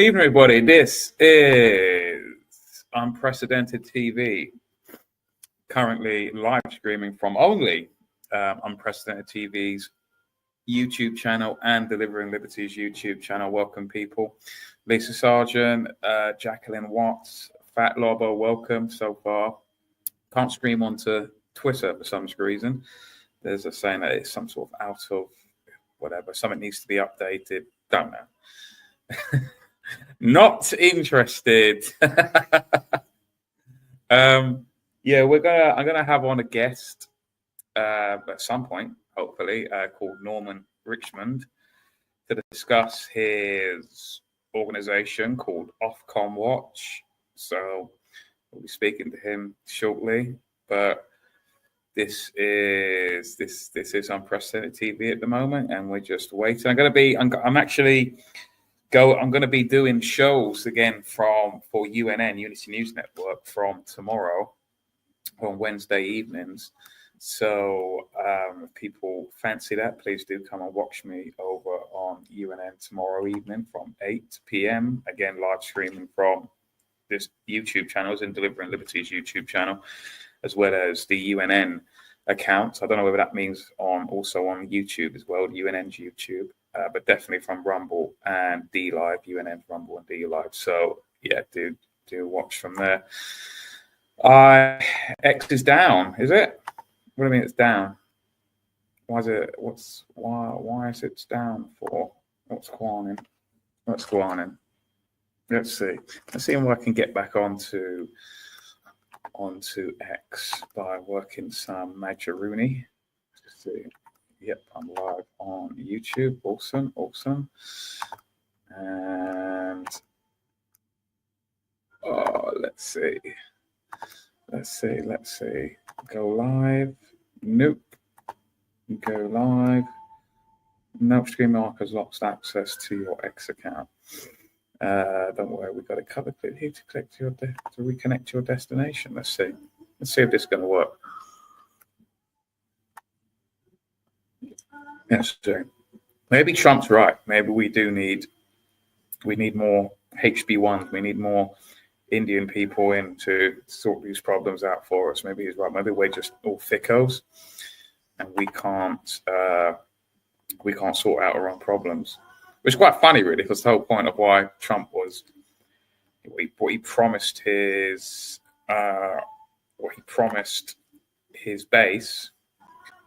evening, everybody. This is Unprecedented TV, currently live streaming from only Unprecedented TV's YouTube channel and Delivering Liberty's YouTube channel. Welcome, people. Lisa Sargent, Jacqueline Watts, Fat Lobo, welcome so far. Can't stream onto Twitter for some reason. There's a saying that it's some sort of out of whatever. Something needs to be updated. Don't know. Not interested. I'm gonna have on a guest at some point, hopefully, called Norman Richmond, to discuss his organization called Ofcom Watch. So we'll be speaking to him shortly. But this is Unprecedented TV at the moment, and we're just waiting. I'm going to be doing shows again for UNN, Unity News Network, from tomorrow on Wednesday evenings. So if people fancy that, please do come and watch me over on UNN tomorrow evening from 8 p.m. Again, live streaming from this YouTube channel, in Delivering Liberty's YouTube channel, as well as the UNN account. I don't know whether that means also on YouTube as well, UNN's YouTube. But definitely from Rumble and D Live, UNN Rumble and D Live. So yeah, do watch from there. X is down, is it? What do you mean it's down? Why is it? Why is it down for? What's going on? Let's see if I can get back onto X by working some Majaruni. Let's see. Yep, I'm live on YouTube. Awesome. And let's see. Go live. Nope. Go live. No, Stream Markers lost access to your X account. Don't worry, we've got a cover clip here to reconnect your destination. Let's see if this is going to work. Yes, so maybe Trump's right. Maybe we need more HB1s. We need more Indian people in to sort these problems out for us. Maybe he's right. Maybe we're just all thickos, and we can't sort out our own problems. Which is quite funny, really, because the whole point of why Trump was what he promised his base.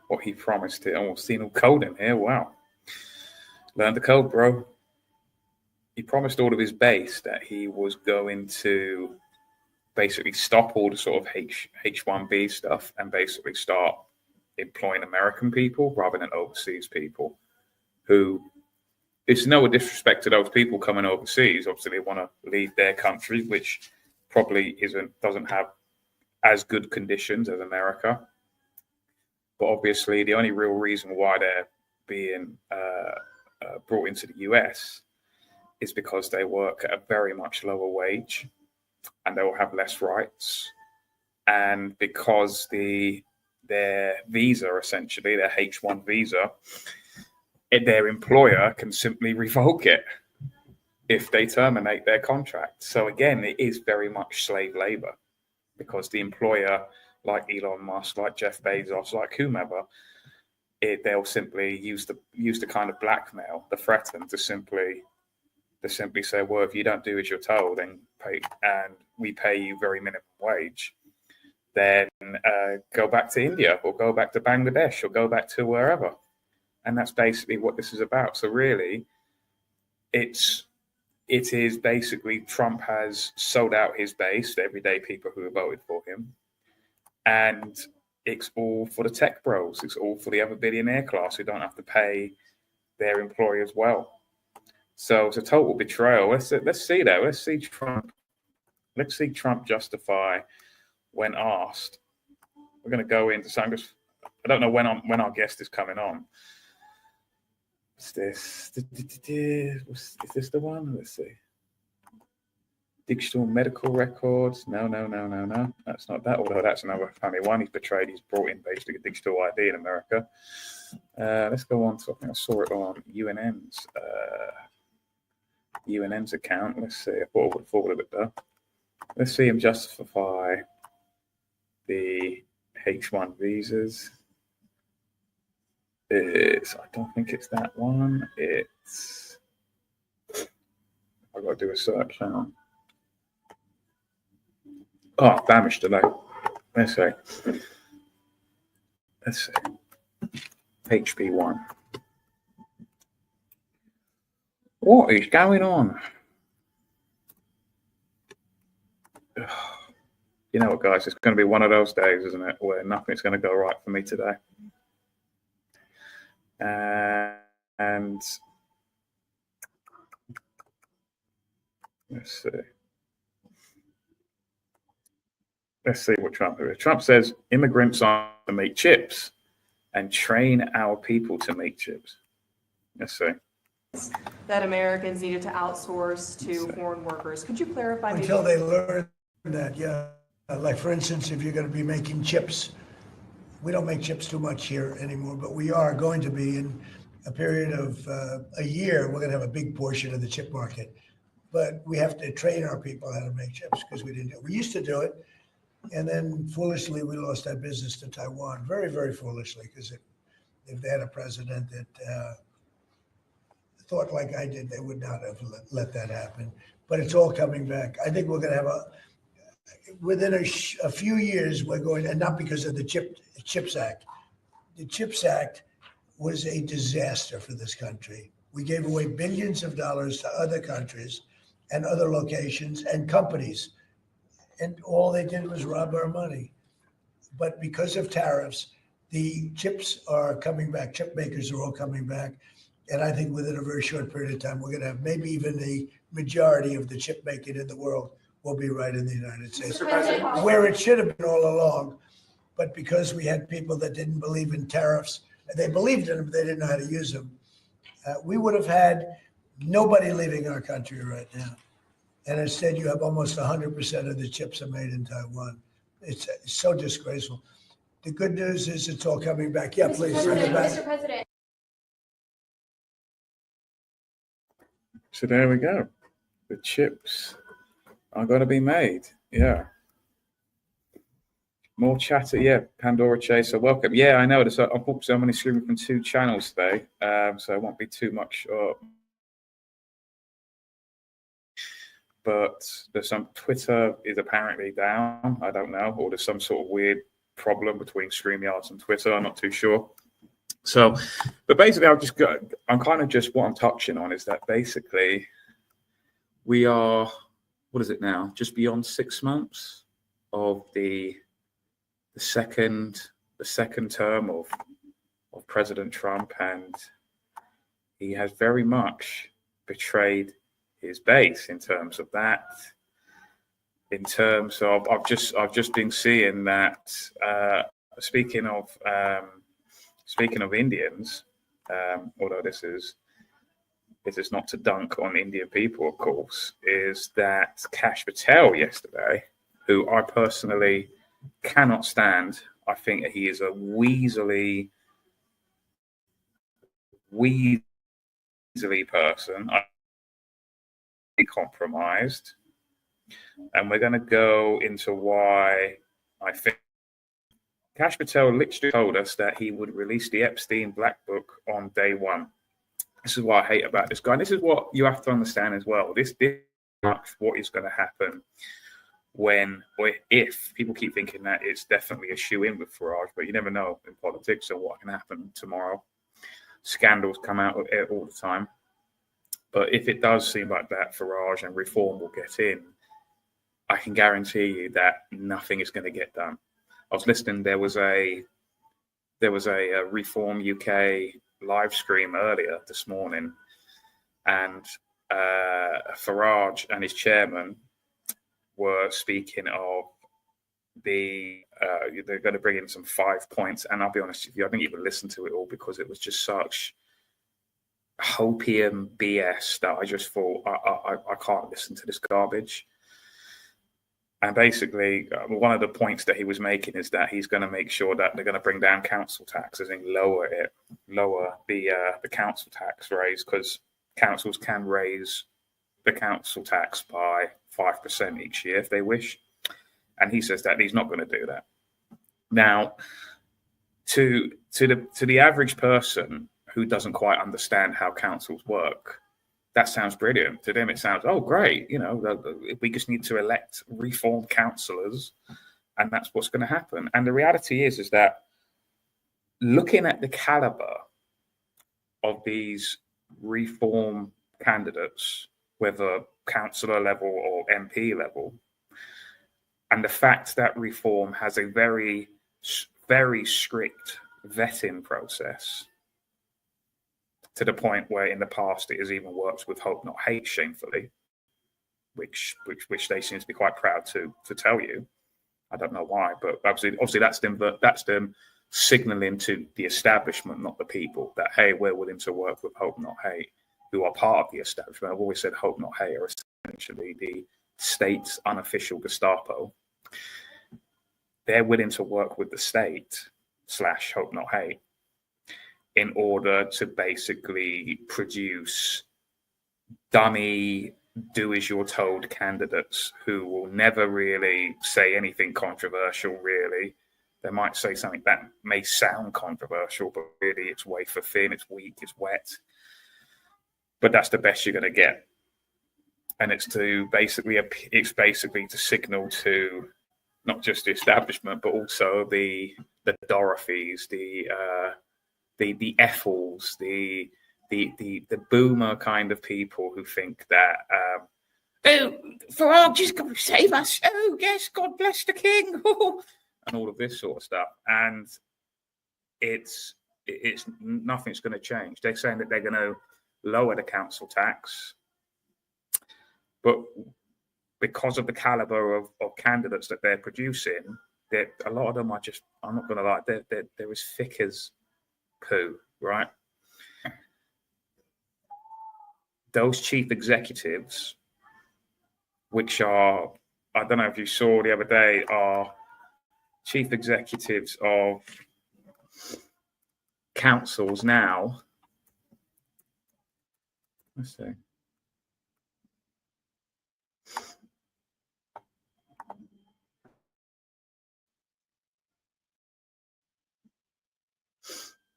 What he promised it. Oh, seen all code in here. Wow. Learn the code, bro. He promised all of his base that he was going to basically stop all the sort of H1B stuff and basically start employing American people rather than overseas people who, it's no disrespect to those people coming overseas. Obviously, they want to leave their country, which probably doesn't have as good conditions as America. But obviously, the only real reason why they're being brought into the US is because they work at a very much lower wage and they will have less rights. And because their visa, essentially, their H1 visa, their employer can simply revoke it if they terminate their contract. So again, it is very much slave labor because the employer, like Elon Musk, like Jeff Bezos, like whomever, they'll simply use the kind of blackmail, the threaten to simply say, well, if you don't do as you're told, then we pay you very minimum wage, then go back to India or go back to Bangladesh or go back to wherever. And that's basically what this is about. So really, it is basically Trump has sold out his base, the everyday people who have voted for him. And it's all for the tech bros. It's all for the other billionaire class who don't have to pay their employers well. So it's a total betrayal. Let's see that. Let's see Trump justify when asked. We're going to go into something. I don't know when our guest is coming on. What's this? Is this the one? Let's see. Digital medical records. No. That's not that. Although that's another funny one. He's betrayed. He's brought in basically a digital ID in America. Let's go on to, I think I saw it on UNN's UNN's account. Let's see. I thought I would forward it though. Let's see him justify the H1 visas. I don't think it's that one. It's, I've got to do a search now. Oh, damage delay. Let's see. HP1. What is going on? You know what, guys? It's going to be one of those days, isn't it, where nothing's going to go right for me today. And let's see. Let's see what Trump is. Trump says immigrants are to make chips and train our people to make chips. Let's see. That Americans needed to outsource to foreign workers. Could you clarify? Until they learn that, yeah. Like, for instance, if you're going to be making chips, we don't make chips too much here anymore, but we are going to be in a period of a year. We're going to have a big portion of the chip market, but we have to train our people how to make chips because we didn't do it. We used to do it, and then foolishly we lost that business to Taiwan. Very, very foolishly, because if they had a president that thought like I did, they would not have let that happen. But it's all coming back. I think we're going to have within a few years, we're going, and not because of the CHIPS Act. The CHIPS Act was a disaster for this country. We gave away billions of dollars to other countries and other locations and companies, and all they did was rob our money. But because of tariffs, the chips are coming back. Chip makers are all coming back. And I think within a very short period of time, we're going to have maybe even the majority of the chip making in the world will be right in the United States, where it should have been all along. But because we had people that didn't believe in tariffs, they believed in them, but they didn't know how to use them. We would have had nobody leaving our country right now. And instead, you have almost 100% of the chips are made in Taiwan. It's so disgraceful. The good news is it's all coming back. Yeah, please. Mr. President. So there we go. The chips are going to be made. Yeah. More chatter. Yeah. Pandora Chaser. Welcome. Yeah, I know. Unfortunately, I'm only streaming from 2 channels today. So it won't be too much. But there's some Twitter is apparently down. I don't know. Or there's some sort of weird problem between StreamYards and Twitter. I'm not too sure. So, but basically, I'm kind of just what I'm touching on is that basically we are, what is it now? Just beyond 6 months of the second term of President Trump, and he has very much betrayed his base in terms of that. In terms of, I've just been seeing that. Speaking of Indians, although this is not to dunk on Indian people, of course, is that Kash Patel yesterday, who I personally cannot stand. I think he is a weaselly person. I compromised, and we're going to go into why I think. Kash Patel literally told us that he would release the Epstein Black Book on day one. This is what I hate about this guy. And this is what you have to understand as well. This is what is going to happen when or if people keep thinking that it's definitely a shoe-in with Farage, but you never know in politics or what can happen tomorrow. Scandals come out of it all the time. But if it does seem like that, Farage and reform will get in, I can guarantee you that nothing is going to get done. I was listening. There was a Reform UK live stream earlier this morning, and Farage and his chairman were speaking of they're going to bring in some 5 points. And I'll be honest with you, I didn't even listen to it all because it was just such hopium BS that I just thought I can't listen to this garbage. And basically, one of the points that he was making is that he's going to make sure that they're going to bring down council taxes and lower the council tax raise, because councils can raise the council tax by 5% each year if they wish. And he says that he's not going to do that. Now, to the average person who doesn't quite understand how councils work, that sounds brilliant. To them, it sounds, oh, great. We just need to elect reformed councillors, and that's what's going to happen. And the reality is that looking at the caliber of these reform candidates, whether councillor level or MP level, and the fact that reform has a very, very strict vetting process, to the point where in the past it has even worked with Hope Not Hate, shamefully, which they seem to be quite proud to tell you. I don't know why, but obviously that's them signaling to the establishment, not the people, that hey, we're willing to work with Hope Not Hate, who are part of the establishment. I've always said Hope Not Hate are essentially the state's unofficial Gestapo. They're willing to work with the state / Hope Not Hate in order to basically produce dummy, do-as-you're-told candidates who will never really say anything controversial, really. They might say something that may sound controversial, but really it's wafer thin, it's weak, it's wet. But that's the best you're going to get. And it's basically to signal to not just the establishment, but also the Dorothys, the Ethels, the boomer kind of people who think that oh, Farage is going to save us. Oh yes, God bless the king, and all of this sort of stuff. And it's nothing's going to change. They're saying that they're going to lower the council tax, but because of the caliber of candidates that they're producing, that a lot of them are just, I'm not going to lie, they're as thick as poo, right? Those chief executives, which are, I don't know if you saw the other day, are chief executives of councils now. Let's see.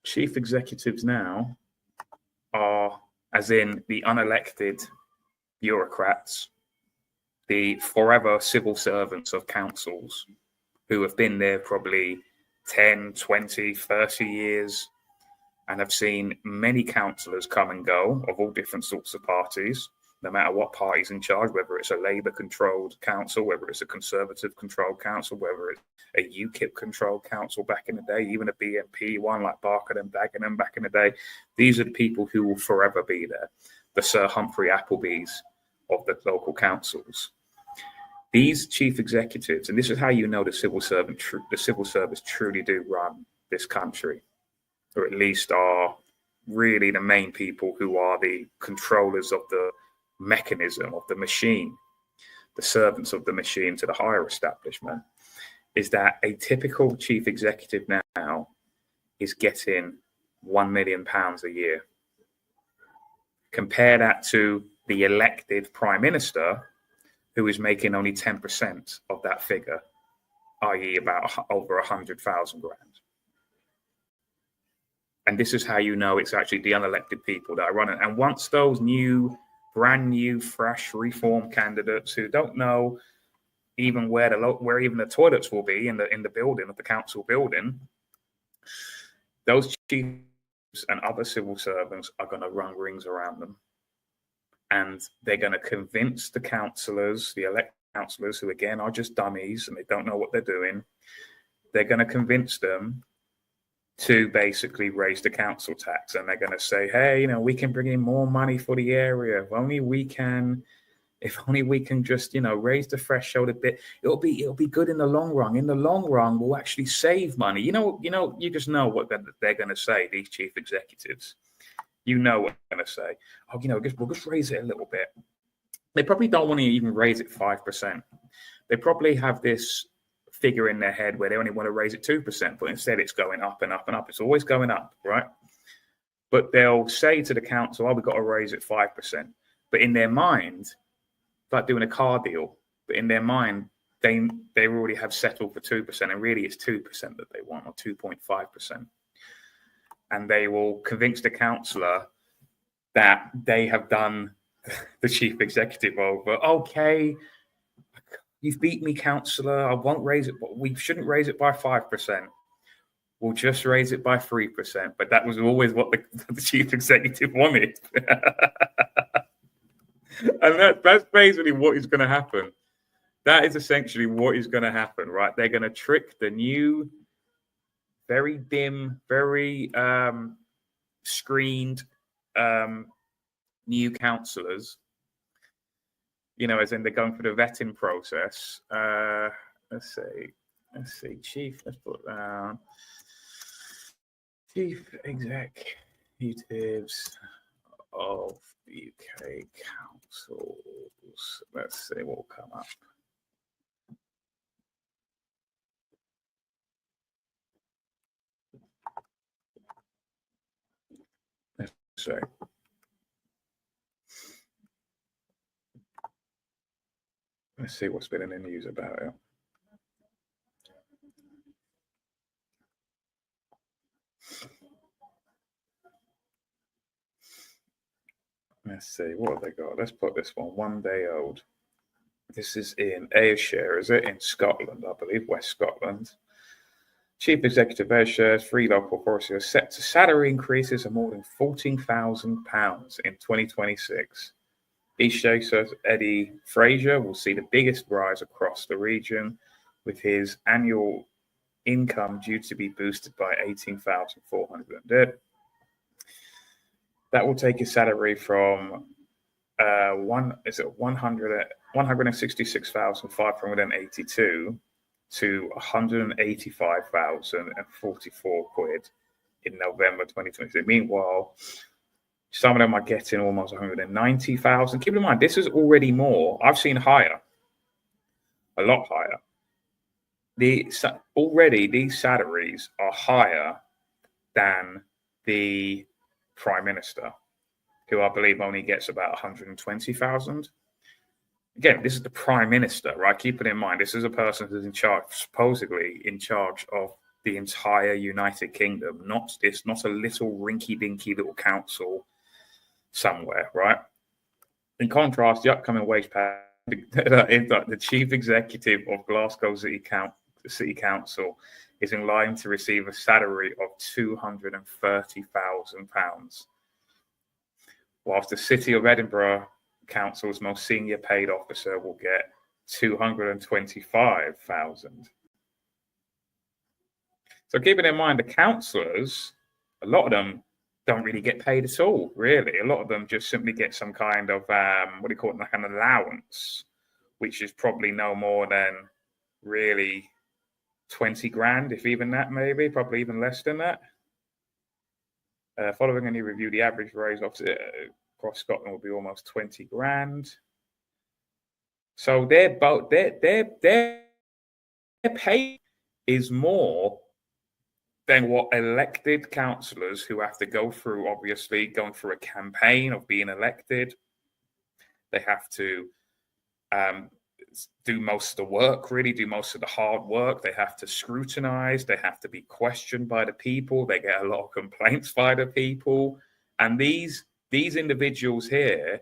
Chief executives now are, as in the unelected bureaucrats, the forever civil servants of councils who have been there probably 10, 20, 30 years and have seen many councillors come and go of all different sorts of parties, no matter what party's in charge, whether it's a Labour-controlled council, whether it's a Conservative-controlled council, whether it's a UKIP-controlled council back in the day, even a BNP one like Barker and Dagenham back in the day. These are the people who will forever be there, the Sir Humphrey Applebys of the local councils. These chief executives, and this is how you know the civil service truly do run this country, or at least are really the main people who are the controllers of the mechanism, of the machine, the servants of the machine to the higher establishment, is that a typical chief executive now is getting £1 million a year. Compare that to the elected prime minister, who is making only 10% of that figure, i.e. about over 100,000 grand. And this is how you know it's actually the unelected people that are running. And once those brand new, fresh reform candidates who don't know even where even the toilets will be in the building of the council building, those chiefs and other civil servants are going to run rings around them, and they're going to convince the councillors, the elected councillors, who again are just dummies and they don't know what they're doing. They're going to convince them to basically raise the council tax, and they're going to say, hey, we can bring in more money for the area. If only we can just, raise the threshold a bit, it'll be good in the long run. In the long run, we'll actually save money. You just know what they're going to say, these chief executives. You know what they're going to say. Oh, we'll just raise it a little bit. They probably don't want to even raise it 5%. They probably have this figure in their head where they only want to raise it 2%, but instead it's going up and up and up. It's always going up, right? But they'll say to the council, we've got to raise it 5%. but in their mind, like doing a car deal, but in their mind, they already have settled for 2%, and really it's 2% that they want, or 2.5%. And they will convince the councillor that they have done the chief executive over. Okay, you've beat me, councillor. I won't raise it, but we shouldn't raise it by 5%. We'll just raise it by 3%. But that was always what the chief executive wanted. And that's basically what is going to happen. That is essentially what is going to happen, right? They're going to trick the new, very dim, very screened new councillors, as in they're going through the vetting process. Let's see, chief, let's put it down. Chief executives of the UK councils. Let's see what will come up. Let's see. Let's see what's been in the news about it. Let's see, what have they got? Let's put this one day old. This is in Ayrshire, is it? In Scotland, I believe, West Scotland. Chief Executive Ayrshire, 3 local authorities are set to salary increases of more than £14,000 in 2026. East Chaser Eddie Fraser will see the biggest rise across the region, with his annual income due to be boosted by 18,400. That will take his salary from 166,582 to 185,044 quid in November 2023. Meanwhile, some of them are getting almost 190,000. Keep in mind, this is already more. I've seen higher, a lot higher. Already these salaries are higher than the Prime Minister, who I believe only gets about 120,000. Again, this is the Prime Minister, right? Keep it in mind, this is a person who's in charge, supposedly in charge of the entire United Kingdom, not a little rinky-dinky little council somewhere, right? In contrast, the upcoming wage pact, the chief executive of Glasgow City Council is in line to receive a salary of £230,000, whilst the City of Edinburgh Council's most senior paid officer will get £225,000. So keeping in mind, the councillors, a lot of them don't really get paid at all, really. A lot of them just simply get some kind of, like an allowance, which is probably no more than really 20 grand, if even that, maybe, probably even less than that. Following a new review, the average raise across Scotland will be almost 20 grand. So their pay is more than what elected councillors, who have to go through a campaign of being elected. They have to do most of the work, really do most of the hard work. They have to scrutinize. They have to be questioned by the people. They get a lot of complaints by the people. And these individuals here,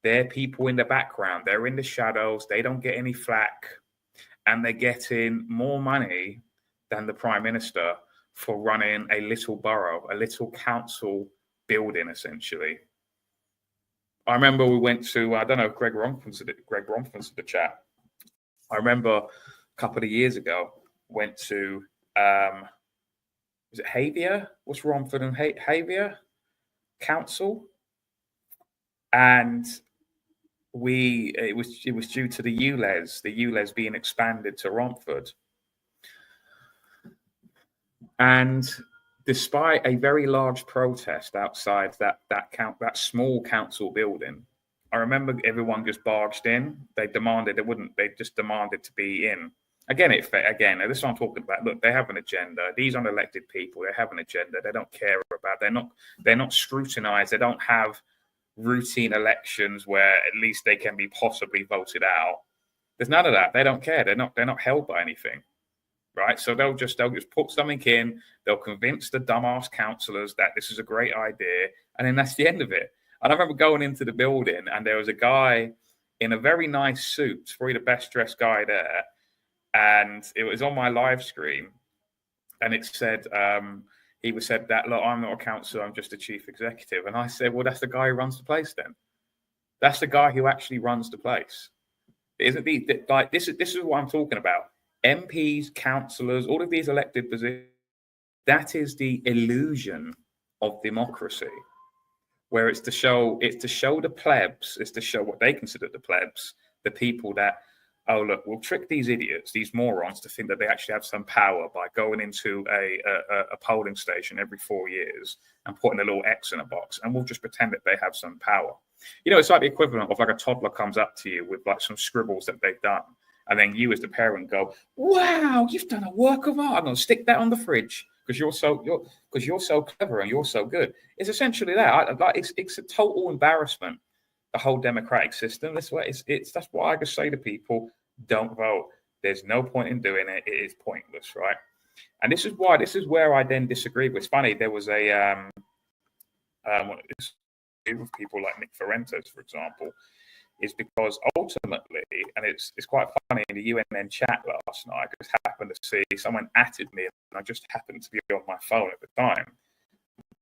they're people in the background. They're in the shadows. They don't get any flack. And they're getting more money than the Prime Minister for running a little borough, a little council building, essentially. I remember we went to, I don't know if Greg Romford's in the chat. I remember a couple of years ago, went to, was it Havia? What's Romford and Havia Council? And it was due to the ULEZ being expanded to Romford. And despite a very large protest outside that small council building, I remember everyone just barged in. They just demanded to be in. Again, this is what I'm talking about. Look, they have an agenda. These unelected people, they have an agenda. They don't care about. They're not scrutinized. They don't have routine elections where at least they can be possibly voted out. There's none of that. They don't care. They're not held by anything, right? So they'll just put something in. They'll convince the dumbass councillors that this is a great idea, and then that's the end of it. And I remember going into the building, and there was a guy in a very nice suit, probably the best dressed guy there, and it was on my live stream, and it said he said that, look, I'm not a councillor, I'm just a chief executive. And I said, well, that's the guy who runs the place then. That's the guy who actually runs the place. Isn't this is what I'm talking about. MPs, councillors, all of these elected positions, that is the illusion of democracy, where it's to show the plebs, it's to show what they consider the plebs, the people that, oh, look, we'll trick these idiots, these morons, to think that they actually have some power by going into a polling station every 4 years and putting a little X in a box, and we'll just pretend that they have some power. You know, it's like the equivalent of like a toddler comes up to you with like some scribbles that they've done, and then you as the parent go, wow, you've done a work of art. I'm going to stick that on the fridge because you're so clever and you're so good. It's essentially that. It's a total embarrassment, the whole democratic system. That's why that's why I just say to people, don't vote. There's no point in doing it. It is pointless, right? And this is where I then disagree. It's funny. There was with people like Nick Fuentes, for example, is because ultimately, and it's quite funny, in the UNN chat last night, I just happened to see someone atted me, and I just happened to be on my phone at the time,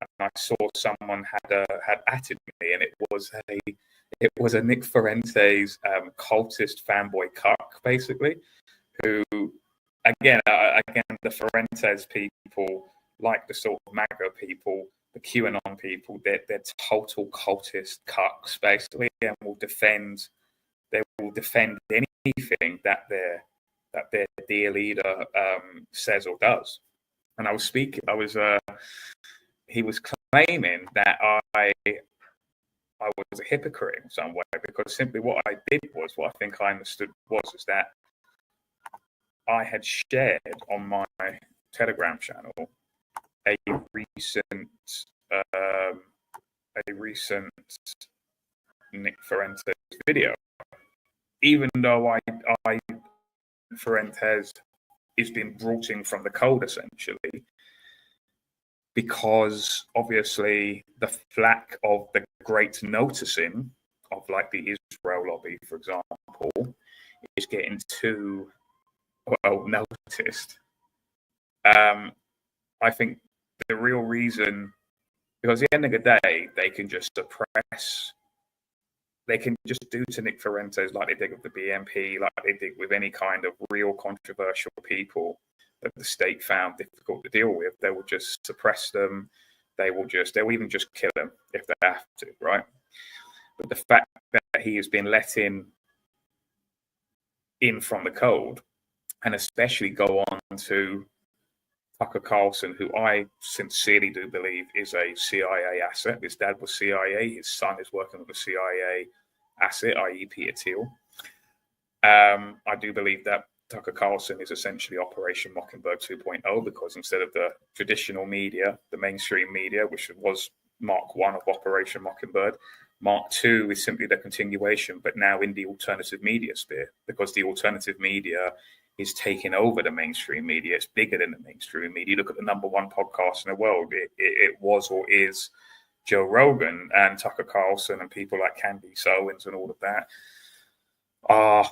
and I saw someone had atted me, and it was a Nick Fuentes cultist fanboy cuck, basically, who again the Fuentes people, like the sort of MAGA people, the QAnon people, they're total cultist cucks, basically, and will defend anything that their dear leader says or does. And he was claiming that I was a hypocrite in some way, because simply what I did was, what I think I understood was that I had shared on my Telegram channel a recent Nick Fuentes video, even though I Fuentes is being brought in from the cold, essentially, because obviously the flack of the great noticing of like the Israel lobby, for example, is getting too well noticed. I think the real reason, because at the end of the day, they can just suppress, they can just do to Nick Fuentes like they did with the BNP, like they did with any kind of real controversial people that the state found difficult to deal with. They will just suppress them. They'll even just kill them if they have to, right? But the fact that he has been let in from the cold, and especially go on to Tucker Carlson, who I sincerely do believe is a CIA asset. His dad was CIA. His son is working with a CIA asset, i.e. Peter Thiel. I do believe that Tucker Carlson is essentially Operation Mockingbird 2.0, because instead of the traditional media, the mainstream media, which was Mark 1 of Operation Mockingbird, Mark 2 is simply the continuation, but now in the alternative media sphere, because the alternative media is taking over the mainstream media. It's bigger than the mainstream media. Look at the number one podcast in the world. It was or is Joe Rogan, and Tucker Carlson and people like Candace Owens and all of that are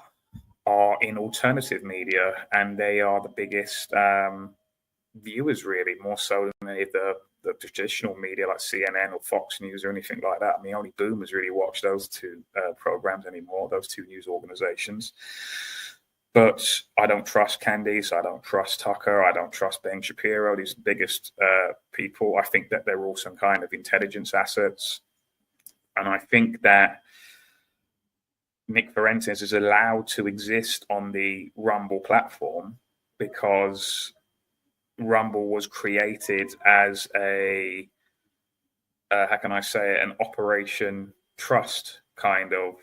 in alternative media, and they are the biggest viewers, really, more so than any of the traditional media like CNN or Fox News or anything like that. I mean, only boomers really watch those two programs anymore, those two news organizations. But I don't trust Candace. I don't trust Tucker. I don't trust Ben Shapiro. These biggest people. I think that they're all some kind of intelligence assets. And I think that Nick Fuentes is allowed to exist on the Rumble platform because Rumble was created as a, how can I say it, an Operation Trust kind of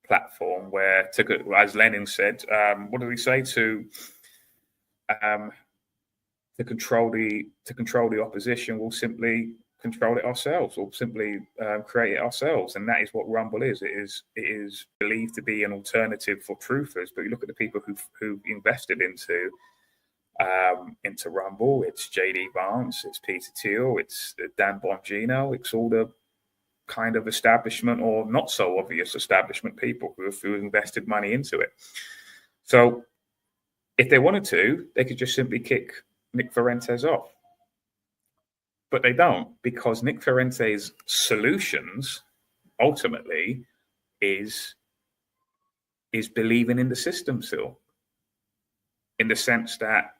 platform, where, as Lenin said, what did he say, to control the opposition will simply control it ourselves, or simply create it ourselves. And that is what Rumble is. It is believed to be an alternative for truthers. But you look at the people who invested into Rumble. It's JD Vance, it's Peter Thiel, it's Dan Bongino, it's all the kind of establishment or not so obvious establishment people who have invested money into it. So if they wanted to, they could just simply kick Nick Fuentes off. But they don't, because Nick Fuentes' solutions ultimately is believing in the system still. In the sense that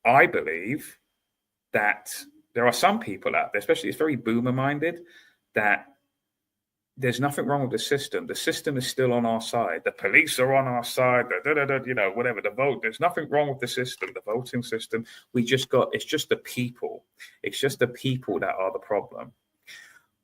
I believe that there are some people out there, especially it's very boomer minded, that there's nothing wrong with the system. The system is still on our side. The police are on our side. Whatever the vote. There's nothing wrong with the system, the voting system. It's just the people. It's just the people that are the problem.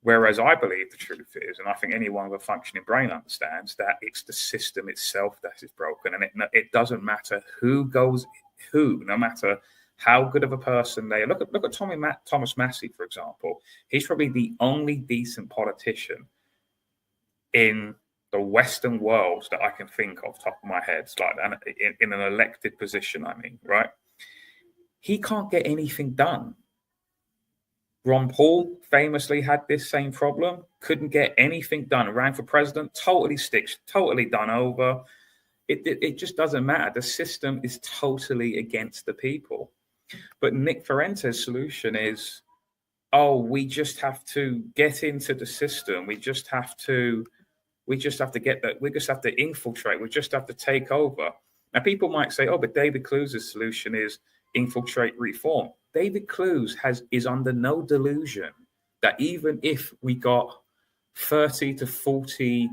Whereas I believe the truth is, and I think anyone with a functioning brain understands, that it's the system itself that is broken. And it doesn't matter who goes who, no matter how good of a person they are. Look at Thomas Massey, for example. He's probably the only decent politician in the Western world that I can think of, top of my head, like in an elected position, I mean, right? He can't get anything done. Ron Paul famously had this same problem, couldn't get anything done, ran for president, totally done over. It just doesn't matter. The system is totally against the people. But Nick Fuentes' solution is, we just have to get into the system. We just have to get that. We just have to infiltrate. We just have to take over. Now, people might say, but David Clues' solution is infiltrate, reform. David Clues is under no delusion that even if we got 30 to 40,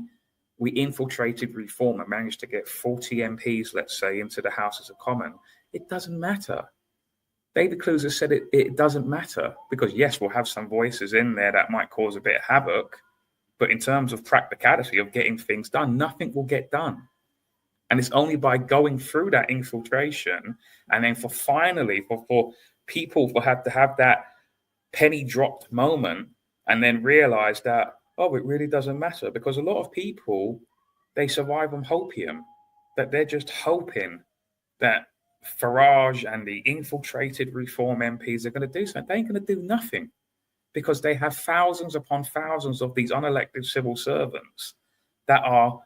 we infiltrated reform and managed to get 40 MPs, let's say, into the Houses of Commons, it doesn't matter. David Clues has said it doesn't matter because, yes, we'll have some voices in there that might cause a bit of havoc. But in terms of practicality of getting things done, nothing will get done. And it's only by going through that infiltration and then for people to have that penny dropped moment and then realize that, it really doesn't matter. Because a lot of people, they survive on hopium, that they're just hoping that Farage and the infiltrated reform MPs are going to do something. They ain't going to do nothing. Because they have thousands upon thousands of these unelected civil servants that are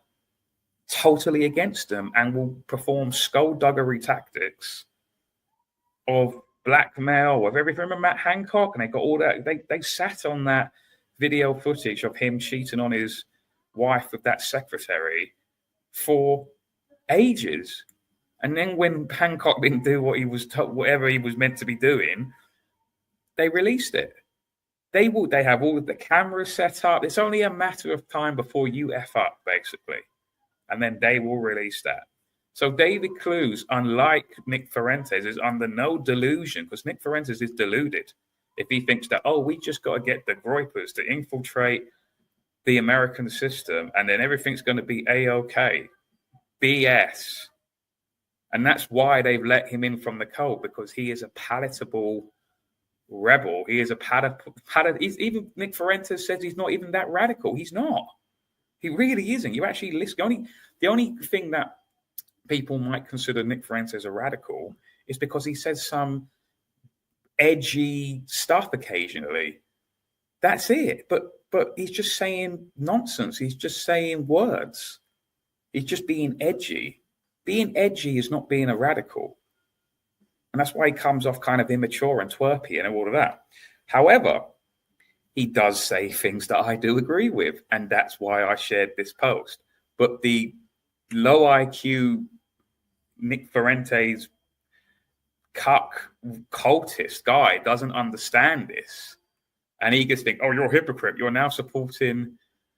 totally against them and will perform skullduggery tactics of blackmail, of everything. Remember Matt Hancock? And they got all that. They sat on that video footage of him cheating on his wife with that secretary for ages. And then when Hancock didn't do what he was told, whatever he was meant to be doing, they released it. They have all of the cameras set up. It's only a matter of time before you F up, basically. And then they will release that. So David Clues, unlike Nick Fuentes, is under no delusion, because Nick Fuentes is deluded if he thinks that, we just got to get the Groypers to infiltrate the American system and then everything's going to be A-OK. BS. And that's why they've let him in from the cold, because he is a palatable rebel. He is even Nick Fuentes says he's not even that radical. He's not. He really isn't. You actually listen. The only thing that people might consider Nick Fuentes a radical is because he says some edgy stuff occasionally. That's it. But he's just saying nonsense. He's just saying words. He's just being edgy. Being edgy is not being a radical. And that's why he comes off kind of immature and twerpy and all of that. However, he does say things that I do agree with. And that's why I shared this post. But the low IQ Nick Fuentes cuck cultist guy doesn't understand this. And he just thinks, you're a hypocrite. You're now supporting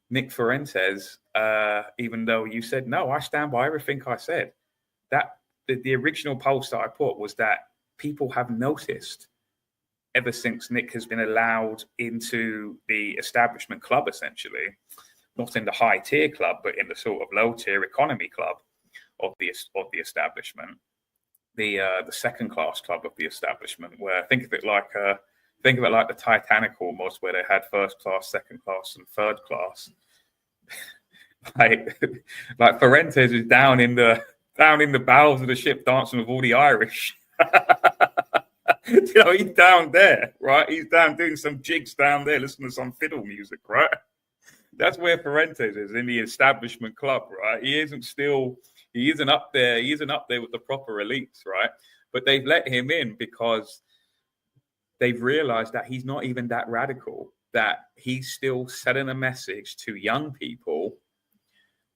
Nick Fuentes, even though you said, no, I stand by everything I said. That the original post that I put was that people have noticed ever since Nick has been allowed into the establishment club, essentially, not in the high tier club, but in the sort of low tier economy club of the establishment, the second class club of the establishment, where think of it like Think of it like the Titanic almost, where they had first class, second class, and third class. like Fuentes is down in the bowels of the ship dancing with all the Irish. You know, he's down there, right? He's down doing some jigs down there, listening to some fiddle music, right? That's where Fuentes is, in the establishment club, right? He isn't up there with the proper elites, right? But they've let him in because they've realized that he's not even that radical, that he's still sending a message to young people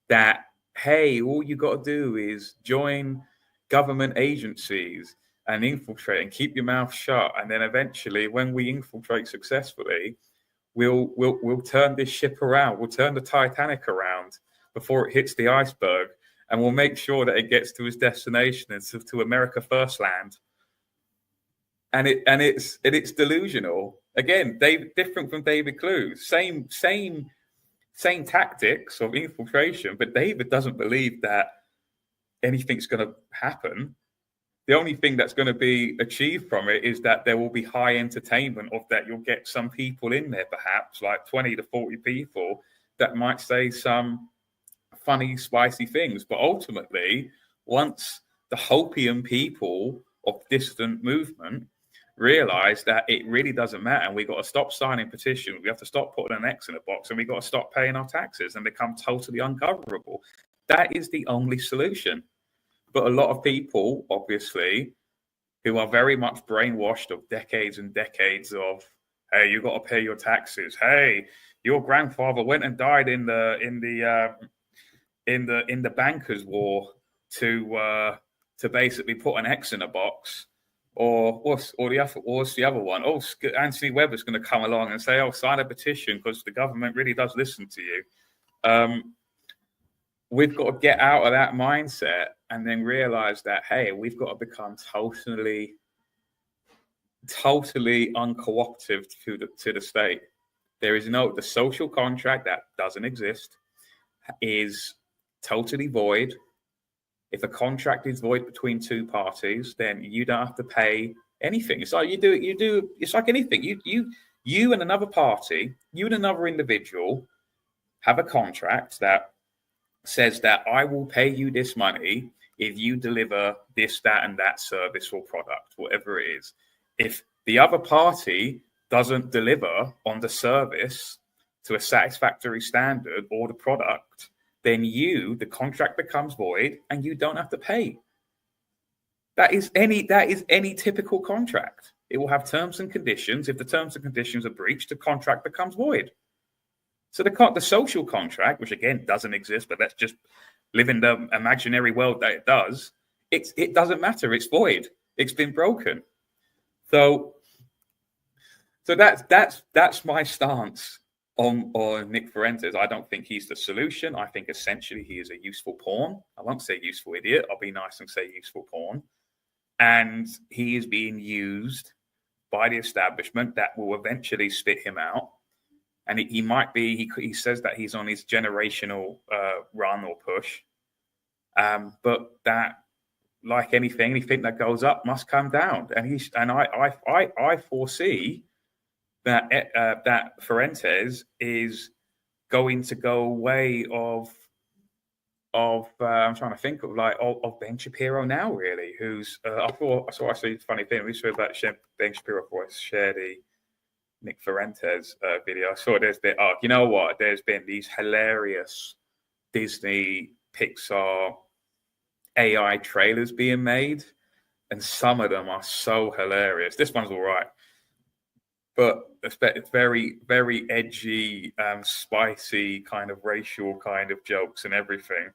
that, hey, all you got to do is join government agencies and infiltrate and keep your mouth shut. And then eventually, when we infiltrate successfully, we'll turn this ship around. We'll turn the Titanic around before it hits the iceberg, and we'll make sure that it gets to its destination and to America First Land. And it's delusional. Again, different from David Clue. Same tactics of infiltration, but David doesn't believe that anything's going to happen. The only thing that's going to be achieved from it is that there will be high entertainment of that. You'll get some people in there, perhaps like 20 to 40 people that might say some funny, spicy things. But ultimately, once the Hopium people of dissident movement realize that it really doesn't matter, and we've got to stop signing petitions, we have to stop putting an X in a box, and we've got to stop paying our taxes and become totally ungovernable. That is the only solution. But a lot of people, obviously, who are very much brainwashed of decades and decades of, hey, you got to pay your taxes. Hey, your grandfather went and died in the bankers' war to basically put an X in a box. Or what's the other one? Oh, Anthony Webber's going to come along and say, oh, sign a petition because the government really does listen to you. We've got to get out of that mindset and then realize that, hey, we've got to become totally uncooperative to the state. There is the social contract that doesn't exist is totally void. If a contract is void between two parties, then you don't have to pay anything. It's like it's like anything. You and another party, you and another individual have a contract that says that I will pay you this money if you deliver this, that, and that service or product, whatever it is. If the other party doesn't deliver on the service to a satisfactory standard or the product, then the contract becomes void and you don't have to pay. That is any typical contract. It will have terms and conditions. If the terms and conditions are breached, the contract becomes void. So the social contract, which again doesn't exist, but let's just live in the imaginary world that it does. It doesn't matter. It's void. It's been broken. So that's my stance on Nick Fuentes. I don't think he's the solution. I think essentially he is a useful pawn. I won't say useful idiot. I'll be nice and say useful pawn. And he is being used by the establishment that will eventually spit him out. And he might be, he says that he's on his generational run or push. But that, like anything that goes up must come down. And I foresee that Fuentes is going to go way of I'm trying to think of Ben Shapiro now, really, who's I saw a funny thing. We saw about Ben Shapiro shared the Nick Fuentes video. I saw there's been, you know what? There's been these hilarious Disney Pixar AI trailers being made, and some of them are so hilarious. This one's all right, but it's very, very edgy, spicy kind of racial kind of jokes and everything,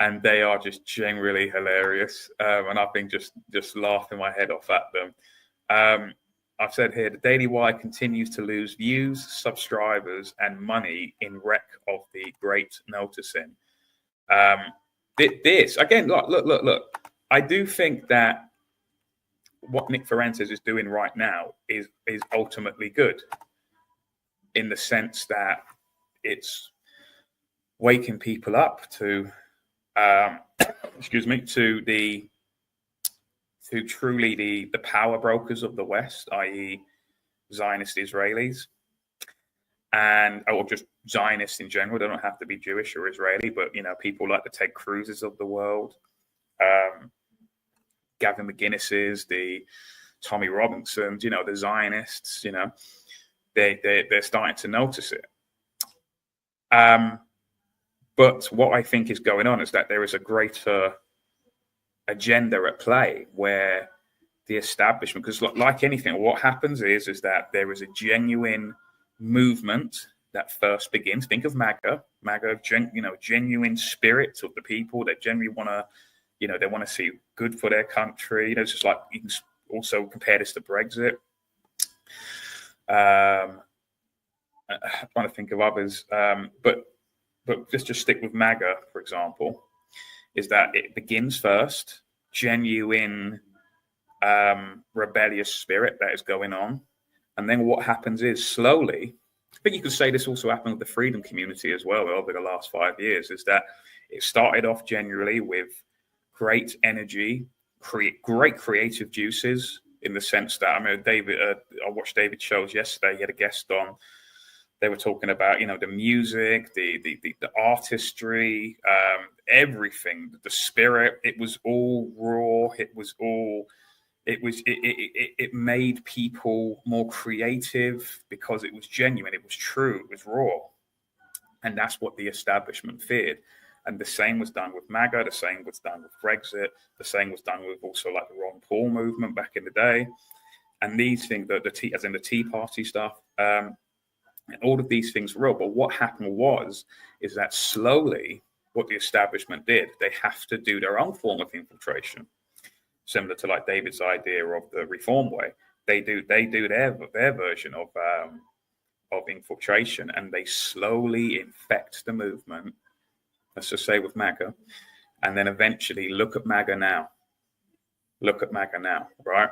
and they are just generally hilarious. And I've been just laughing my head off at them. I've said here, the Daily Wire continues to lose views, subscribers, and money in wreck of the Great Noticing. This again, look. I do think that what Nick Fuentes is doing right now is ultimately good, in the sense that it's waking people up to, to truly the power brokers of the West, i.e. Zionist Israelis, and or just Zionists in general. They don't have to be Jewish or Israeli, but people like the Ted Cruz's of the world, Gavin McGinnis's, the Tommy Robinsons, the Zionists. They're starting to notice it. But what I think is going on is that there is a greater agenda at play where the establishment, because like anything, what happens is that there is a genuine movement that first begins. Think of MAGA, genuine spirit of the people that genuinely want to, they want to see good for their country. It's just like you can also compare this to Brexit. I'm trying to think of others, but just stick with MAGA, for example, is that it begins first, genuine rebellious spirit that is going on. And then what happens is slowly, I think you could say this also happened with the freedom community as well over the last 5 years, is that it started off generally with great energy, great creative juices, in the sense that, I watched David's shows yesterday. He had a guest on. They were talking about, the music, the artistry, everything, the spirit. It was all raw. It made people more creative because it was genuine. It was true. It was raw. And that's what the establishment feared. And the same was done with MAGA. The same was done with Brexit. The same was done with also like the Ron Paul movement back in the day. And these things, as in the Tea Party stuff, all of these things were real. But what happened is that slowly what the establishment did, they have to do their own form of infiltration, similar to like David's idea of the reform way. They do their version of infiltration, and they slowly infect the movement. Let's just say with MAGA, and then eventually look at MAGA now. Look at MAGA now, right?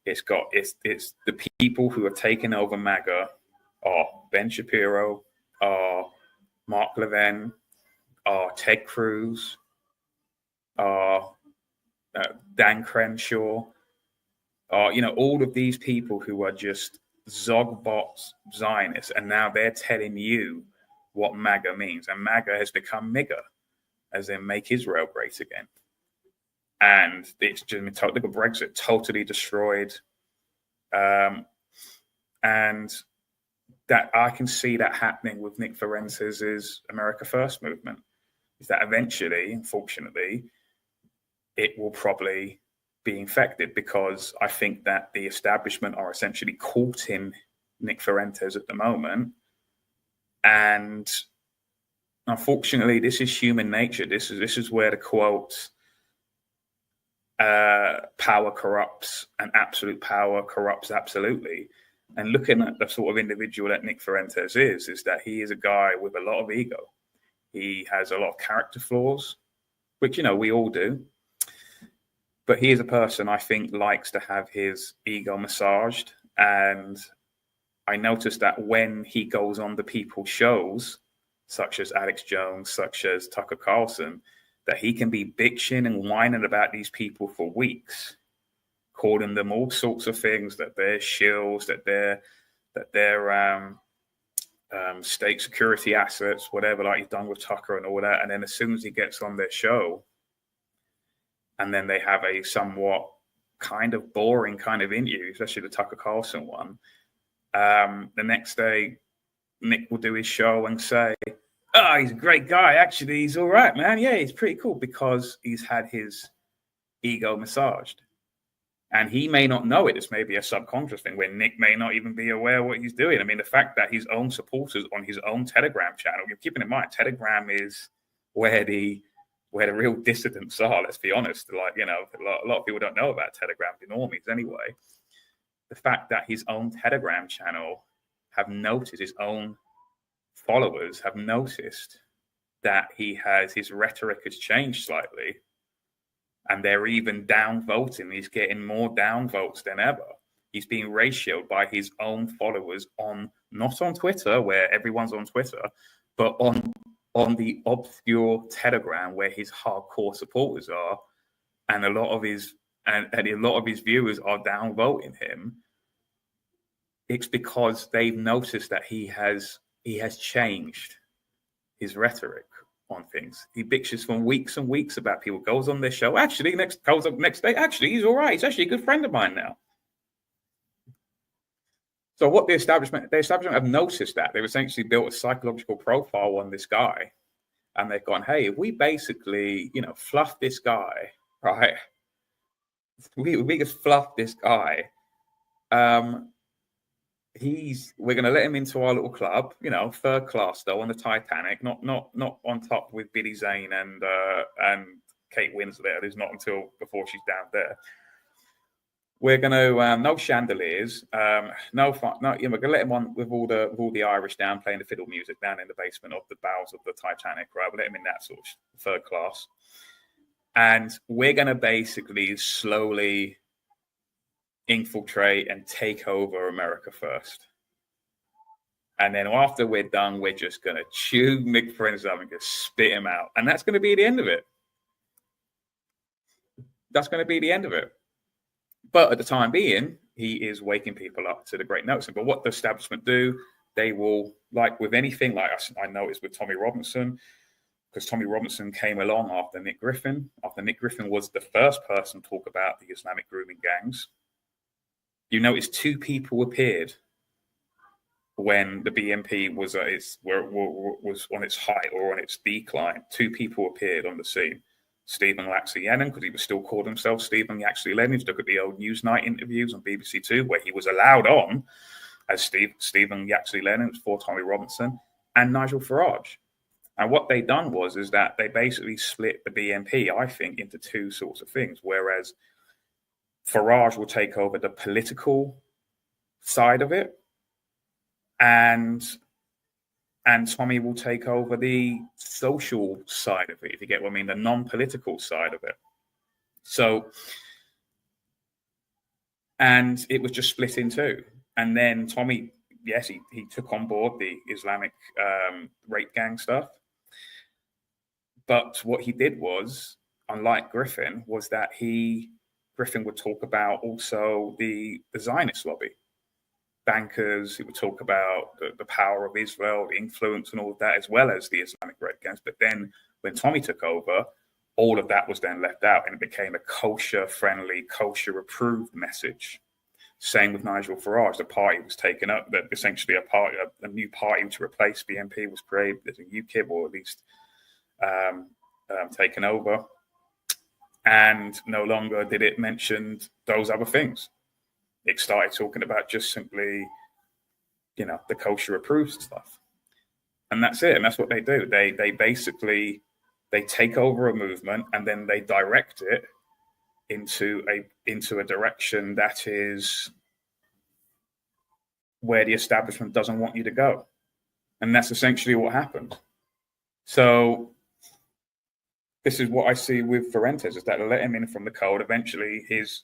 It's the people who are taking over MAGA are Ben Shapiro, are Mark Levin, are Ted Cruz, are Dan Crenshaw, all of these people who are just Zogbot Zionists, and now they're telling you what MAGA means. And MAGA has become MIGA, as in Make Israel Great Again. And it's just look at Brexit, totally destroyed. And that I can see that happening with Nick Ferentz's America First movement, is that eventually, unfortunately, it will probably be infected, because I think that the establishment are essentially courting Nick Ferentz's at the moment. And unfortunately, this is human nature. This is where the quote, power corrupts, and absolute power corrupts absolutely. And looking at the sort of individual that Nick Ferentz is that he is a guy with a lot of ego. He has a lot of character flaws, which, we all do. But he is a person I think likes to have his ego massaged. And I noticed that when he goes on the people's shows, such as Alex Jones, such as Tucker Carlson, that he can be bitching and whining about these people for weeks, calling them all sorts of things, that they're shills, that they're state security assets, whatever, like he's done with Tucker and all that. And then as soon as he gets on their show, and then they have a somewhat kind of boring kind of interview, especially the Tucker Carlson one, the next day, Nick will do his show and say, "Oh, he's a great guy. Actually, he's all right, man. Yeah, he's pretty cool," because he's had his ego massaged. And he may not know it. This may be a subconscious thing where Nick may not even be aware of what he's doing. I mean, the fact that his own supporters on his own Telegram channel, you're keeping in mind, Telegram is where the real dissidents are, let's be honest. Like, a lot of people don't know about Telegram, the normies anyway. The fact that his own Telegram channel have noticed, his own followers have noticed that his rhetoric has changed slightly, and they're even downvoting. He's getting more downvotes than ever. He's being ratioed by his own followers not on Twitter, where everyone's on Twitter, but on the obscure Telegram where his hardcore supporters are, and a lot of his viewers are downvoting him. it's because they've noticed that he has changed his rhetoric on things. He bitches for weeks and weeks about people, goes on their show. Actually, goes up next day. Actually, he's all right. He's actually a good friend of mine now. So what the establishment have noticed that they've essentially built a psychological profile on this guy, and they've gone, hey, if we basically, fluff this guy, right? We just fluff this guy. We're going to let him into our little club, third class though, on the Titanic, not on top with Billy Zane and Kate Winslet. It's not until before she's down there. We're going to no chandeliers, no fun. No, we're going to let him on with all the Irish down playing the fiddle music down in the basement of the bowels of the Titanic. Right, we'll let him in that sort of third class, and we're going to basically slowly infiltrate and take over America first. And then after we're done, we're just going to chew Nick Fuentes up and just spit him out, and that's going to be the end of it. That's going to be the end of it. But at the time being, he is waking people up to the great notion. But what the establishment do, they will, like with anything, like I noticed with Tommy Robinson, because Tommy Robinson came along after Nick Griffin. After Nick Griffin was the first person to talk about the Islamic grooming gangs. You notice two people appeared when the BNP was was on its height or on its decline. Two people appeared on the scene. Stephen Yaxley Lennon, because he was still called himself Stephen Yaxley Lennon. If you look at the old Newsnight interviews on BBC Two, where he was allowed on as Stephen Yaxley Lennon before Tommy Robinson, and Nigel Farage. And what they done is that they basically split the BNP, I think, into two sorts of things. Whereas Farage will take over the political side of it, and Tommy will take over the social side of it, if you get what I mean, the non-political side of it. So, and it was just split in two. And then Tommy, yes, he took on board the Islamic rape gang stuff. But what he did was, unlike Griffin, was that Griffin would talk about also the Zionist lobby. Bankers, he would talk about the power of Israel, the influence and all of that, as well as the Islamic rape gangs. But then when Tommy took over, all of that was then left out, and it became a kosher-friendly, kosher-approved message. Same with Nigel Farage. The party was taken up, that essentially a new party to replace BNP was created. There's a UKIP, or at least taken over. And no longer did it mention those other things. It started talking about just simply, the kosher approved stuff. And that's it. And that's what they do. They basically, they take over a movement and then they direct it into a direction that is where the establishment doesn't want you to go. And that's essentially what happened. So this is what I see with Fuentes, is that they let him in from the cold. Eventually his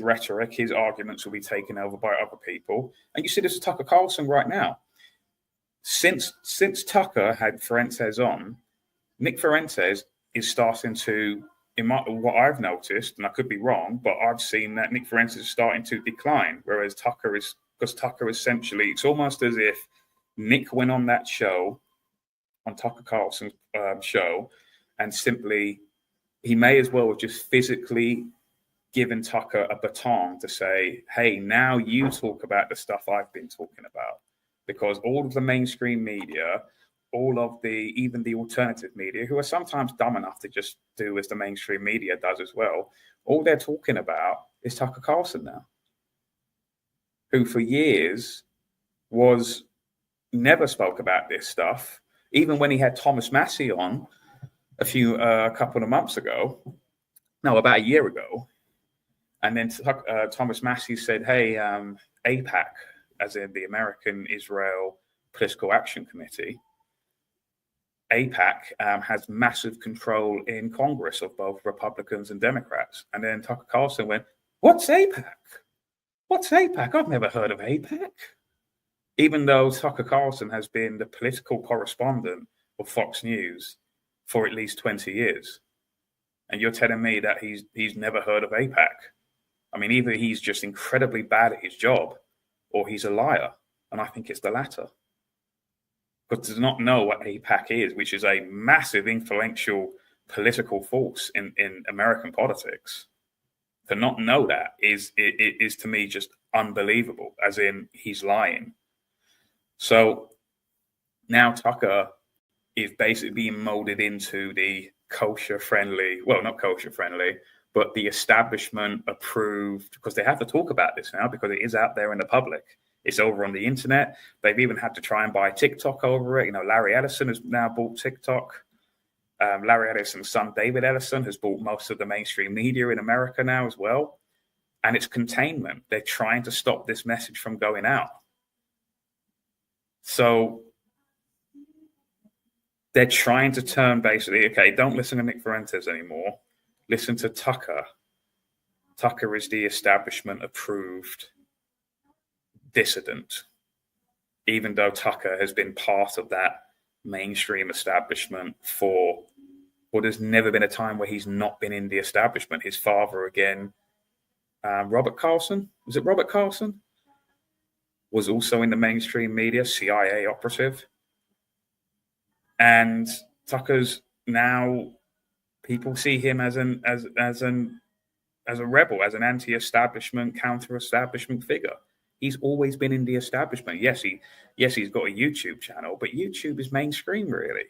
rhetoric, his arguments will be taken over by other people. And you see this with Tucker Carlson right now. Since Tucker had Fuentes on, Nick Fuentes is starting to, what I've noticed, and I could be wrong, but I've seen that Nick Fuentes is starting to decline, whereas Tucker essentially, it's almost as if Nick went on that show, on Tucker Carlson's show, and simply, he may as well have just physically given Tucker a baton to say, hey, now you talk about the stuff I've been talking about. Because all of the mainstream media, even the alternative media, who are sometimes dumb enough to just do as the mainstream media does as well, all they're talking about is Tucker Carlson now, who for years never spoke about this stuff. Even when he had Thomas Massey on a couple of months ago, about a year ago, and then Thomas Massey said, hey, AIPAC, as in the American Israel Political Action Committee, AIPAC has massive control in Congress of both Republicans and Democrats. And then Tucker Carlson went, what's AIPAC? What's AIPAC? I've never heard of AIPAC. Even though Tucker Carlson has been the political correspondent of Fox News for at least 20 years. And you're telling me that he's never heard of AIPAC. I mean, either he's just incredibly bad at his job or he's a liar. And I think it's the latter. But to not know what AIPAC is, which is a massive influential political force in American politics, to not know that is to me just unbelievable, as in he's lying. So now Tucker is basically being molded into the kosher friendly, well, not kosher friendly, but the establishment approved, because they have to talk about this now because it is out there in the public. It's over on the internet. They've even had to try and buy TikTok over it. You know, Larry Ellison has now bought TikTok. Larry Ellison's son, David Ellison, has bought most of the mainstream media in America now as well. And it's containment. They're trying to stop this message from going out. So they're trying to turn basically, okay, don't listen to Nick Fuentes anymore. Listen to Tucker. Tucker is the establishment approved dissident, even though Tucker has been part of that mainstream establishment for, well, there's never been a time where he's not been in the establishment. His father, again, Robert Carlson, was it Robert Carlson? Was also in the mainstream media, CIA operative. And Tucker's now, people see him as a rebel, as an anti-establishment, counter-establishment figure. He's always been in the establishment. Yes, he's got a YouTube channel, but YouTube is mainstream, really.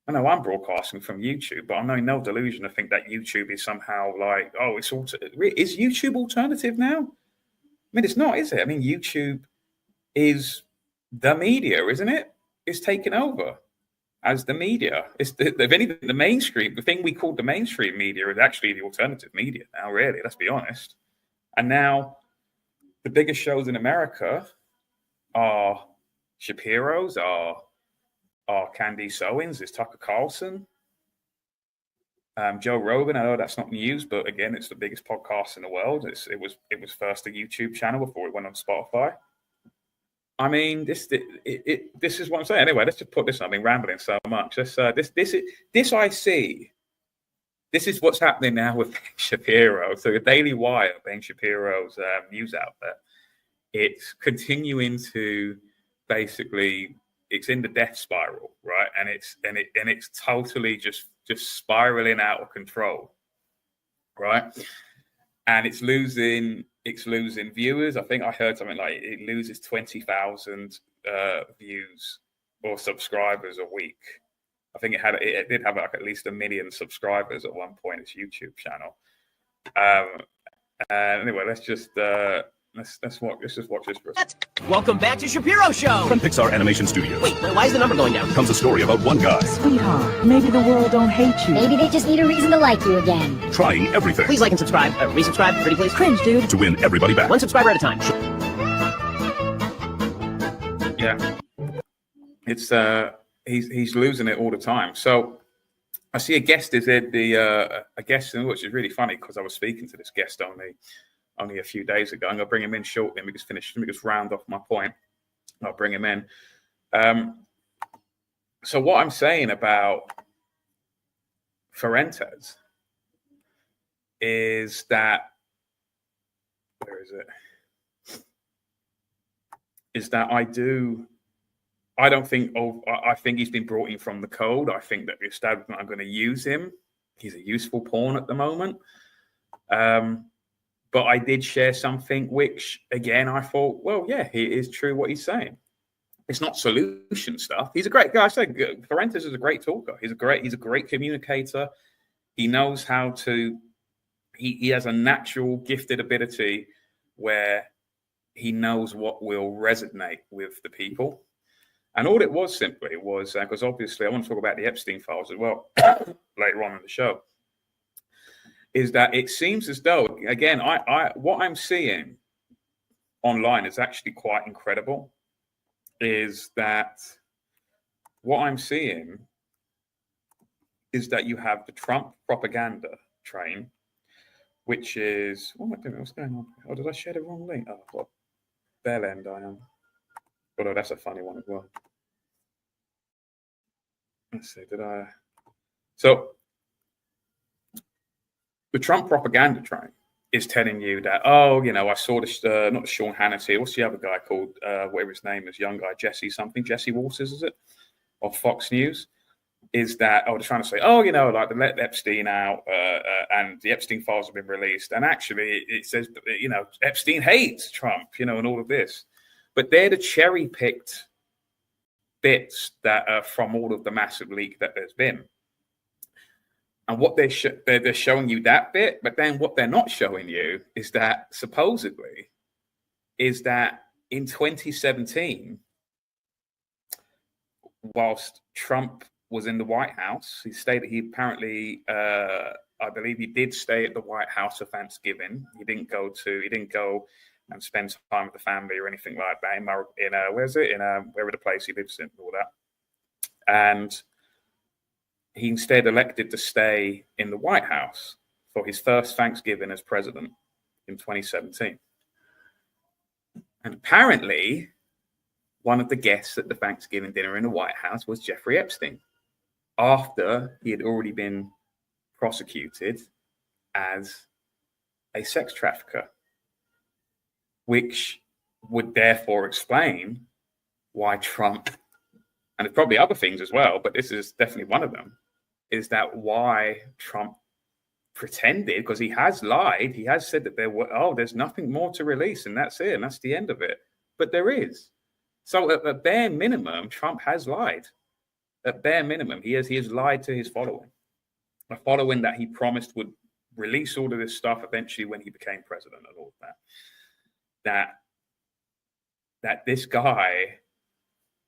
I know I'm broadcasting from YouTube, but I'm in no delusion to think that YouTube is somehow like, oh, is YouTube alternative now? I mean, it's not, is it? I mean, YouTube is the media, isn't it? It's taken over as the media. It's if anything, the mainstream, the thing we call the mainstream media is actually the alternative media now, really, let's be honest. And now the biggest shows in America are Shapiro's, are Candice Owens, is Tucker Carlson, Joe Rogan. I know that's not news, but again, it's the biggest podcast in the world. It was first a YouTube channel before it went on Spotify. I mean, this is what I'm saying. Anyway, let's just put this on. I've been rambling so much. This I see. This is what's happening now with Ben Shapiro. So the Daily Wire, Ben Shapiro's news outlet, it's continuing to basically, it's in the death spiral, right? And it's totally just spiraling out of control, right? And it's losing viewers. I think I heard something like it loses 20,000 views or subscribers a week. I think it did have like at least 1 million subscribers at one point, its YouTube channel. Anyway, let's just watch this for a second. Welcome back to Shapiro Show From Pixar Animation Studios Wait, why is the number going down? comes a story about one guy Sweetheart, maybe the world don't hate you. Maybe they just need a reason to like you again. trying everything Please like and subscribe. Resubscribe, pretty please. Cringe, dude. to win everybody back. One subscriber at a time. Yeah, it's he's losing it all the time. So I see a guest is a guest, which is really funny because I was speaking to this guest only a few days ago. I'm gonna bring him in shortly. Let me just round off my point. I'll bring him in. So what I'm saying about Fuentes is that, where is it? Is that I think he's been brought in from the cold. I think that the establishment are going to use him. He's a useful pawn at the moment. But I did share something which, again, I thought, well, yeah, it is true what he's saying. It's not solution stuff. He's a great guy. I said Fuentes is a great talker. He's a great communicator. He knows how to. He has a natural gifted ability where he knows what will resonate with the people. And all it was simply was, because obviously I want to talk about the Epstein files as well later on in the show, is that it seems as though, again, what I'm seeing online is actually quite incredible, is that what I'm seeing is that you have the Trump propaganda train, which is, what am I doing? What's going on? Oh, did I share the wrong link? Oh, what bell end I am. Although that's a funny one as well. Let's see, So the Trump propaganda train is telling you that, oh, you know, I saw this, not Sean Hannity, what's the other guy called, whatever his name is, young guy, Jesse Waters, is it? Of Fox News, is that, they're trying to say, oh, you know, like they let Epstein out and the Epstein files have been released. And actually it says, you know, Epstein hates Trump, you know, and all of this. But they're the cherry-picked bits that are from all of the massive leak that there's been. And what they're showing you that bit, but then what they're not showing you is that supposedly is that in 2017, whilst Trump was in the White House, he apparently, I believe he did stay at the White House for Thanksgiving. He didn't go and spend time with the family or anything like that. Wherever the place he lives in, all that. And he instead elected to stay in the White House for his first Thanksgiving as president in 2017. And apparently, one of the guests at the Thanksgiving dinner in the White House was Jeffrey Epstein, after he had already been prosecuted as a sex trafficker, which would therefore explain why Trump, and there's probably other things as well, but this is definitely one of them, is that why Trump pretended, because he has lied, he has said that there's nothing more to release and that's it, and that's the end of it. But there is. So at the bare minimum, Trump has lied. At bare minimum, he has lied to his following. A following that he promised would release all of this stuff eventually when he became president and all of that. That this guy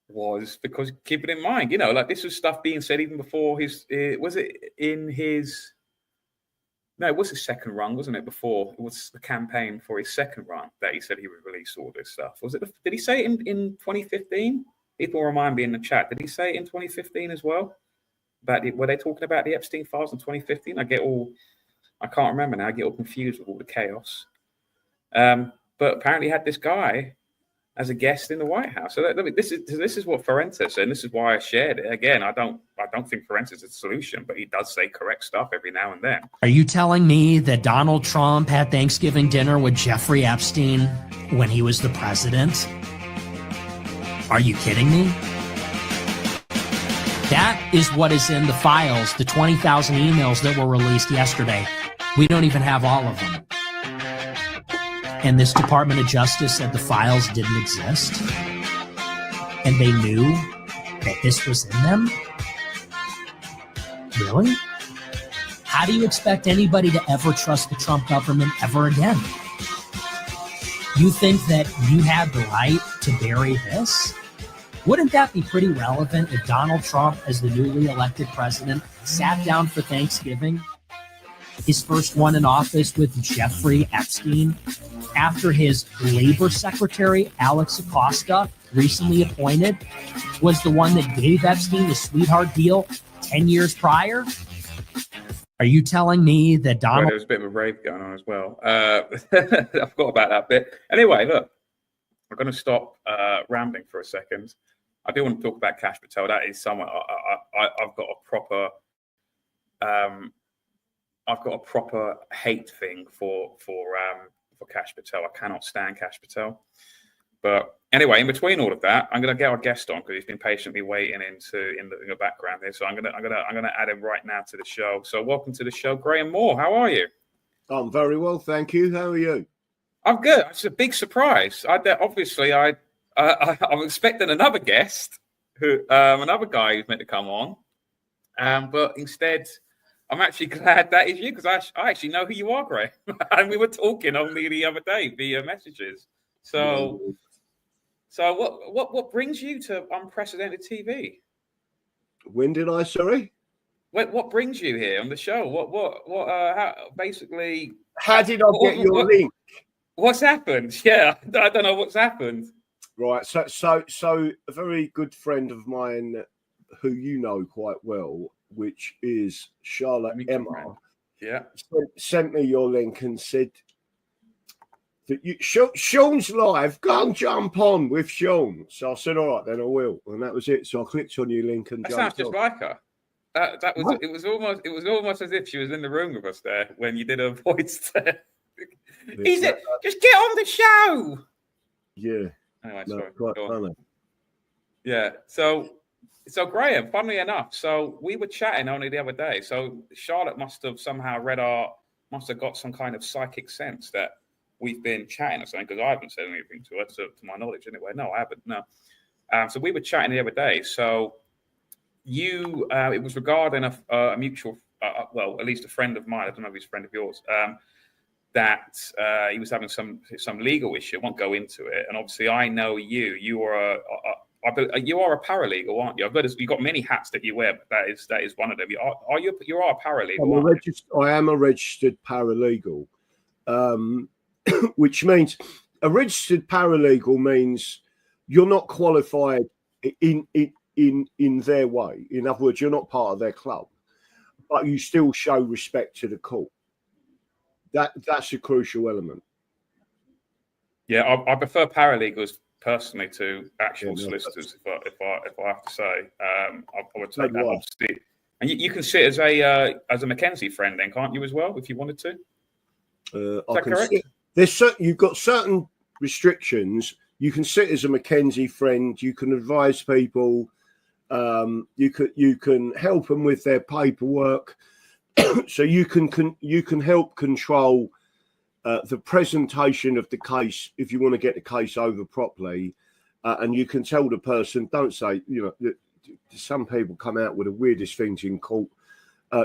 was, because keep it in mind, you know, like this was stuff being said even before it was his second run, wasn't it? Before, it was the campaign for his second run that he said he would release all this stuff. Did he say it in 2015? People remind me in the chat. Did he say it in 2015 as well? Were they talking about the Epstein files in 2015? I can't remember now. I get all confused with all the chaos. But apparently he had this guy as a guest in the White House. So this is what Fuentes said, and this is why I shared it. Again, I don't think Fuentes is the solution, but he does say correct stuff every now and then. Are you telling me that Donald Trump had Thanksgiving dinner with Jeffrey Epstein when he was the president? Are you kidding me? That is what is in the files, the 20,000 emails that were released yesterday. We don't even have all of them. And this Department of Justice said the files didn't exist. And they knew that this was in them? Really? How do you expect anybody to ever trust the Trump government ever again? You think that you had the right to bury this? Wouldn't that be pretty relevant if Donald Trump, as the newly elected president, sat down for Thanksgiving, his first one in office, with Jeffrey Epstein, after his labor secretary, Alex Acosta, recently appointed, was the one that gave Epstein the sweetheart deal 10 years prior? Are you telling me that Donald... Well, there was a bit of a rave going on as well. I forgot about that bit. Anyway, look, I'm going to stop rambling for a second. I do want to talk about Kash Patel. That is someone I've got a proper hate thing for Kash Patel. I cannot stand Kash Patel. But anyway, in between all of that, I'm going to get our guest on because he's been patiently waiting in the background here. So I'm going to add him right now to the show. So welcome to the show, Graham Moore. How are you? I'm very well, thank you. How are you? I'm good. It's a big surprise. I'm expecting another guest, another guy who's meant to come on, but instead, I'm actually glad that is you because I actually know who you are, Graham. And we were talking only the other day via messages. So what brings you to unprecedented TV? When did I? Sorry. What brings you here on the show? How did I get your link? What's happened? Yeah, I don't know what's happened. Right. So a very good friend of mine who you know quite well, which is Charlotte Emma, sent me your link and said that Sean's live, go and jump on with Sean. So I said, all right, then I will. And that was it. So I clicked on your link and that sounds just like her. It was almost as if she was in the room with us there when you did her voice there. He said, just get on the show. Yeah. Anyway, no, sorry. quite funny. Yeah. So Graham, funnily enough, so we were chatting only the other day. So Charlotte must have somehow must have got some kind of psychic sense that we've been chatting or something, because I haven't said anything to her, to my knowledge anyway. No, I haven't. No. So we were chatting the other day. So it was regarding a mutual, well, at least a friend of mine. I don't know if he's a friend of yours. That he was having some legal issue. I won't go into it. And obviously, I know you. You are a paralegal, aren't you? You've got many hats that you wear, but that is one of them. You are a paralegal. I am a registered paralegal, which means a registered paralegal means you're not qualified in their way. In other words, you're not part of their club, but you still show respect to the court. That's a crucial element. Yeah, I prefer paralegals personally to actual solicitors. If I have to say, I would take that obviously. And you can sit as a Mackenzie friend, then, can't you, as well, if you wanted to? Is that correct? You've got certain restrictions. You can sit as a Mackenzie friend. You can advise people. You can help them with their paperwork. So you can help control the presentation of the case if you want to get the case over properly, and you can tell the person, don't say, some people come out with the weirdest things in court.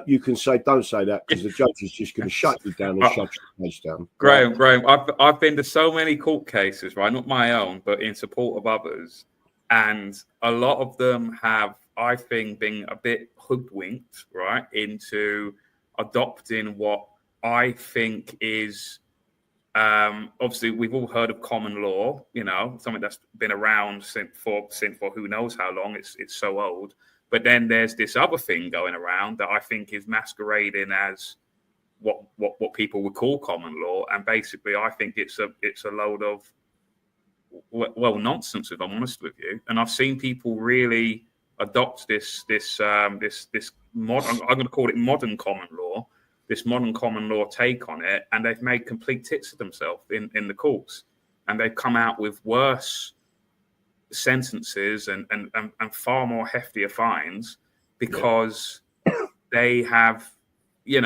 You can say, don't say that, because the judge is just going to shut you down and shut your case down. Graham, I've been to so many court cases, right? Not my own, but in support of others, and a lot of them have, I think, been a bit hoodwinked, right, into adopting what I think is, obviously, we've all heard of common law, something that's been around since for who knows how long. It's so old. But then there's this other thing going around that I think is masquerading as what people would call common law, and basically, I think it's a load of nonsense, if I'm honest with you. And I've seen people really adopt this modern, I'm going to call it modern common law, this modern common law take on it, and they've made complete tits of themselves in the courts, and they've come out with worse sentences and far more heftier fines because they have, they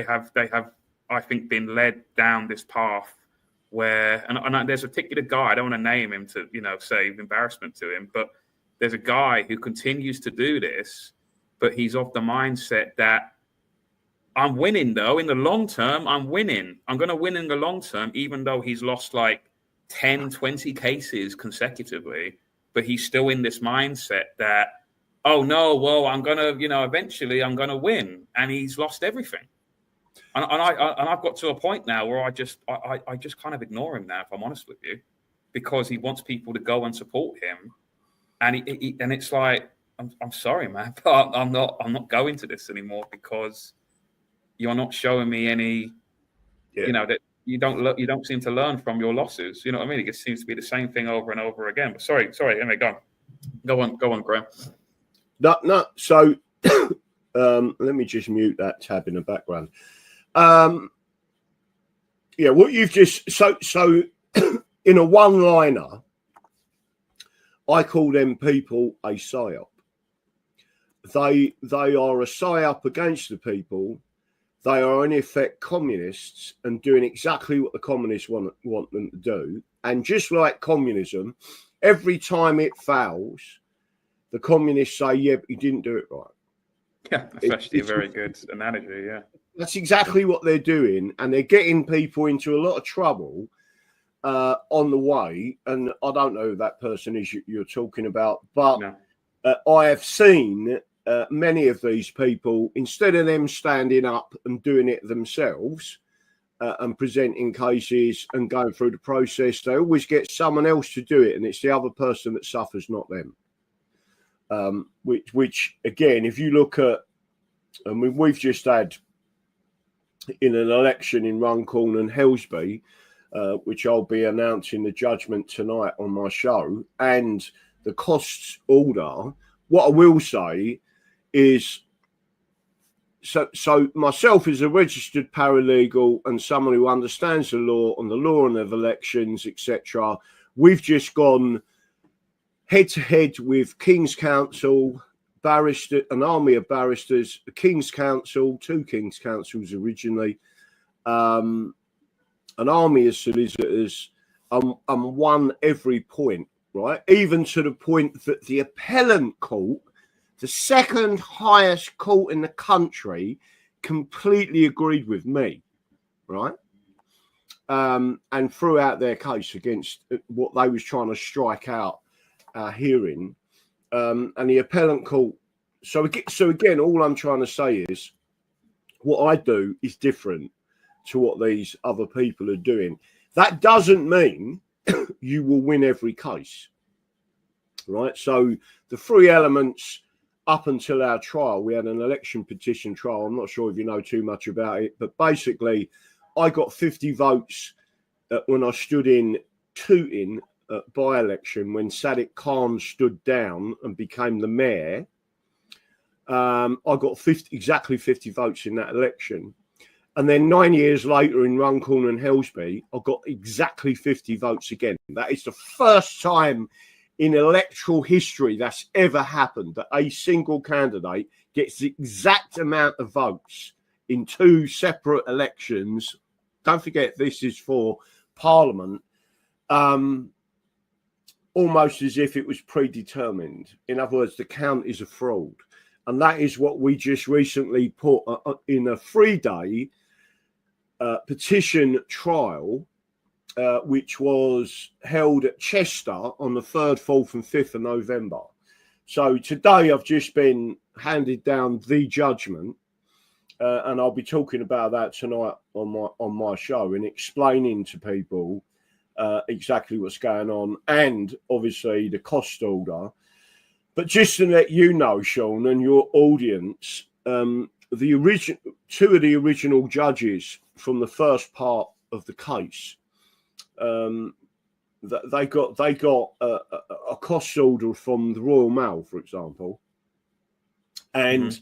have I think been led down this path where, and there's a particular guy, I don't want to name him to save embarrassment to him, but there's a guy who continues to do this, but he's of the mindset that I'm winning, though. In the long term, I'm winning. I'm going to win in the long term, even though he's lost like 10, 20 cases consecutively. But he's still in this mindset that, oh, no, well, I'm going to, eventually I'm going to win. And he's lost everything. And I've got to a point now where I just kind of ignore him now, if I'm honest with you, because he wants people to go and support him. And it's like, I'm sorry, man, but I'm not going to this anymore because you're not showing me any, that you don't seem to learn from your losses. You know what I mean? It just seems to be the same thing over and over again. But sorry. Anyway, go on, Graham. No. So let me just mute that tab in the background. What you've just so in a one-liner, I call them people a psyop. They are a psyop against the people. They are in effect communists and doing exactly what the communists want them to do. And just like communism, every time it fails, the communists say, "Yeah, but you didn't do it right." Yeah, that's actually a very good analogy. Yeah, that's exactly what they're doing, and they're getting people into a lot of trouble on the way. And I don't know who that person is you're talking about, but no. I have seen many of these people, instead of them standing up and doing it themselves and presenting cases and going through the process, they always get someone else to do it, and it's the other person that suffers, not them. Which again, if you look at, I mean, we've just had in an election in Runcorn and Helsby, which I'll be announcing the judgment tonight on my show, and the costs order. What I will say is So myself as a registered paralegal and someone who understands the law and of elections, etc., we've just gone head to head with King's Counsel, an army of barristers, the King's Counsel, 2 King's Counsels originally, an army of solicitors, and won every point, right? Even to the point that the appellant court, the second highest court in the country, completely agreed with me, right? And threw out their case against what they was trying to strike out our hearing. And the appellant court. So again, all I'm trying to say is what I do is different to what these other people are doing. That doesn't mean you will win every case, right? So the 3 elements up until our trial, we had an election petition trial. I'm not sure if you know too much about it, but basically I got 50 votes when I stood in Tooting by-election when Sadiq Khan stood down and became the mayor. I got exactly 50 votes in that election. And then 9 years later in Runcorn and Helsby, I got exactly 50 votes again. That is the first time in electoral history that's ever happened, that a single candidate gets the exact amount of votes in 2 separate elections. Don't forget, this is for Parliament. Almost as if it was predetermined. In other words, the count is a fraud. And that is what we just recently put in a 3-day petition trial, which was held at Chester on the 3rd, 4th and 5th of November. So today I've just been handed down the judgment, and I'll be talking about that tonight on my show and explaining to people exactly what's going on, and obviously the cost order. But just to let you know, Sean, and your audience, 2 of the original judges from the first part of the case, they got a cost order from the Royal Mail, for example, and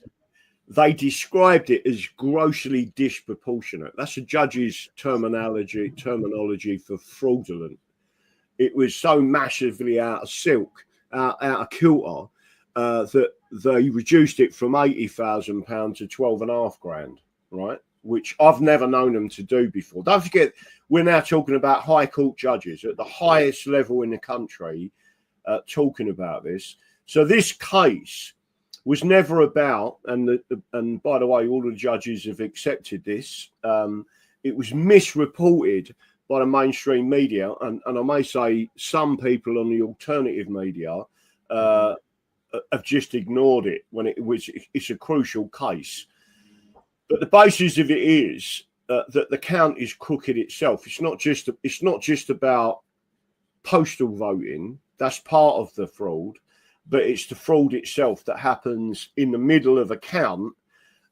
they described it as grossly disproportionate. That's a judge's terminology for fraudulent. It was so massively out of silk, out of kilter, that they reduced it from £80,000 to £12,500, right? Which I've never known them to do before. Don't forget, we're now talking about high court judges at the highest level in the country talking about this. So this case was never about, and by the way, all the judges have accepted this. It was misreported by the mainstream media, and I may say some people on the alternative media have just ignored it when it's a crucial case. But the basis of it is that the count is crooked itself. It's not just about postal voting. That's part of the fraud. But it's the fraud itself that happens in the middle of a count.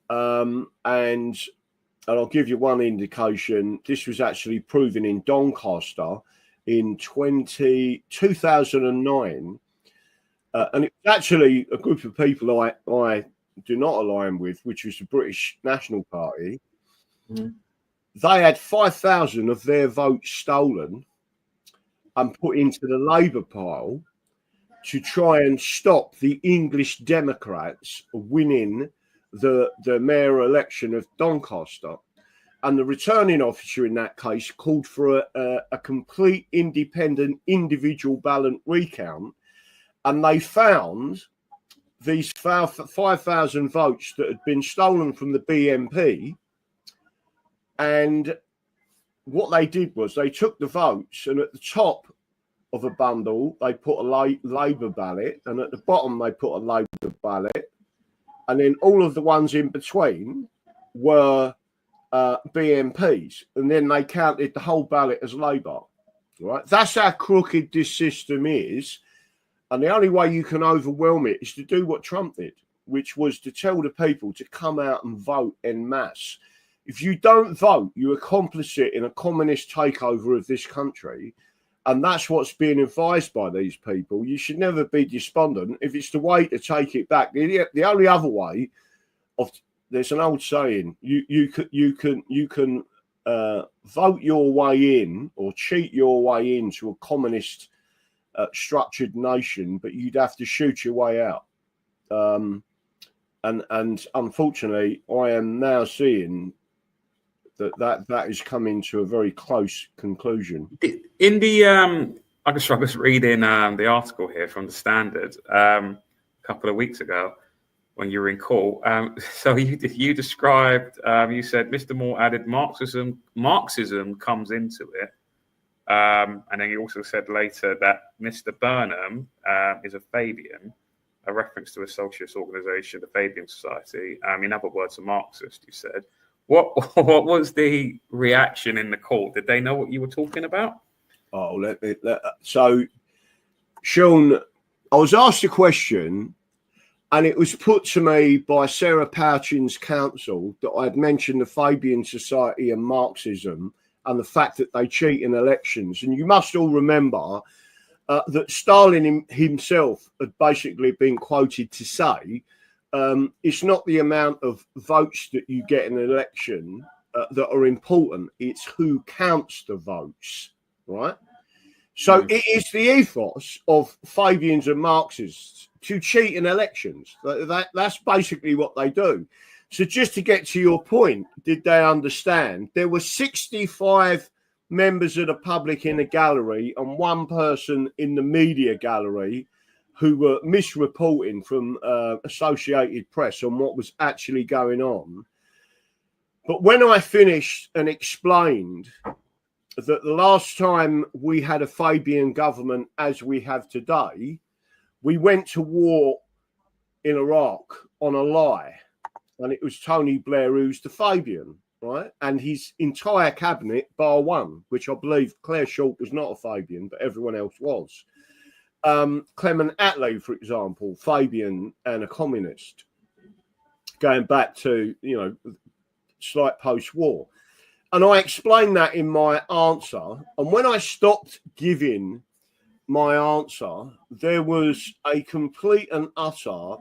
And I'll give you one indication. This was actually proven in Doncaster in 2009. And it's actually a group of people I do not align with, which was the British National Party. They had 5,000 of their votes stolen and put into the Labour pile to try and stop the English Democrats winning the mayor election of Doncaster. And the returning officer in that case called for a complete independent individual ballot recount. And they found these 5,000 votes that had been stolen from the BNP. And what they did was they took the votes, and at the top of a bundle, they put a Labour ballot, and at the bottom, they put a Labour ballot. And then all of the ones in between were BNPs. And then they counted the whole ballot as Labour. Right? That's how crooked this system is. And the only way you can overwhelm it is to do what Trump did, which was to tell the people to come out and vote en masse. If you don't vote, you're complicit in a communist takeover of this country. And that's what's being advised by these people. You should never be despondent. If it's the way to take it back, the only other way there's an old saying: you can vote your way in or cheat your way into a communist structured nation, but you'd have to shoot your way out. And unfortunately, I am now seeing that is coming to a very close conclusion. In the I was reading the article here from the Standard a couple of weeks ago when you were in court. So you described, you said Mr. Moore added Marxism comes into it. And then you also said later that Mr. Burnham is a Fabian, a reference to a socialist organisation, the Fabian Society. In other words, a Marxist, you said. What was the reaction in the court? Did they know what you were talking about? Oh, so, Sean, I was asked a question, and it was put to me by Sarah Pouchin's counsel that I had mentioned the Fabian Society and Marxism and the fact that they cheat in elections. And you must all remember that Stalin himself had basically been quoted to say, it's not the amount of votes that you get in an election that are important, it's who counts the votes, right? So it is the ethos of Fabians and Marxists to cheat in elections. That's basically what they do. So just to get to your point, did they understand? There were 65 members of the public in the gallery and one person in the media gallery who were misreporting from Associated Press on what was actually going on. But when I finished and explained that the last time we had a Fabian government as we have today, we went to war in Iraq on a lie. And it was Tony Blair who's the Fabian, right? And his entire cabinet, bar one, which I believe Claire Short was not a Fabian, but everyone else was. Clement Attlee, for example, Fabian and a communist, going back to, slight post-war. And I explained that in my answer. And when I stopped giving my answer, there was a complete and utter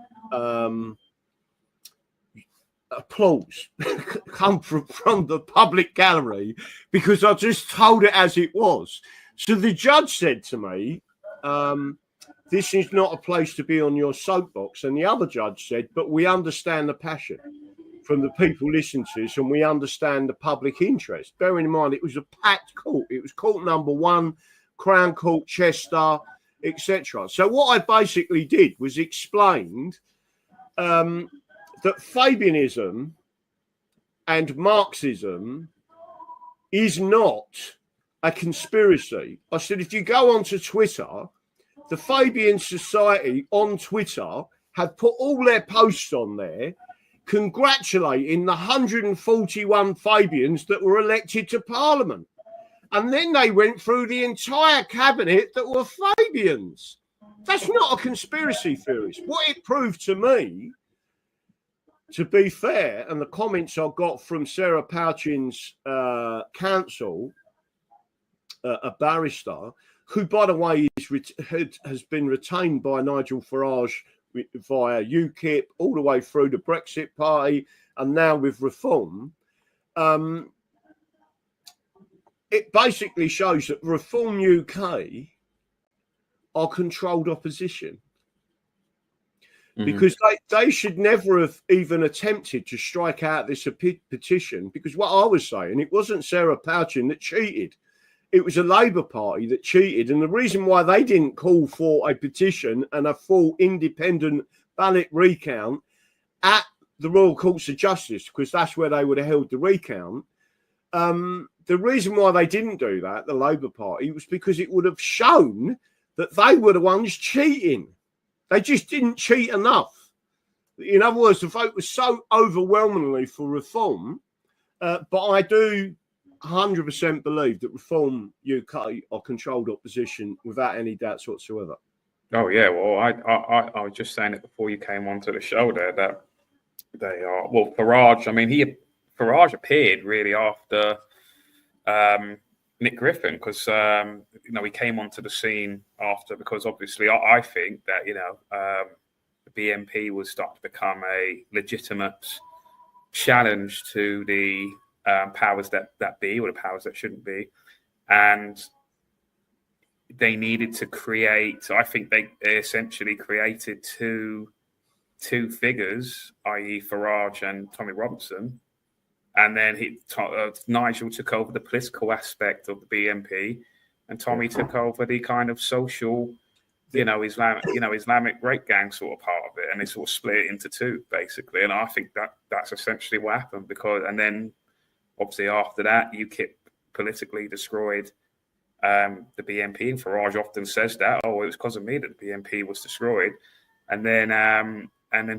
applause come from the public gallery because I just told it as it was. So the judge said to me, this is not a place to be on your soapbox. And the other judge said, but we understand the passion from the people listening to this and we understand the public interest. Bearing in mind, it was a packed court. It was court number 1, Crown Court, Chester, etc. So what I basically did was explained that Fabianism and Marxism is not a conspiracy. I said, if you go onto Twitter, the Fabian Society on Twitter have put all their posts on there congratulating the 141 Fabians that were elected to Parliament. And then they went through the entire cabinet that were Fabians. That's not a conspiracy theorist. What it proved to me, to be fair, and the comments I got from Sarah Pouchin's counsel, a barrister, who, by the way, has been retained by Nigel Farage via UKIP all the way through the Brexit Party and now with Reform, it basically shows that Reform UK are controlled opposition. Because they should never have even attempted to strike out this petition, because what I was saying, it wasn't Sarah Pouchin that cheated. It was a Labour Party that cheated. And the reason why they didn't call for a petition and a full independent ballot recount at the Royal Courts of Justice, because that's where they would have held the recount, the reason why they didn't do that, the Labour Party, was because it would have shown that they were the ones cheating. They just didn't cheat enough. In other words, the vote was so overwhelmingly for Reform, but I do 100% believe that Reform UK are controlled opposition without any doubts whatsoever. Oh yeah, well I was just saying it before you came onto the show there that they are. Well, Farage. I mean, Farage appeared really after Nick Griffin because he came onto the scene after, because obviously I think that the BNP was starting to become a legitimate challenge to the powers that be, or the powers that shouldn't be, and they needed to create. So I think they essentially created two figures, i.e., Farage and Tommy Robinson, and then Nigel took over the political aspect of the BNP, and Tommy took over the kind of social, Islamic rape gang sort of part of it, and they sort of split it into two basically. And I think that's essentially what happened, and then obviously after that, UKIP politically destroyed the BNP, and Farage often says that, it was because of me that the BNP was destroyed, and then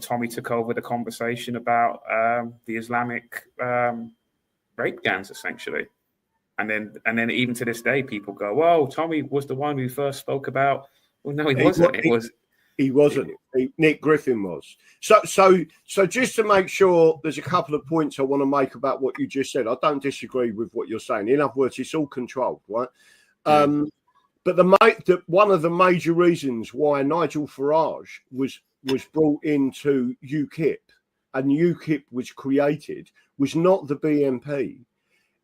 Tommy took over the conversation about the Islamic rape gangs essentially. And then even to this day, people go, "Well, Tommy was the one who first spoke about." Well, no, he wasn't. He wasn't. Nick Griffin was. So just to make sure, there's a couple of points I want to make about what you just said. I don't disagree with what you're saying. In other words, it's all controlled, right? But one of the major reasons why Nigel Farage was brought into UKIP and UKIP was created was not the BNP.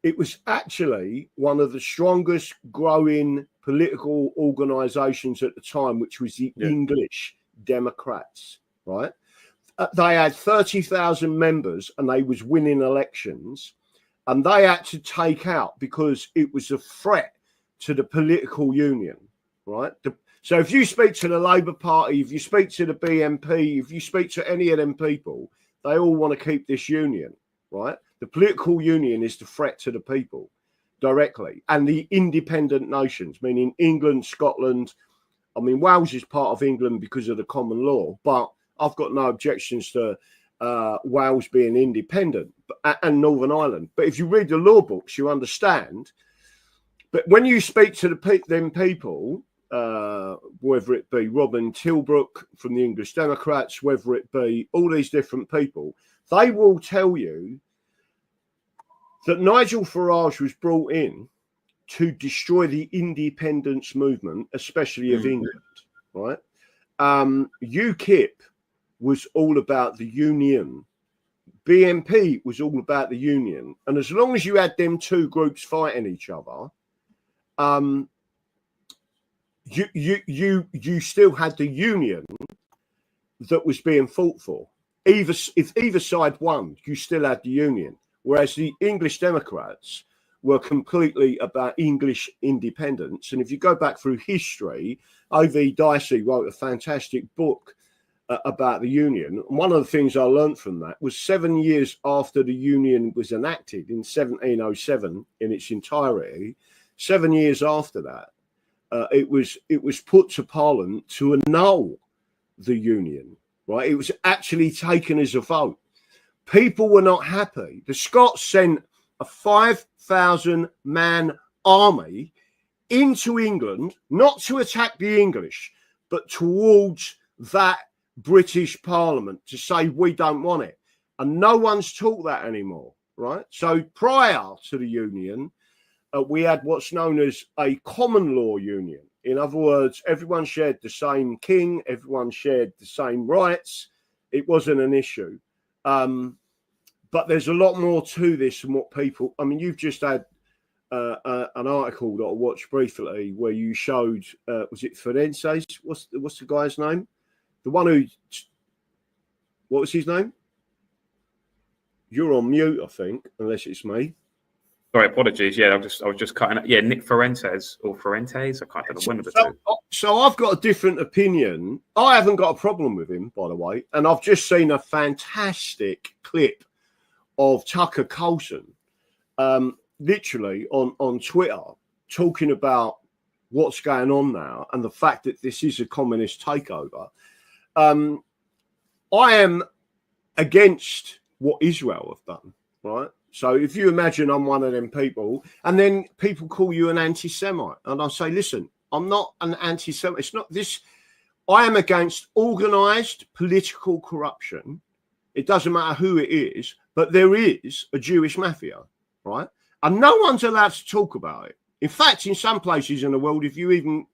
It was actually one of the strongest growing political organisations at the time, which was the English Democrats, right? They had 30,000 members and they was winning elections, and they had to take out because it was a threat to the political union, right? So if you speak to the Labour Party, if you speak to the BNP, if you speak to any of them people, they all want to keep this union, right? The political union is the threat to the people directly, and the independent nations, meaning England, Scotland. I mean, Wales is part of England because of the common law, but I've got no objections to Wales being independent, and Northern Ireland. But if you read the law books, you understand. But when you speak to them people, whether it be Robin Tilbrook from the English Democrats, whether it be all these different people, they will tell you that Nigel Farage was brought in to destroy the independence movement, especially of England, right? UKIP was all about the union. BNP was all about the union. And as long as you had them two groups fighting each other, you still had the union that was being fought for. If either side won, you still had the union. Whereas the English Democrats were completely about English independence. And if you go back through history, O.V. Dicey wrote a fantastic book about the union. And one of the things I learned from that was 7 years after the union was enacted in 1707 in its entirety, 7 years after that, it was put to Parliament to annul the union, right? It was actually taken as a vote. People were not happy. The Scots sent a 5,000-man army into England, not to attack the English, but towards that British Parliament to say, we don't want it. And no one's taught that anymore, right? So prior to the union, we had what's known as a common law union. In other words, everyone shared the same king, everyone shared the same rights. It wasn't an issue. But there's a lot more to this than what people. I mean, you've just had an article that I watched briefly where you showed, was it Firenze's? What's the guy's name? The one who. What was his name? You're on mute, I think, unless it's me. Sorry, apologies. Yeah, I was just cutting it. Yeah, Nick Fuentes or Fuentes. I can't think of one of the two. So I've got a different opinion. I haven't got a problem with him, by the way. And I've just seen a fantastic clip of Tucker Carlson, literally on Twitter, talking about what's going on now and the fact that this is a communist takeover. I am against what Israel have done, right? So if you imagine I'm one of them people, and then people call you an anti-Semite, and I say, listen, I'm not an anti-Semite. It's not this. I am against organised political corruption. It doesn't matter who it is, but there is a Jewish mafia, right? And no one's allowed to talk about it. In fact, in some places in the world, if you even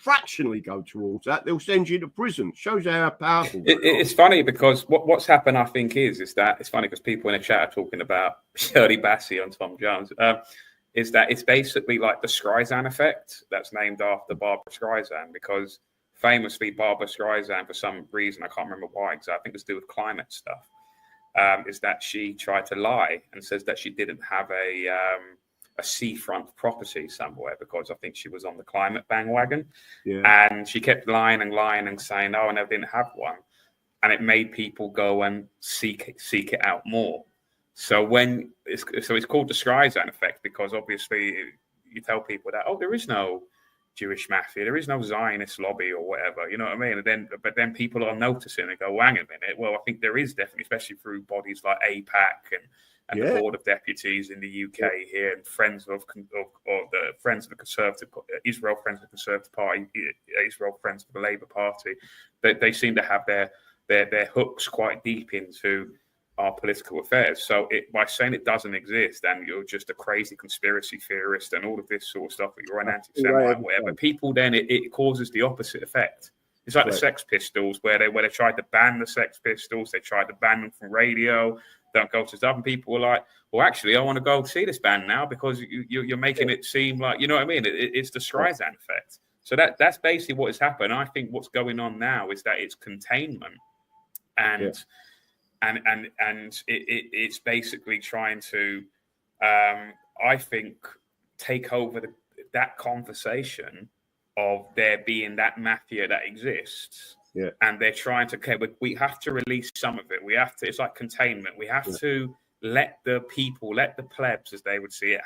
fractionally go towards that, they'll send you to prison. Shows how powerful. It's funny because what's happened, I think, is that it's funny because people in the chat are talking about Shirley Bassey on Tom Jones. Is that it's basically like the Streisand effect that's named after Barbara Streisand, because famously Barbara Streisand, for some reason, I can't remember why, because I think it's to do with climate stuff, is that she tried to lie and says that she didn't have a seafront property somewhere because I think she was on the climate bandwagon. Yeah. And she kept lying and saying, oh, and I didn't have one. And it made people go and seek it out more. So it's called the Streisand effect, because obviously you tell people that, oh, there is no Jewish mafia, there is no Zionist lobby or whatever, you know what I mean? And then people are noticing and go, hang a minute, well, I think there is definitely, especially through bodies like AIPAC and the Board of Deputies in the UK here, and Friends of the Conservative, Israel Friends of the Conservative Party, Israel Friends of the Labour Party. They seem to have their hooks quite deep into our political affairs. So by saying it doesn't exist and you're just a crazy conspiracy theorist and all of this sort of stuff, that you're an anti-Semite, whatever, people then it causes the opposite effect. It's like the Sex Pistols, where they tried to ban the Sex Pistols, they tried to ban them from radio, don't go to stuff, and people were like, well, actually, I want to go see this band now because you're making it seem like, you know what I mean? It's the Streisand effect. So that's basically what has happened. I think what's going on now is that it's containment, and it's basically trying to, I think, take over that conversation of there being that mafia that exists. Yeah. And they're trying to, okay, we have to release some of it. We have to, it's like containment. We have to let the people, let the plebs, as they would see it,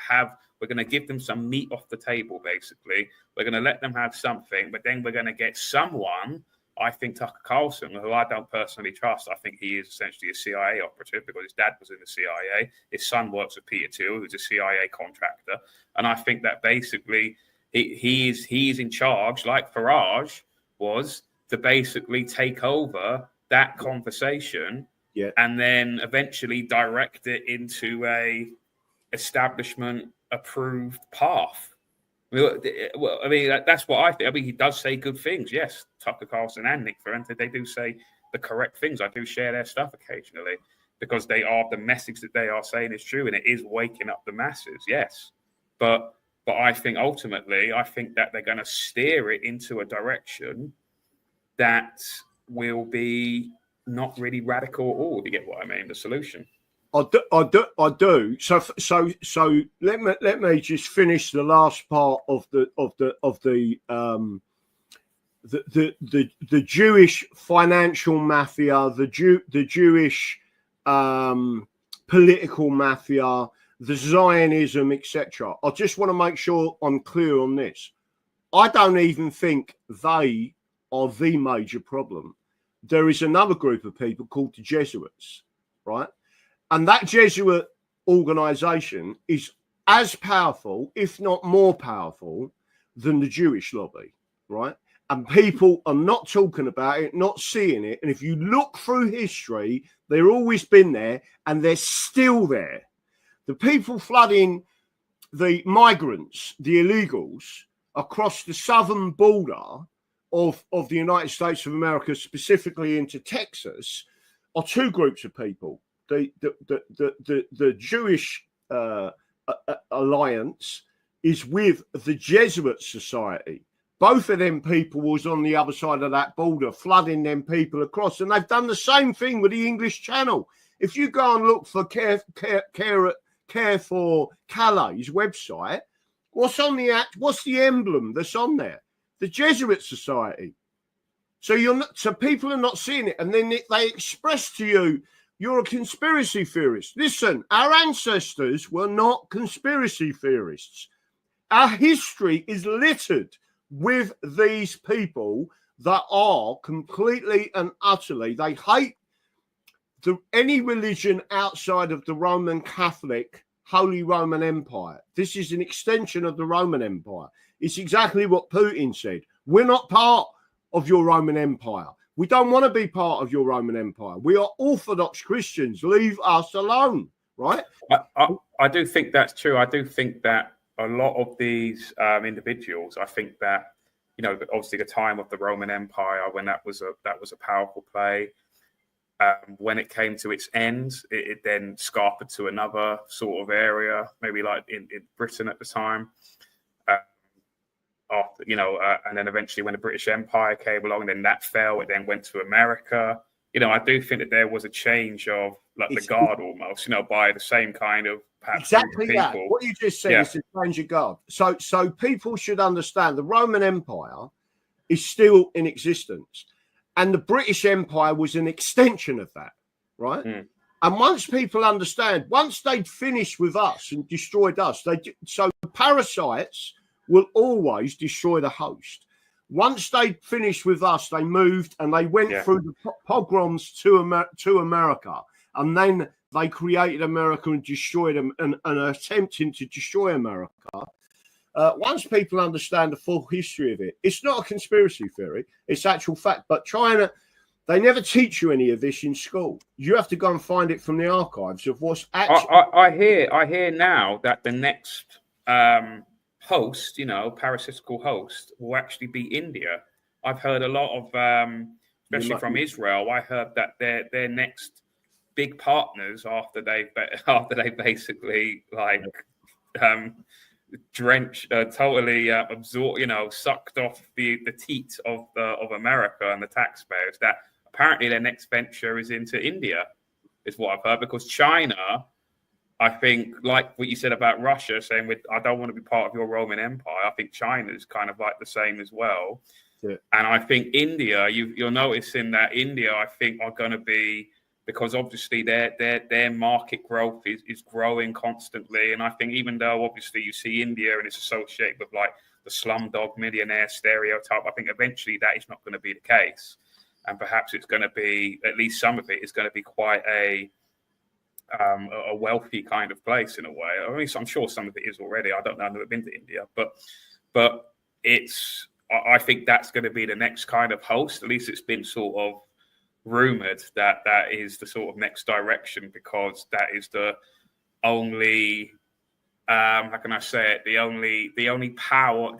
we're going to give them some meat off the table, basically. We're going to let them have something, but then we're going to get someone, I think Tucker Carlson, who I don't personally trust. I think he is essentially a CIA operative because his dad was in the CIA. His son works with Peter Thiel, who's a CIA contractor. And I think that basically he's in charge, like Farage was, to basically take over that conversation and then eventually direct it into a establishment approved path. Well, I mean, that's what I think. I mean, he does say good things. Yes, Tucker Carlson and Nick Ferrante, they do say the correct things. I do share their stuff occasionally because the message that they are saying is true and it is waking up the masses. Yes, but I think ultimately, I think that they're going to steer it into a direction that will be not really radical at all. Do you get what I mean? The solution. I do. So let me just finish the last part of the Jewish financial mafia, the Jewish political mafia, the Zionism, etc. I just want to make sure I'm clear on this. I don't even think they are the major problem. There is another group of people called the Jesuits, right? And that Jesuit organization is as powerful, if not more powerful, than the Jewish lobby, right? And people are not talking about it, not seeing it. And if you look through history, they've always been there and they're still there. The people flooding the migrants, the illegals, across the southern border of the United States of America, specifically into Texas, are two groups of people. The Jewish alliance is with the Jesuit Society. Both of them people was on the other side of that border, flooding them people across. And they've done the same thing with the English Channel. If you go and look for Care for Calais website, what's the emblem that's on there? The Jesuit Society. So people are not seeing it, and then they express to you, you're a conspiracy theorist. Listen, our ancestors were not conspiracy theorists. Our history is littered with these people that are completely and utterly, they hate any religion outside of the Roman Catholic Holy Roman Empire. This is an extension of the Roman Empire. It's exactly what Putin said. We're not part of your Roman Empire. We don't want to be part of your Roman Empire. We are Orthodox Christians. Leave us alone, right? I do think that's true. I do think that a lot of these individuals, I think that, obviously the time of the Roman Empire when that was a powerful play. When it came to its end, it then scarpered to another sort of area, maybe like in Britain at the time. After and then eventually when the British Empire came along, then that fell. It then went to America. I do think that there was a change of like the guard almost, by the same kind of exactly people. That. What you just said is the change of guard. So people should understand the Roman Empire is still in existence, and the British Empire was an extension of that, right? And once people understand, once they'd finished with us and destroyed us, so parasites will always destroy the host. Once they finished with us, they moved and they went through the pogroms to America, and then they created America and destroyed them and attempting to destroy America. Once people understand the full history of it, it's not a conspiracy theory, it's actual fact. But China, they never teach you any of this in school. You have to go and find it from the archives of what's actually. I hear now that the next host, parasitical host, will actually be India. I've heard a lot of, especially from Israel. I heard that their next big partners after they basically like totally absorbed, sucked off the teat of America and the taxpayers. That apparently their next venture is into India, is what I've heard, because China. I think, like what you said about Russia, saying I don't want to be part of your Roman Empire. I think China is kind of like the same as well. Yeah. And I think India, you're noticing that India, I think, are going to be, because obviously their market growth is growing constantly. And I think even though obviously you see India and it's associated with like the slumdog millionaire stereotype, I think eventually that is not going to be the case. And perhaps it's going to be, at least some of it is going to be quite a wealthy kind of place in a way. I mean, I'm sure some of it is already. I don't know. I've never been to India, but it's. I think that's going to be the next kind of host. At least it's been sort of rumored that is the sort of next direction, because that is the only. How can I say it? The only power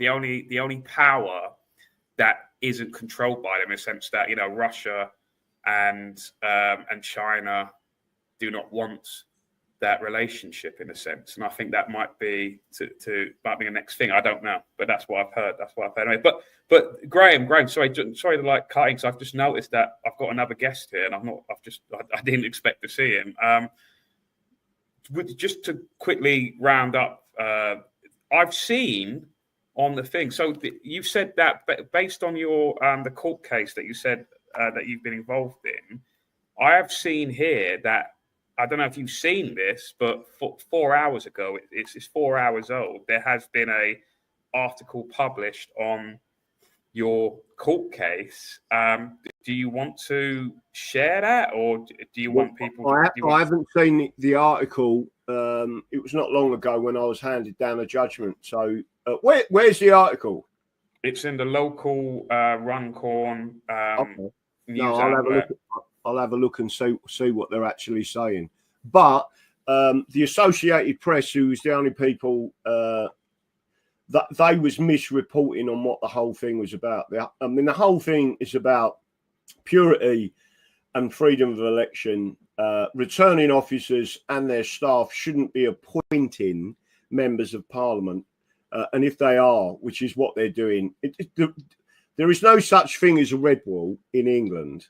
that isn't controlled by them, in the sense that Russia and China do not want that relationship, in a sense, and I think that might be the next thing. I don't know, but that's what I've heard. Anyway, but Graham, sorry to like cutting, because I've just noticed that I've got another guest here, and I didn't expect to see him. Just to quickly round up, I've seen on the thing. So you said that based on your the court case that you said that you've been involved in, I have seen here that. I don't know if you've seen this, but 4 hours ago, it's 4 hours old. There has been a article published on your court case. Do you want to share that, or do you want people? I haven't seen the article. It was not long ago when I was handed down a judgment. So where's the article? It's in the local Runcorn news outlet. I'll have a look and see what they're actually saying. But the Associated Press, who was the only people that they was misreporting on what the whole thing was about. I mean, the whole thing is about purity and freedom of election. Returning officers and their staff shouldn't be appointing members of Parliament, and if they are, which is what they're doing, there is no such thing as a red wall in England.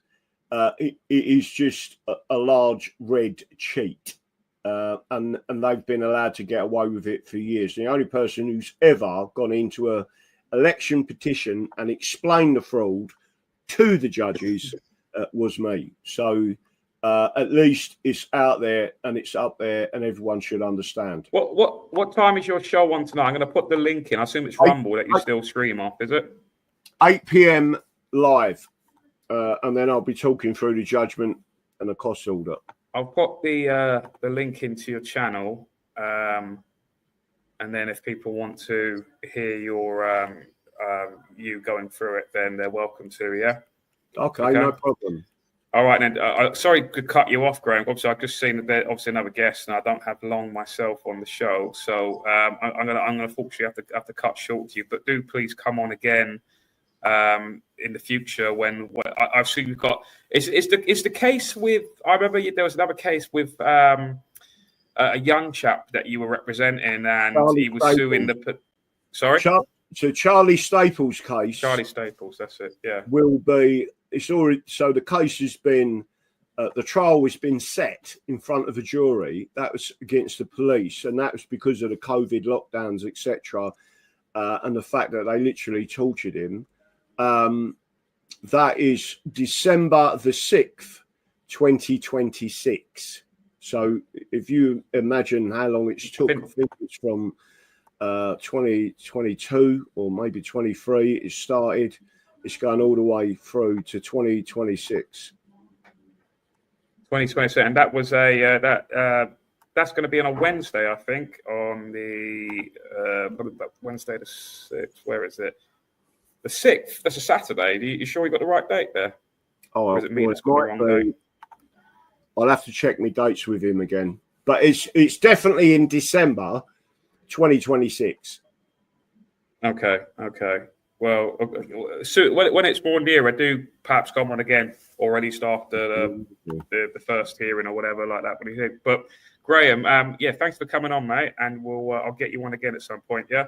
It is just a large red cheat, and they've been allowed to get away with it for years. The only person who's ever gone into a election petition and explained the fraud to the judges was me. So at least it's out there and it's up there, and everyone should understand. What time is your show on tonight? I'm going to put the link in. I assume it's Rumble that you still stream off, is it? 8 p.m. live. And then I'll be talking through the judgment and the cost order. I'll put the link into your channel, and then if people want to hear your you going through it, then they're welcome to. Yeah. Okay, no problem. All right, then. Sorry to cut you off, Graham. Obviously, I've just seen that there's obviously another guest, and I don't have long myself on the show, so I'm gonna unfortunately have to cut short to you. But do please come on again in the future when I've seen we've got. It's the case with. I remember there was another case with a young chap that you were representing, and Charlie he was Staples. suing the. Sorry, so Charlie Staples' case. Charlie Staples, that's it. Yeah, will be. It's already. So the case has been. The trial has been set in front of a jury. That was against the police, and that was because of the COVID lockdowns, etc., and the fact that they literally tortured him. That is December the 6th, 2026. So if you imagine how long it's took, I think it's from 2022 or maybe 23. It started. It's going all the way through to 2026. 2020, and that was that's going to be on a Wednesday, I think, on the Wednesday the 6th. Where is it? The 6th. That's a Saturday. You sure you got the right date there? Oh, or is it me that's got the wrong date? I'll have to check my dates with him again, but it's definitely in December 2026. Okay. Well, so when it's more near, I do perhaps come on again, or at least after the first hearing or whatever like that. What do you think? But Graham, yeah, thanks for coming on, mate, and I'll get you on again at some point. Yeah.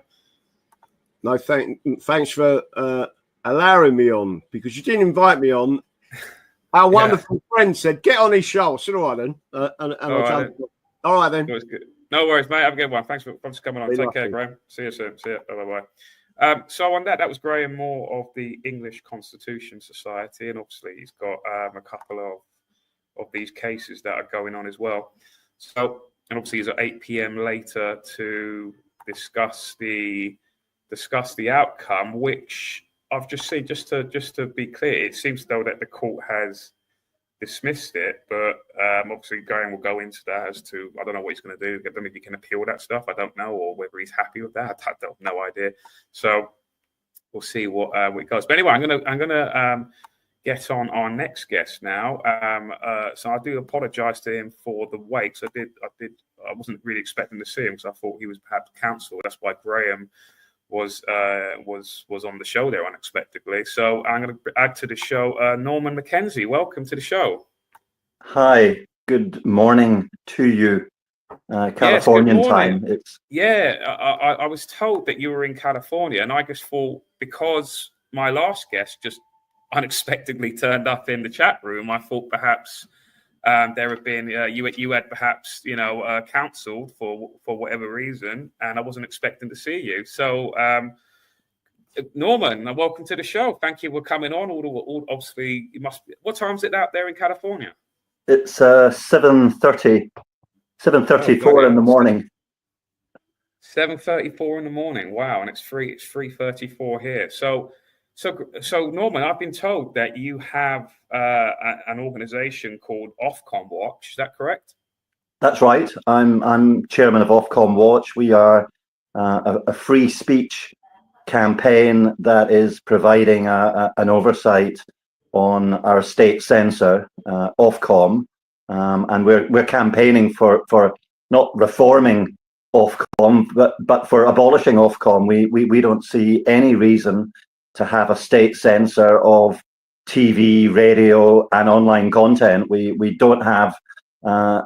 No, thanks for allowing me on, because you didn't invite me on. Our wonderful friend said, "Get on his show." So all right then. All right then. It was good. No worries, mate. Have a good one. Thanks for coming on. Take care, Graham. See you soon. See you. Bye. So on that was Graham Moore of the English Constitution Society, and obviously he's got a couple of these cases that are going on as well. So, and obviously he's at 8 p.m. later to discuss the outcome, which I've just seen. Just to be clear, it seems though that the court has dismissed it, but obviously Graham will go into that as to, I don't know what he's going to do. I don't know if he can appeal that stuff. I don't know, or whether he's happy with that. I don't no idea. So we'll see what it goes. But anyway, I'm gonna get on our next guest now. So I do apologise to him for the wait. So I wasn't really expecting to see him because I thought he was perhaps cancelled. That's why Graham was on the show there unexpectedly. So I'm going to add to the show Norman McKenzie. Welcome to the show. Hi, good morning to you. Californian time. I was told that you were in California, and I just thought because my last guest just unexpectedly turned up in the chat room, I thought perhaps there had been you had perhaps cancelled for whatever reason, and I wasn't expecting to see you. So Norman, welcome to the show. Thank you for coming on. Obviously, you must. What time is it out there in California? It's 7:34 in the morning. 7:34 in the morning. Wow, and it's 3:34 here. So Norman, I've been told that you have an organization called Ofcom Watch. Is that correct? That's right. I'm chairman of Ofcom Watch. We are a free speech campaign that is providing an oversight on our state censor, Ofcom, and we're campaigning for not reforming Ofcom, but for abolishing Ofcom. We don't see any reason to have a state censor of TV, radio, and online content. We don't have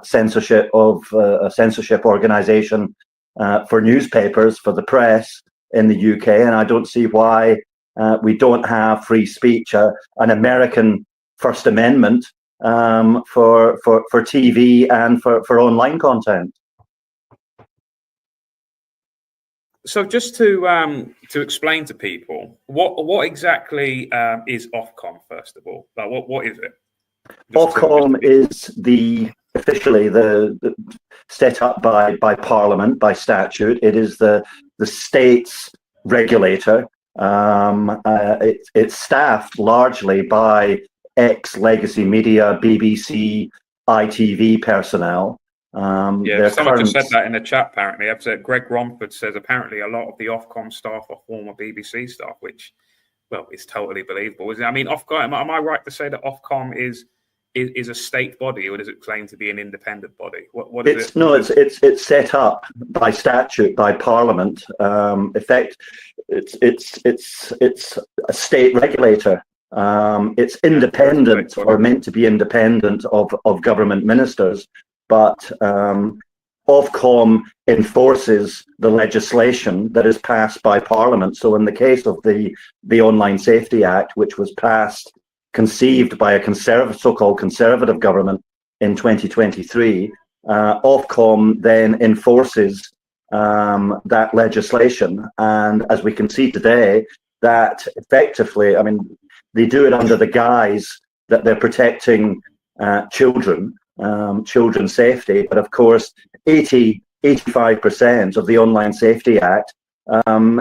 censorship of a censorship organization for newspapers, for the press in the UK, and I don't see why we don't have free speech, an American First Amendment for TV and for online content. So just to explain to people, what exactly is Ofcom, first of all? Like what is it? Ofcom is officially the set up by Parliament, by statute. It is the state's regulator. It's staffed largely by ex-legacy media, BBC, ITV personnel. Someone just said that in the chat. Apparently, I've said Greg Romford says apparently a lot of the Ofcom staff are former BBC staff, which, well, is totally believable. Is it? I mean, Ofcom. Am I right to say that Ofcom is is a state body, or does it claim to be an independent body? What is it? No, it's set up by statute by Parliament. It's a state regulator. It's independent, or meant to be independent of government ministers, but Ofcom enforces the legislation that is passed by Parliament. So in the case of the Online Safety Act, which was conceived by a so-called conservative government in 2023, Ofcom then enforces that legislation. And as we can see today, that effectively, I mean, they do it under the guise that they're protecting children's safety. But of course, 85% of the Online Safety Act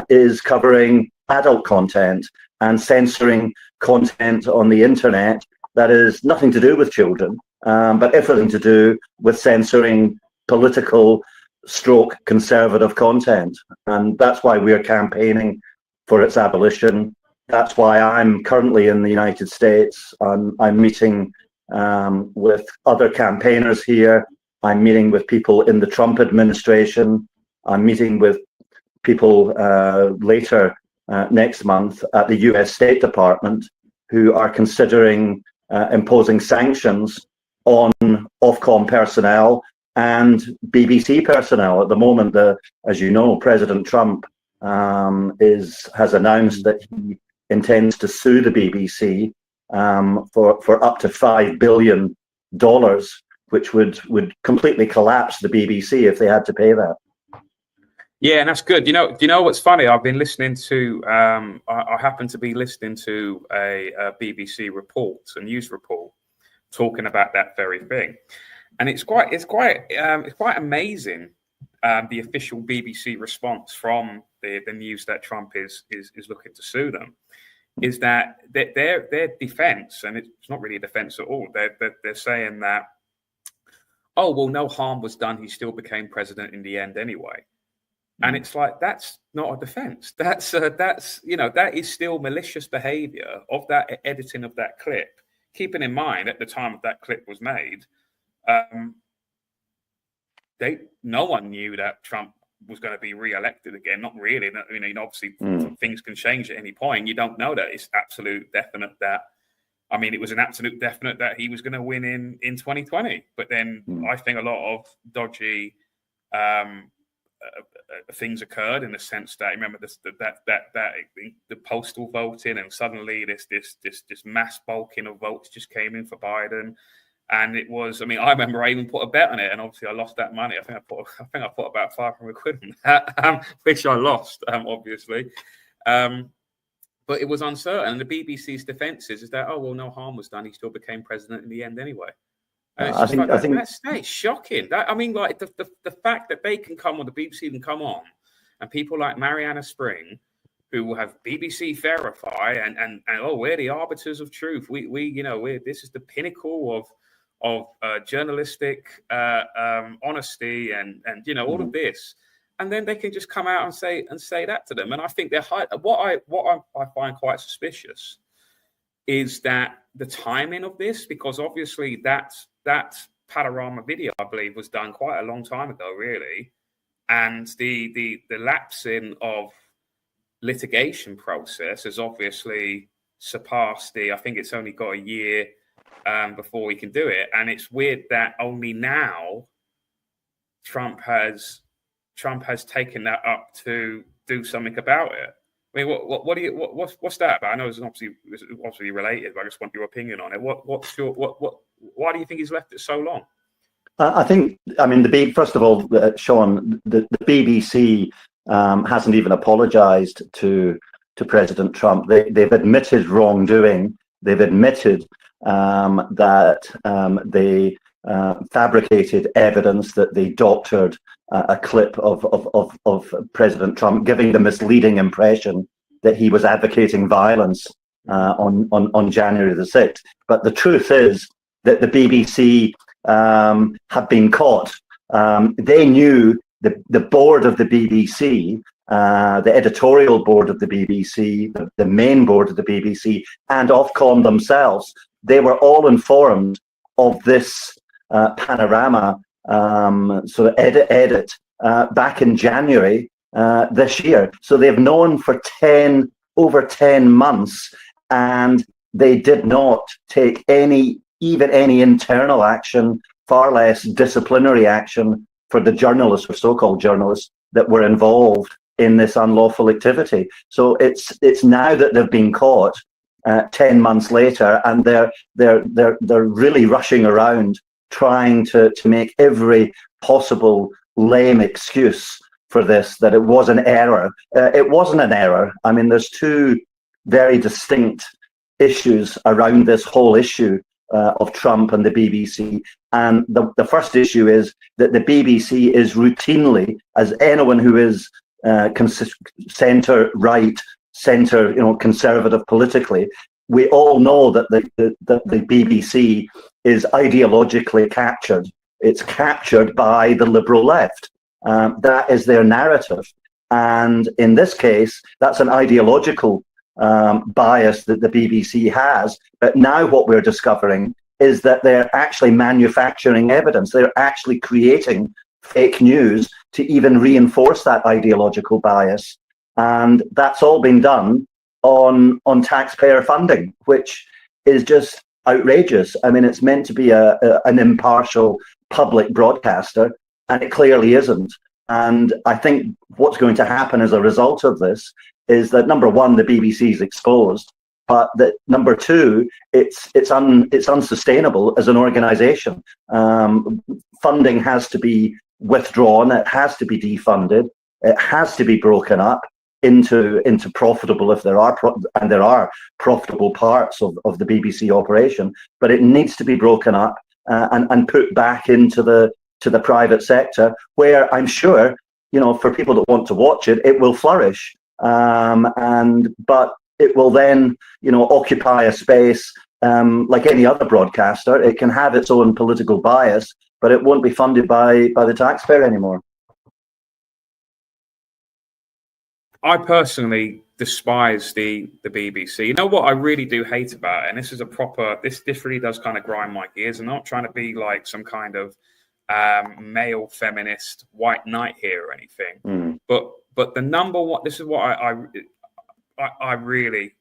is covering adult content and censoring content on the internet that is nothing to do with children, but everything to do with censoring political conservative content. And that's why we're campaigning for its abolition. That's why I'm currently in the United States. I'm meeting with other campaigners here. I'm meeting with people in the Trump administration. I'm meeting with people later next month at the US State Department, who are considering imposing sanctions on Ofcom personnel and BBC personnel. At the moment, as you know, President Trump has announced that he intends to sue the BBC for up to $5 billion, which would completely collapse the BBC if they had to pay that. Yeah, and that's good. Do you know what's funny? I've been listening to. I happen to be listening to a BBC report, a news report, talking about that very thing, and it's quite amazing. The official BBC response from the news that Trump is looking to sue them is that their defense, and it's not really a defense at all. They're saying that, oh well, no harm was done. He still became president in the end anyway. And it's like, that's not a defense. That's that is still malicious behavior of that editing of that clip. Keeping in mind, at the time that clip was made, no one knew that Trump was going to be re-elected again. Not really. Obviously things can change at any point. You don't know that. It's absolute definite that. I mean, it was an absolute definite that he was going to win in 2020. But then I think a lot of dodgy. Things occurred in the sense that, remember the postal voting, and suddenly this mass bulking of votes just came in for Biden, and it was. I mean, I remember I even put a bet on it, and obviously I lost that money. I think I put about 500 quid on that, which I lost, obviously. But it was uncertain. And the BBC's defense is that, oh well, no harm was done. He still became president in the end anyway. And it's I think that's shocking. The fact that they can come on, the BBC can come on, and people like Mariana Spring, who will have BBC verify and we're the arbiters of truth. This is the pinnacle of journalistic honesty and all of this, and then they can just come out and say that to them. And I think what I find quite suspicious is that the timing of this, because obviously that panorama video, I believe, was done quite a long time ago, really, and the lapsing of litigation process has obviously surpassed I think it's only got a year before we can do it, and it's weird that only now Trump has taken that up to do something about it. I mean, what's that about? I know it's obviously related, but I just want your opinion on it. Why do you think he's left it so long? First of all, Sean, the BBC hasn't even apologized to President Trump. They've admitted wrongdoing. They've admitted that they fabricated evidence, that they doctored a clip of President Trump, giving the misleading impression that he was advocating violence on January the 6th. But the truth is that the BBC have been caught. They knew the board of the BBC, the editorial board of the BBC, the main board of the BBC, and Ofcom themselves. They were all informed of this panorama sort of edit back in January this year. So they've known for over 10 months, and they did not take even any internal action, far less disciplinary action for the journalists or so-called journalists that were involved in this unlawful activity. So it's now that they've been caught 10 months later, and they're really rushing around trying to make every possible lame excuse for this, that it was an error. It wasn't an error. I mean, there's two very distinct issues around this whole issue of Trump and the BBC. And the first issue is that the BBC is routinely, as anyone who is centre-right, centre, conservative politically, we all know that the BBC is ideologically captured. It's captured by the liberal left. That is their narrative. And in this case, that's an ideological bias that the BBC has. But now what we're discovering is that they're actually manufacturing evidence. They're actually creating fake news to even reinforce that ideological bias. And that's all been done on taxpayer funding, which is just outrageous. I mean, it's meant to be an impartial public broadcaster, and it clearly isn't. And I think what's going to happen as a result of this is that, number one, the BBC is exposed, but that number two, it's unsustainable as an organization. Funding has to be withdrawn. It has to be defunded. It has to be broken up into profitable, if there are and there are profitable parts of the BBC operation, but it needs to be broken up and put back into the private sector, where I'm sure, for people that want to watch it, it will flourish. But it will then, occupy a space like any other broadcaster. It can have its own political bias, but it won't be funded by the taxpayer anymore. I personally despise the BBC. You know what I really do hate about it, and this is this really does kind of grind my gears. I'm not trying to be like some kind of male feminist white knight here or anything, but the number one, this is what I really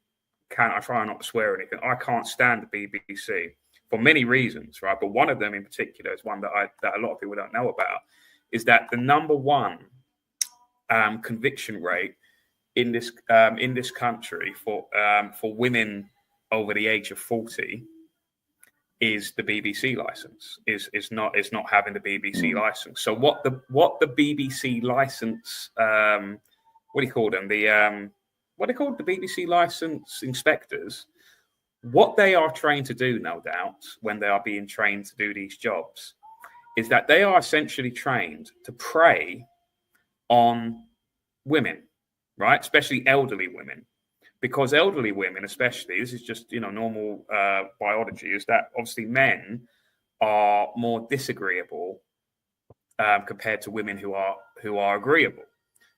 can't. I try not to swear or anything. I can't stand the BBC for many reasons, right? But one of them in particular is one that a lot of people don't know about, is that the number one conviction rate in this country for women over the age of 40 is the BBC license. Is not having the BBC license. So what the BBC license, what do you call them? What are they called? The BBC license inspectors. What they are trained to do, no doubt, when they are being trained to do these jobs, is that they are essentially trained to prey on women, right? Especially elderly women. Because elderly women, especially, this is just, normal biology, is that obviously men are more disagreeable compared to women who are agreeable.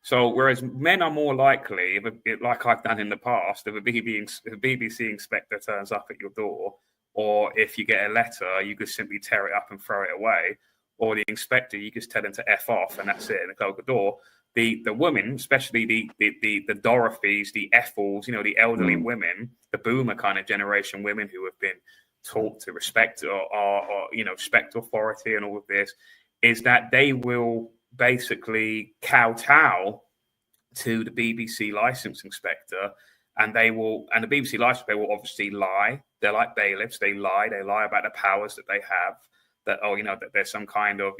So whereas men are more likely, like I've done in the past, if a BBC inspector turns up at your door, or if you get a letter, you could simply tear it up and throw it away, or the inspector, you just tell them to F off and that's it, and close the door. The women, especially the Dorothys, the Ethels, the elderly women, the boomer kind of generation women who have been taught to respect or respect authority and all of this, is that they will basically kowtow to the BBC license inspector, and the BBC license inspector will obviously lie. They're like bailiffs. They lie about the powers that they have. That that there's some kind of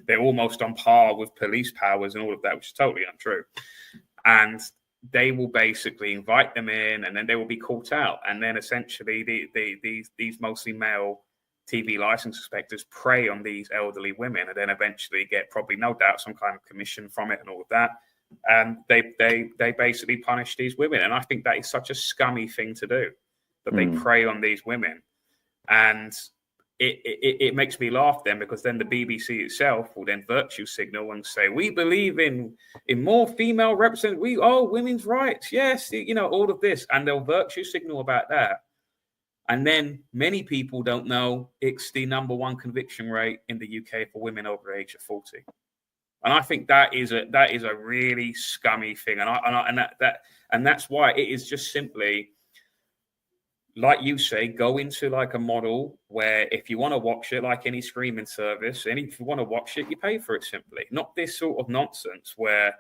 they're almost on par with police powers and all of that, which is totally untrue. And they will basically invite them in, and then they will be caught out. And then essentially these mostly male TV license inspectors prey on these elderly women, and then eventually get probably no doubt some kind of commission from it and all of that. And they basically punish these women. And I think that is such a scummy thing to do, that they prey on these women. And it makes me laugh then, because then the BBC itself will then virtue signal and say, we believe in more female representation. Women's rights. Yes. All of this. And they'll virtue signal about that. And then many people don't know it's the #1 conviction rate in the UK for women over the age of 40. And I think that is a really scummy thing. And that's why it is just simply, like you say, go into like a model where if you want to watch it, like any streaming service, and if you want to watch it, you pay for it simply. Not this sort of nonsense where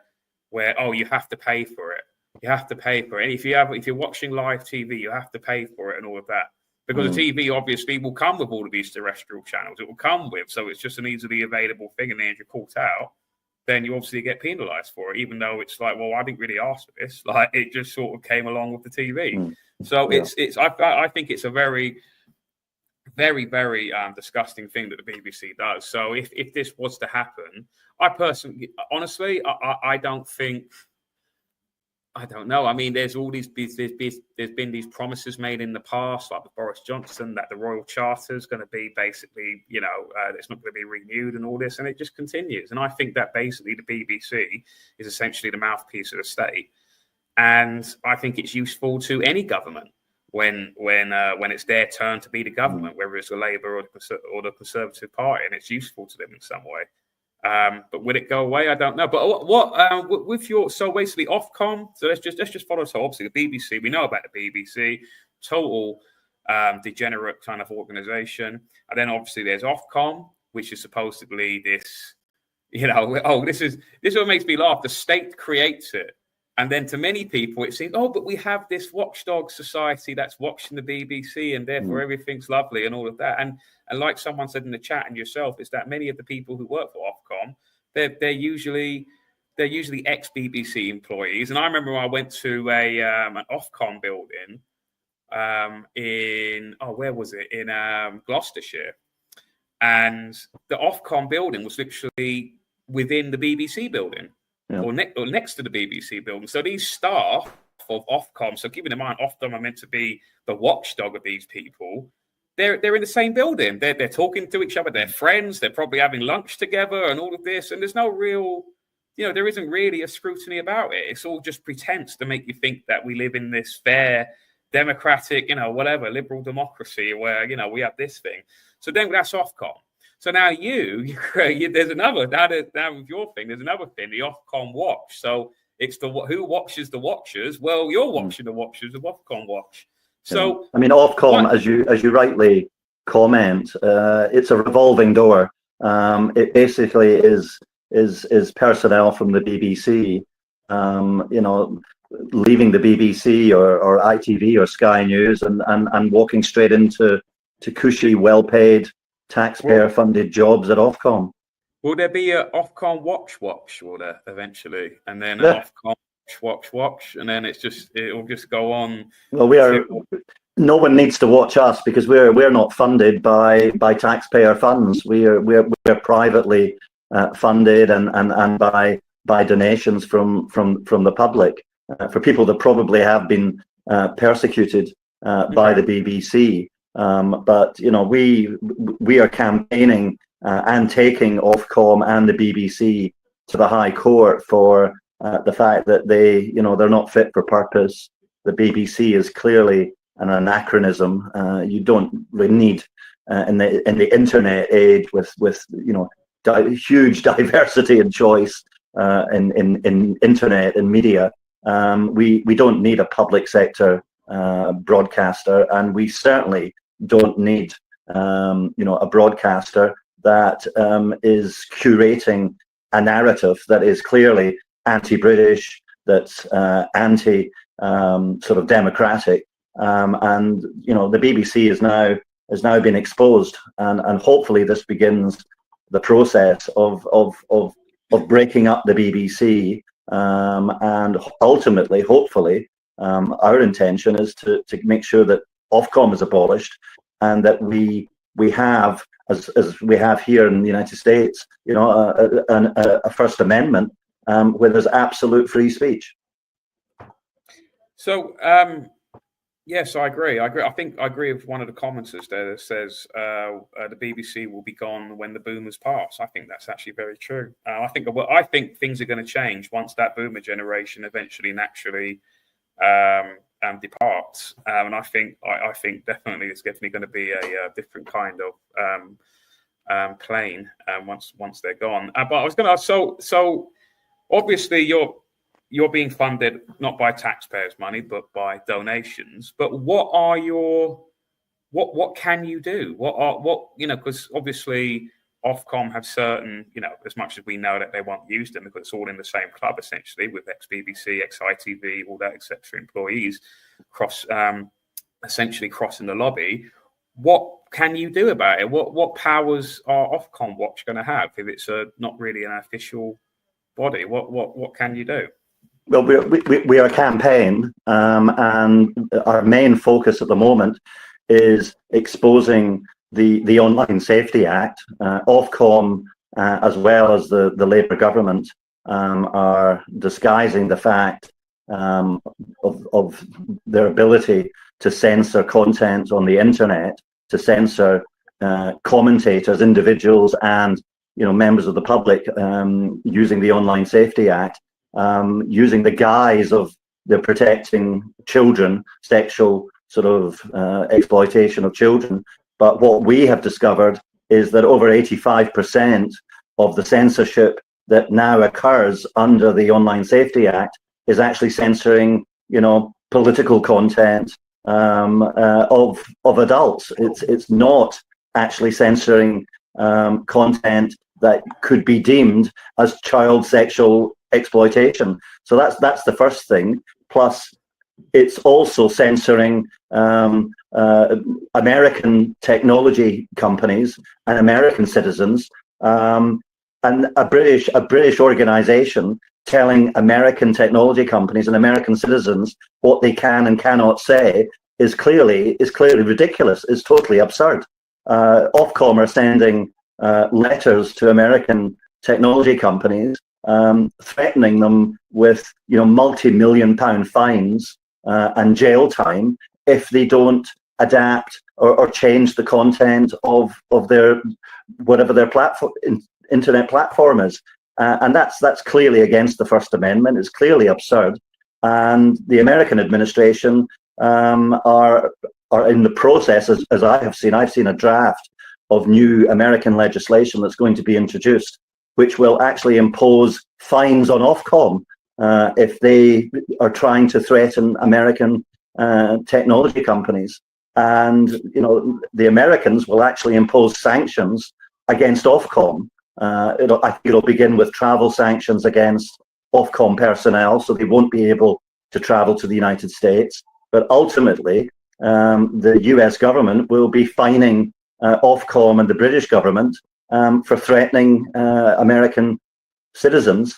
oh, you have to pay for it. You have to pay for it. And if you're watching live TV, you have to pay for it and all of that. Because the TV obviously will come with all of these terrestrial channels. It will come with, so it's just an easily available thing. And then if you're caught out, then you obviously get penalised for it, even though it's like, well, I didn't really ask for this. Like, it just sort of came along with the TV. So I think it's a very, very, very disgusting thing that the BBC does. So if this was to happen, I personally, honestly, I don't think. I don't know. I mean, there's been these promises made in the past, like with Boris Johnson, that the Royal Charter is going to be basically, it's not going to be renewed and all this, and it just continues. And I think that basically the BBC is essentially the mouthpiece of the state, and I think it's useful to any government when it's their turn to be the government, whether it's the Labour or the Conservative Party, and it's useful to them in some way. But will it go away? I don't know. But what with your, so basically Ofcom? So let's just follow. So obviously the BBC, we know about the BBC, total degenerate kind of organization, and then obviously there's Ofcom, which is supposedly this, this is what makes me laugh. The state creates it, and then to many people it seems, but we have this watchdog society that's watching the BBC, and therefore everything's lovely and all of that. And like someone said in the chat and yourself, is that many of the people who work for Ofcom, they're usually ex-BBC employees. And I remember when I went to an Ofcom building where was it? In Gloucestershire. And the Ofcom building was literally within the BBC building or next to the BBC building. So these staff of Ofcom, so keeping in mind, Ofcom are meant to be the watchdog of these people. They're in the same building. They're talking to each other. They're friends. They're probably having lunch together and all of this. And there's no real, there isn't really a scrutiny about it. It's all just pretense to make you think that we live in this fair, democratic, whatever, liberal democracy where, we have this thing. So then that's Ofcom. So now there's another, now with your thing, there's another thing, the Ofcom watch. So it's who watches the watchers? Well, you're watching the watchers of Ofcom watch. So I mean, Ofcom, as you rightly comment, it's a revolving door. It basically is personnel from the BBC, leaving the BBC or ITV or Sky News and walking straight into cushy, well-paid, taxpayer-funded jobs at Ofcom. Will there be a Ofcom watch? Will there eventually, and then an Ofcom watch, and then it'll just go on. Well, no one needs to watch us because we're not funded by taxpayer funds. We're privately funded and by donations from the public for people that probably have been persecuted by the BBC. But we are campaigning and taking Ofcom and the BBC to the High Court for the fact that they're not fit for purpose. The BBC is clearly an anachronism. You don't really need in the internet age with huge diversity and choice in internet and media. We don't need a public sector broadcaster, and we certainly don't need a broadcaster that is curating a narrative that is clearly anti-British, that's anti sort of democratic, and the BBC has now been exposed, and hopefully this begins the process of breaking up the BBC, and ultimately, hopefully, our intention is to make sure that Ofcom is abolished, and that we have, as we have here in the United States, a First Amendment where there's absolute free speech. So, yes, I agree. I think I agree with one of the commenters there that says the BBC will be gone when the boomers pass. I think that's actually very true. I think things are going to change once that boomer generation eventually naturally departs, and I think definitely it's definitely going to be a different kind of plane once they're gone. But I was going to ask, so obviously you're being funded not by taxpayers' money but by donations. But what can you do? Because obviously Ofcom have certain, as much as we know that they won't use them because it's all in the same club essentially with ex-BBC, ex-ITV, all that, etc. employees essentially crossing the lobby. What can you do about it? What powers are Ofcom Watch going to have if it's not really an official body? What can you do? Well, we are a campaign, and our main focus at the moment is exposing the Online Safety Act. Ofcom, as well as the Labour government, are disguising the fact of their ability to censor content on the internet, to censor commentators, individuals, and members of the public using the Online Safety Act, using the guise of the protecting children, sexual sort of exploitation of children. But what we have discovered is that over 85% of the censorship that now occurs under the Online Safety Act is actually censoring, political content of adults. It's not actually censoring content that could be deemed as child sexual exploitation. So that's the first thing. Plus, it's also censoring American technology companies and American citizens, and a British organization telling American technology companies and American citizens what they can and cannot say is clearly ridiculous. It's totally absurd. Ofcom are sending letters to American technology companies, threatening them with multi-million-pound fines and jail time if they don't adapt or change the content of their whatever their platform, internet platform is, and that's clearly against the First Amendment. It's clearly absurd, and the American administration are in the process, as I've seen a draft of new American legislation that's going to be introduced, which will actually impose fines on Ofcom if they are trying to threaten American technology companies. And the Americans will actually impose sanctions against Ofcom. I think it'll begin with travel sanctions against Ofcom personnel, so they won't be able to travel to the United States. But ultimately, the US government will be fining Ofcom and the British government for threatening American citizens'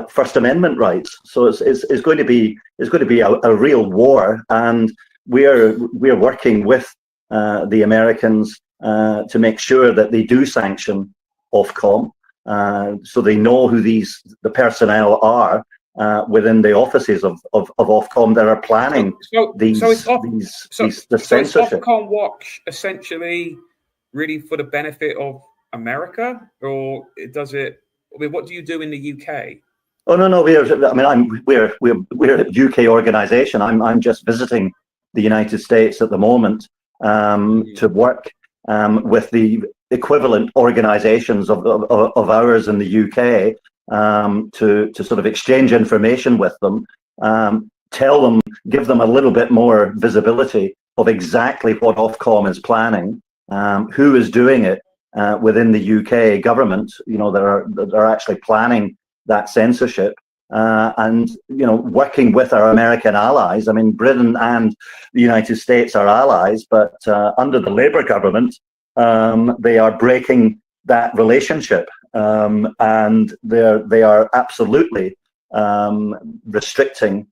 First Amendment rights. So it's going to be a real war, and we're working with the Americans to make sure that they do sanction Ofcom, so they know who the personnel are within the offices of Ofcom that are planning these censorship. Is Ofcom Watch essentially really for the benefit of America, or does it? I mean, what do you do in the UK? Oh no, we're a UK organisation. I'm just visiting the United States at the moment to work with the equivalent organisations of ours in the UK to sort of exchange information with them, give them a little bit more visibility of exactly what Ofcom is planning, who is doing it within the UK government, that are actually planning that censorship, and working with our American allies. I mean, Britain and the United States are allies, but under the Labour government, they are breaking that relationship, and they are absolutely restricting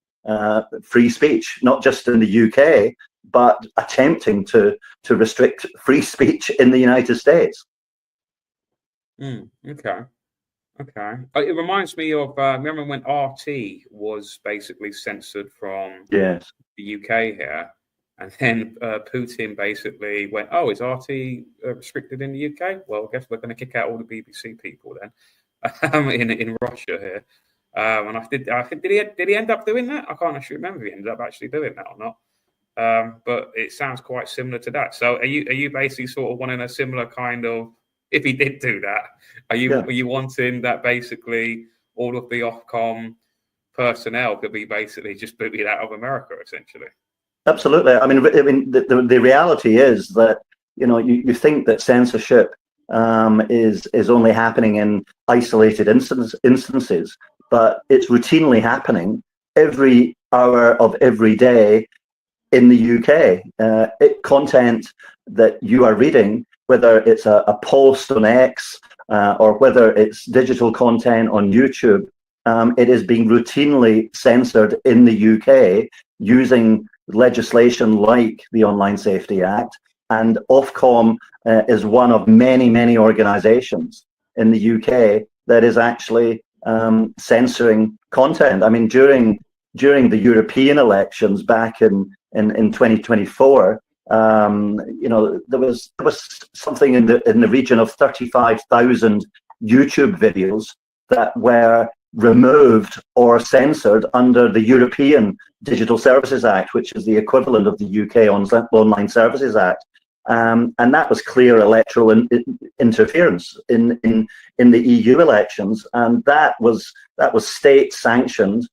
free speech, not just in the UK, but attempting to restrict free speech in the United States. Okay. It reminds me of remember when RT was basically censored from the UK here, and then Putin basically went, "Oh, is RT restricted in the UK? Well, I guess we're going to kick out all the BBC people then in Russia here." And I think did he end up doing that? I can't actually remember if he ended up actually doing that or not. But it sounds quite similar to that. So are you basically sort of wanting a similar kind of, if he did do that, are you wanting that basically all of the Ofcom personnel could be basically just booted out of America, essentially? Absolutely. I mean, the reality is that, you know, you think that censorship is only happening in isolated instances, but it's routinely happening every hour of every day in the UK. Content that you are reading, whether it's a post on X or whether it's digital content on YouTube, it is being routinely censored in the UK using legislation like the Online Safety Act. And Ofcom is one of many, many organizations in the UK that is actually censoring content. I mean, during the European elections back in 2024, you know, there was something in the region of 35,000 YouTube videos that were removed or censored under the European Digital Services Act, which is the equivalent of the UK Online Services Act. And that was clear electoral interference in the EU elections, and that was state-sanctioned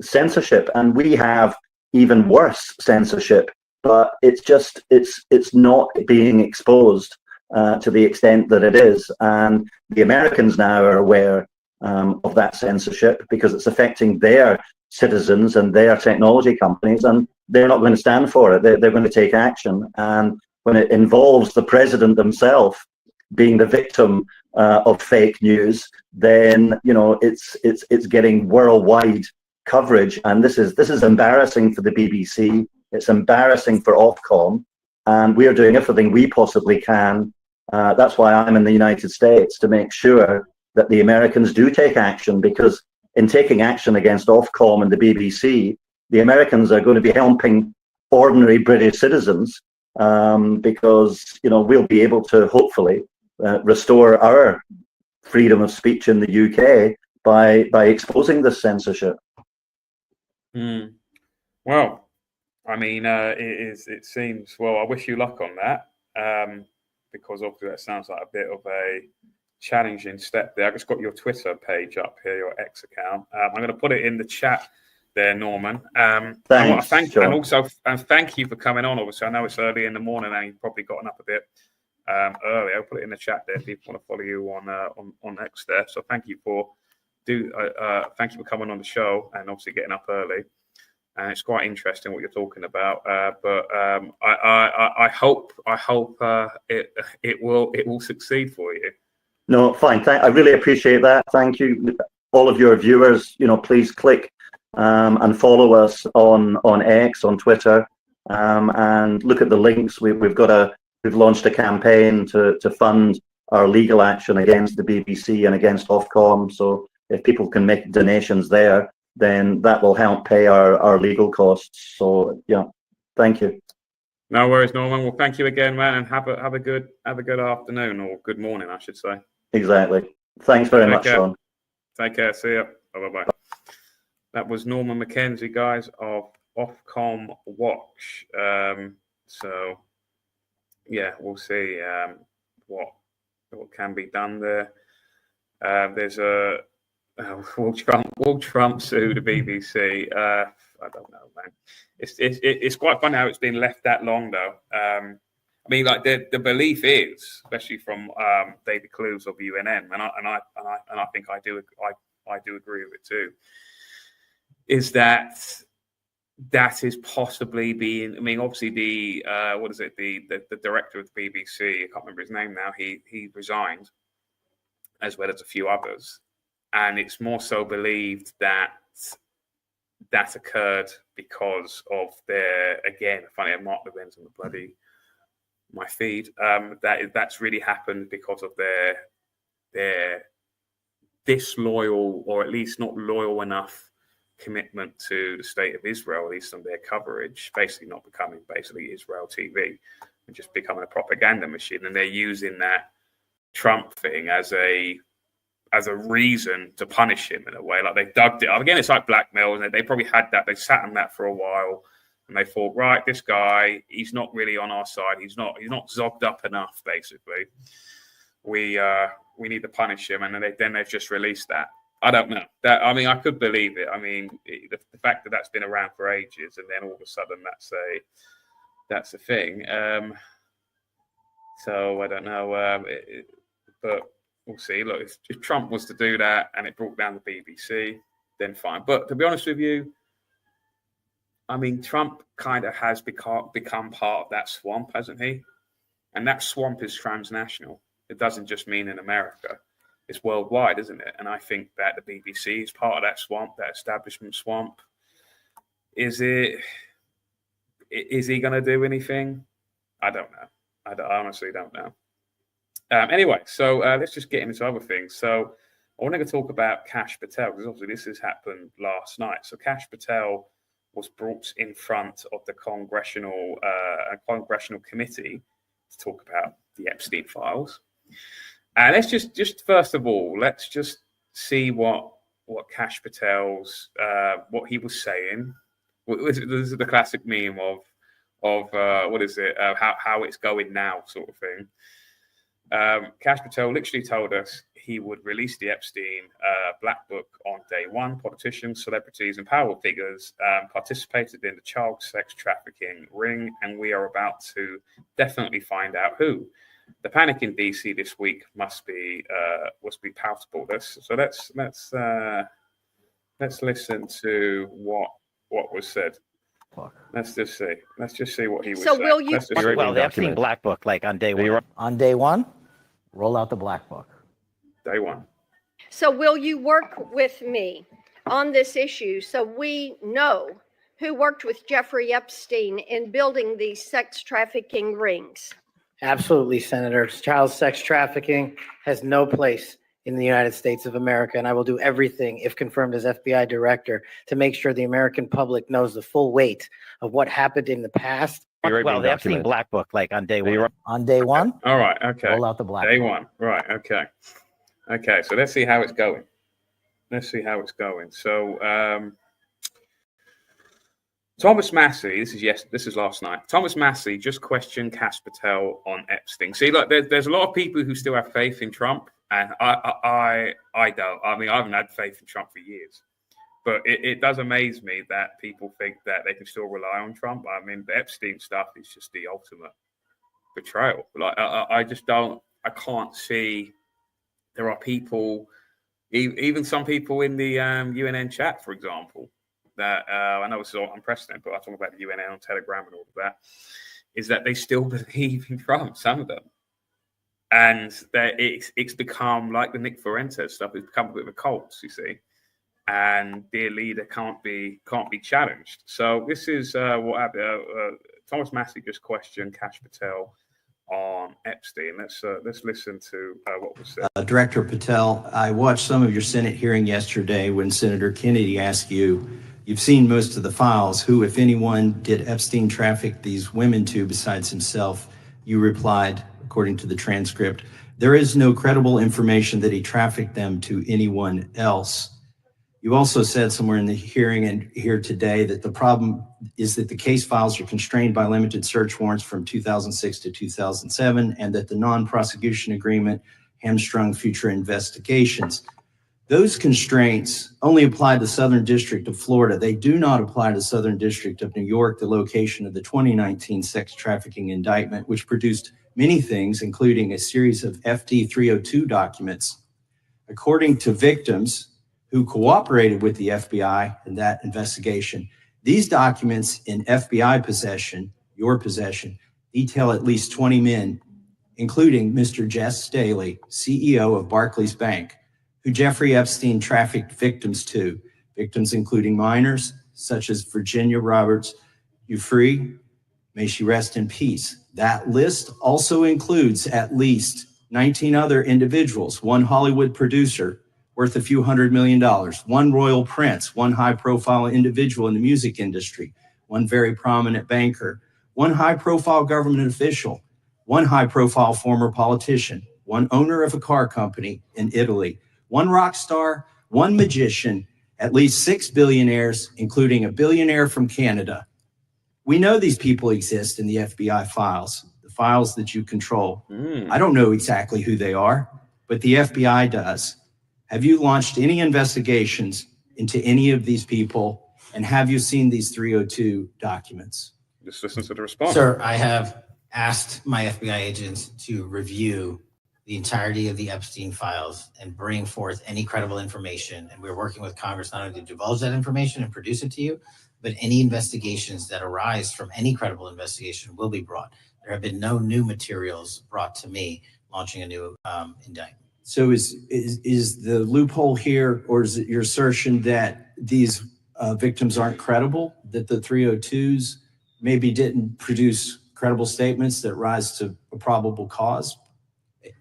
censorship. And we have even worse censorship, but it's not being exposed to the extent that it is. And the Americans now are aware of that censorship because it's affecting their citizens and their technology companies, and they're not going to stand for it. They're going to take action. And when it involves the president himself being the victim of fake news, then, you know, it's getting worldwide coverage. And this is embarrassing for the BBC. It's embarrassing for Ofcom, and we are doing everything we possibly can. That's why I'm in the United States, to make sure that the Americans do take action, because in taking action against Ofcom and the BBC, the Americans are going to be helping ordinary British citizens, because, you know, we'll be able to hopefully restore our freedom of speech in the UK by exposing this censorship. Well, I mean, it seems, well, I wish you luck on that, because obviously that sounds like a bit of a challenging step there. I just got your Twitter page up here, your X account. I'm going to put it in the chat there, Norman. Thanks, and also thank you for coming on. Obviously, I know it's early in the morning and you've probably gotten up a bit early. I'll put it in the chat there if people want to follow you on X there. So thank you for coming on the show and obviously getting up early. And it's quite interesting what you're talking about. But I hope it will succeed for you. No, fine. I really appreciate that. Thank you, all of your viewers. You know, please click and follow us on X, on Twitter, and look at the links. We've launched a campaign to fund our legal action against the BBC and against Ofcom. So if people can make donations there, then that will help pay our legal costs. So yeah, thank you. No worries, Norman. Well, thank you again, man, and have a good afternoon, or good morning, I should say. Exactly. Thanks very much, Sean. Take care. See you. Bye. That was Norman McKenzie, guys, of Ofcom Watch. So yeah, we'll see what can be done there. There's a will Trump sue the BBC? I don't know, man. It's quite funny how it's been left that long, though. I mean, like the belief is, especially from David Clues of UNN, and I think I do agree with it too, is that is possibly being. I mean, obviously the director of the BBC, I can't remember his name now. He resigned, as well as a few others, and it's more so believed that occurred because of their, again, funny, Mark Levin's on the my feed. That's really happened because of their disloyal, or at least not loyal enough, commitment to the state of Israel, at least on their coverage, basically not becoming Israel TV and just becoming a propaganda machine. And they're using that Trump thing as a as a reason to punish him in a way. Like, they dug it up. Again, it's like blackmail, and they probably had that. They sat on that for a while, and they thought, right, this guy, he's not really on our side. He's not zogged up enough, basically. We need to punish him, and then they've just released that. I don't know. I could believe it. I mean, the fact that that's been around for ages, and then all of a sudden that's a thing. So I don't know, but we'll see. Look, if Trump was to do that and it brought down the BBC, then fine. But to be honest with you, I mean, Trump kind of has become part of that swamp, hasn't he? And that swamp is transnational. It doesn't just mean in America. It's worldwide, isn't it? And I think that the BBC is part of that swamp, that establishment swamp. Is he going to do anything? I don't know. I honestly don't know. Anyway, so let's just get into other things. So I want to talk about Kash Patel, because obviously this has happened last night. So Kash Patel was brought in front of the congressional committee to talk about the Epstein files. And let's just first of all, let's just see what Kash Patel's what he was saying. This is the classic meme of what is it? How it's going now, sort of thing. Kash Patel literally told us he would release the Epstein Black Book on day one. Politicians, celebrities, and power figures participated in the child sex trafficking ring, and we are about to definitely find out who. The panic in DC this week must be palpable. So let's listen to what was said. Let's just see what he was saying. So will you? Well, the Epstein Black Book, like on day one. On day one, roll out the Black Book. Day one. So will you work with me on this issue so we know who worked with Jeffrey Epstein in building these sex trafficking rings? Absolutely, Senator. Child sex trafficking has no place in the United States of America, and I will do everything, if confirmed as FBI director, to make sure the American public knows the full weight of what happened in the past. Well, the Epstein Black Book, like on day one. On day one. All right. Okay. Roll out the Black Day Book. one. Right. Okay. Okay. So let's see how it's going. So Thomas Massey, this is last night. Thomas Massey just questioned Kash Patel on Epstein. See, look, there's a lot of people who still have faith in Trump, and I don't. I mean, I haven't had faith in Trump for years, but it does amaze me that people think that they can still rely on Trump. I mean, the Epstein stuff is just the ultimate betrayal. Like, I just don't. I can't see. There are people, even some people in the UNN chat, for example, that I know it's all unprecedented, but I talk about the UNN on Telegram and all of that, is that they still believe in Trump, some of them. And that it's become like the Nick Fuentes stuff, it's become a bit of a cult, you see. And their leader can't be challenged. So this is what happened. Thomas Massey just questioned Kash Patel on Epstein. Let's listen to what was said. Director Patel, I watched some of your Senate hearing yesterday when Senator Kennedy asked you, you've seen most of the files, who, if anyone, did Epstein traffic these women to besides himself? You replied, according to the transcript, there is no credible information that he trafficked them to anyone else. You also said somewhere in the hearing and here today that the problem is that the case files are constrained by limited search warrants from 2006 to 2007, and that the non-prosecution agreement hamstrung future investigations. Those constraints only apply to the Southern District of Florida. They do not apply to the Southern District of New York, the location of the 2019 sex trafficking indictment, which produced many things, including a series of FD 302 documents. According to victims who cooperated with the FBI in that investigation, these documents in FBI possession, your possession, detail at least 20 men, including Mr. Jess Staley, CEO of Barclays Bank, who Jeffrey Epstein trafficked victims to, victims including minors such as Virginia Roberts Giuffre, may she rest in peace. That list also includes at least 19 other individuals, one Hollywood producer worth a few $100 million, one royal prince, one high-profile individual in the music industry, one very prominent banker, one high-profile government official, one high-profile former politician, one owner of a car company in Italy, one rock star, one magician, at least 6 billionaires, including a billionaire from Canada. We know these people exist in the FBI files, the files that you control. I don't know exactly who they are, but the FBI does. Have you launched any investigations into any of these people? And have you seen these 302 documents? Just listen to the response. Sir, I have asked my FBI agents to review the entirety of the Epstein files and bring forth any credible information. And we're working with Congress not only to divulge that information and produce it to you, but any investigations that arise from any credible investigation will be brought. There have been no new materials brought to me launching a new indictment. So is the loophole here, or is it your assertion that these victims aren't credible, that the 302s maybe didn't produce credible statements that rise to a probable cause?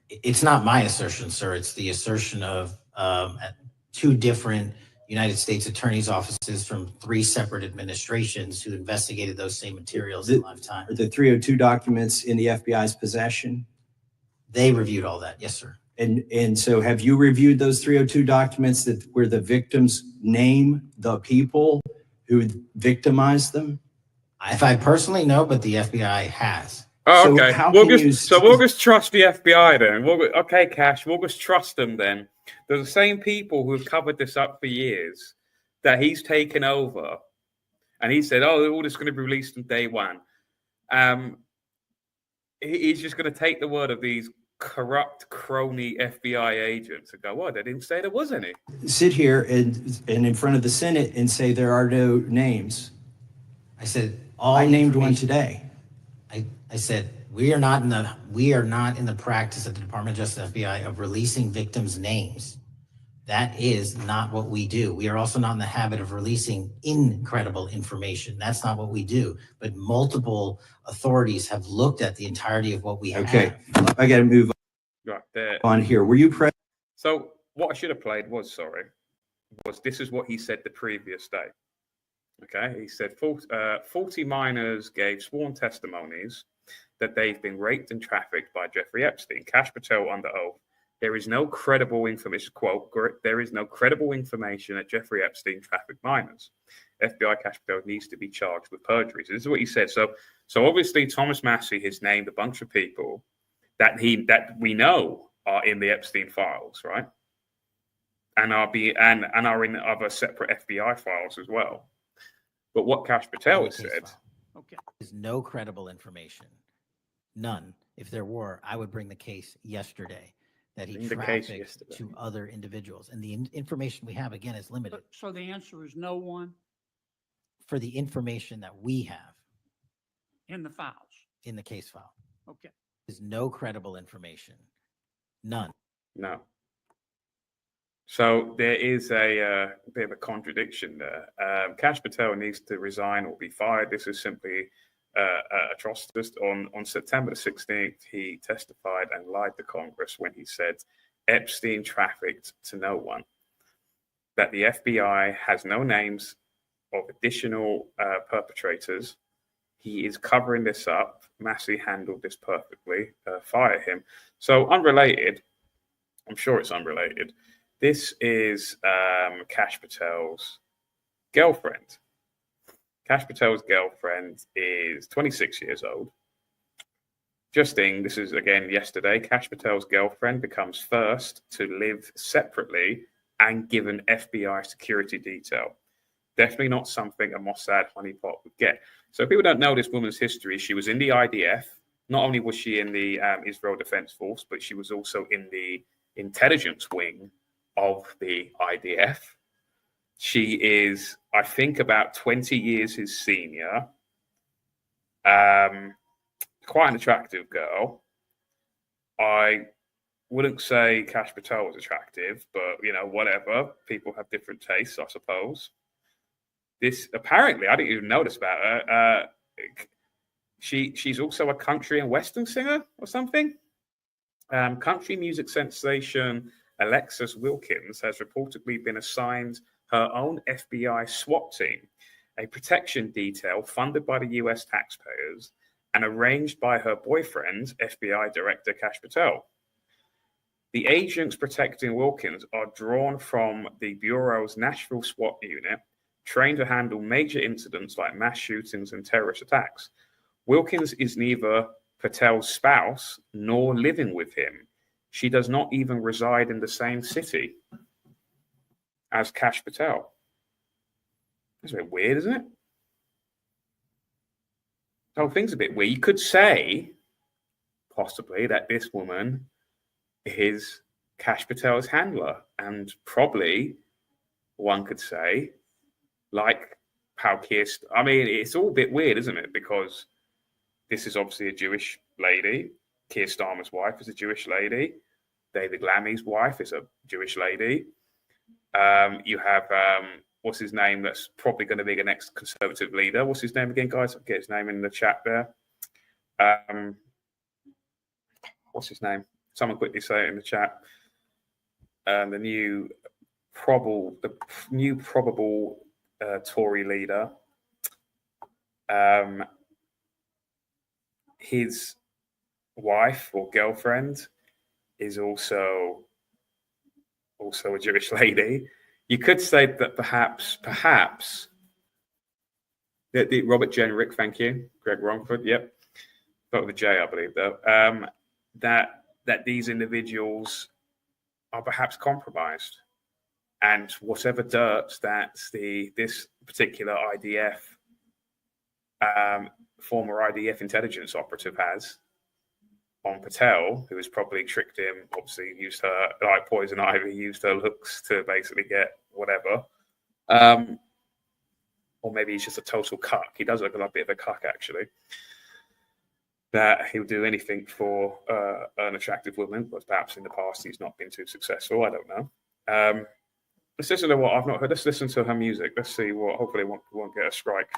It's not my assertion, sir. It's the assertion of two different United States attorneys' offices from 3 separate administrations who investigated those same materials in lifetime. Are the 302 documents in the FBI's possession? They reviewed all that, yes, sir. And so have you reviewed those 302 documents that where the victims name the people who victimized them? If I personally know, but the FBI has. Oh, okay. We'll just trust the FBI then. Okay, Cash, we'll just trust them then. They're the same people who have covered this up for years that he's taken over. And he said, oh, all this is going to be released on day one. He's just going to take the word of these corrupt crony FBI agents and go, well, they didn't say there was any. Sit here and in front of the Senate and say there are no names. I said, I named one today. I said, we are not in the practice at the Department of Justice FBI of releasing victims' names. That is not what we do. We are also not in the habit of releasing incredible information. That's not what we do. But multiple authorities have looked at the entirety of what we have. Okay, I got to move right there on here. Were you present? So what I should have played was this is what he said the previous day. Okay, he said 40 minors gave sworn testimonies that they've been raped and trafficked by Jeffrey Epstein. Kash Patel under oath. There is no credible information, quote, there is no credible information that Jeffrey Epstein trafficked minors. FBI Kash Patel needs to be charged with perjury. So this is what he said. So obviously Thomas Massie has named a bunch of people that we know are in the Epstein files, right? And are in other separate FBI files as well. But what Kash Patel has said, there's no credible information. None. If there were, I would bring the case yesterday that he trafficked to other individuals. And the information we have, again, is limited. So the answer is no one? For the information that we have. In the files? In the case file. Okay. There's no credible information. None. No. So there is a bit of a contradiction there. Kash Patel needs to resign or be fired. This is simply atrocious. On September the 16th, he testified and lied to Congress when he said Epstein trafficked to no one, that the FBI has no names of additional perpetrators. He is covering this up. Massie handled this perfectly. Fire him. So unrelated, I'm sure it's unrelated. This is Kash Patel's girlfriend. Kash Patel's girlfriend is 26 years old. Justine, this is again yesterday, Kash Patel's girlfriend becomes first to live separately and given FBI security detail. Definitely not something a Mossad honeypot would get. So people don't know this woman's history. She was in the IDF. Not only was she in the Israel Defense Force, but she was also in the intelligence wing of the IDF. She is, I think, about 20 years his senior. Quite an attractive girl. I wouldn't say Kash Patel was attractive, but, whatever. People have different tastes, I suppose. This, apparently, I didn't even notice about her. She's also a country and western singer or something. Country music sensation Alexis Wilkins has reportedly been assigned her own FBI SWAT team, a protection detail funded by the US taxpayers and arranged by her boyfriend, FBI Director Kash Patel. The agents protecting Wilkins are drawn from the Bureau's Nashville SWAT unit, trained to handle major incidents like mass shootings and terrorist attacks. Wilkins is neither Patel's spouse nor living with him. She does not even reside in the same city as Kash Patel. That's a bit weird, isn't it? The whole thing's a bit weird. You could say, possibly, that this woman is Kash Patel's handler. And probably, one could say, like how Kirst... I mean, it's all a bit weird, isn't it? Because this is obviously a Jewish lady. Keir Starmer's wife is a Jewish lady. David Lammy's wife is a Jewish lady. You have... what's his name? That's probably going to be the next conservative leader. What's his name again, guys? I'll get his name in the chat there. What's his name? Someone quickly say it in the chat. The new probable Tory leader. His wife or girlfriend is also a Jewish lady. You could say that perhaps that Robert Jenrick, thank you, Greg Romford, yep, but with a J, I believe though, that these individuals are perhaps compromised, and whatever dirt that this particular IDF former IDF intelligence operative has on Patel, who has probably tricked him, obviously used her, like Poison Ivy, used her looks to basically get whatever. Or maybe he's just a total cuck. He does look like a bit of a cuck, actually. That he'll do anything for an attractive woman, but perhaps in the past he's not been too successful. I don't know. Let's listen to what I've not heard. Let's listen to her music. Let's see what, hopefully we won't get a strike.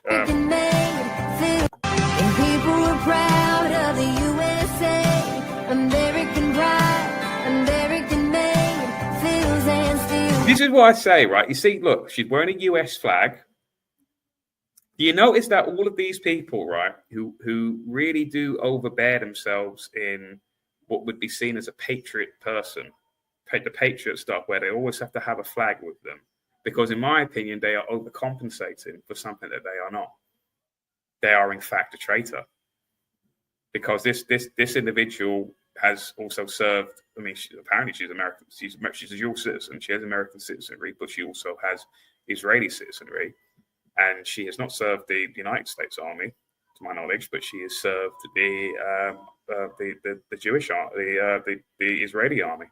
People were proud of the USA, American pride, American made, feels and steel. This is what I say, right? You see, look, she's wearing a US flag. Do you notice that all of these people, right, who really do overbear themselves in what would be seen as a patriot person, the patriot stuff, where they always have to have a flag with them? Because in my opinion, they are overcompensating for something that they are not. They are in fact a traitor, because this individual has also served. I mean, apparently she's American. She's a dual citizen. She has American citizenry, but she also has Israeli citizenry, and she has not served the United States Army, to my knowledge, but she has served the Jewish the Israeli army,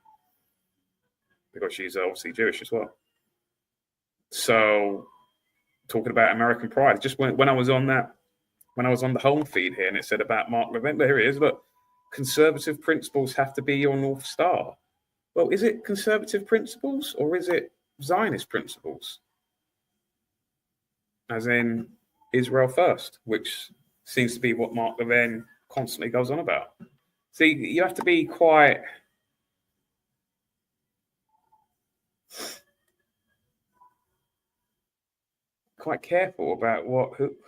because she's obviously Jewish as well. So, talking about American pride, just when I was on that. When I was on the home feed here and it said about Mark Levin, there it is. Look, conservative principles have to be your North Star. Well, is it conservative principles or is it Zionist principles? As in Israel first, which seems to be what Mark Levin constantly goes on about. See, you have to be quite careful about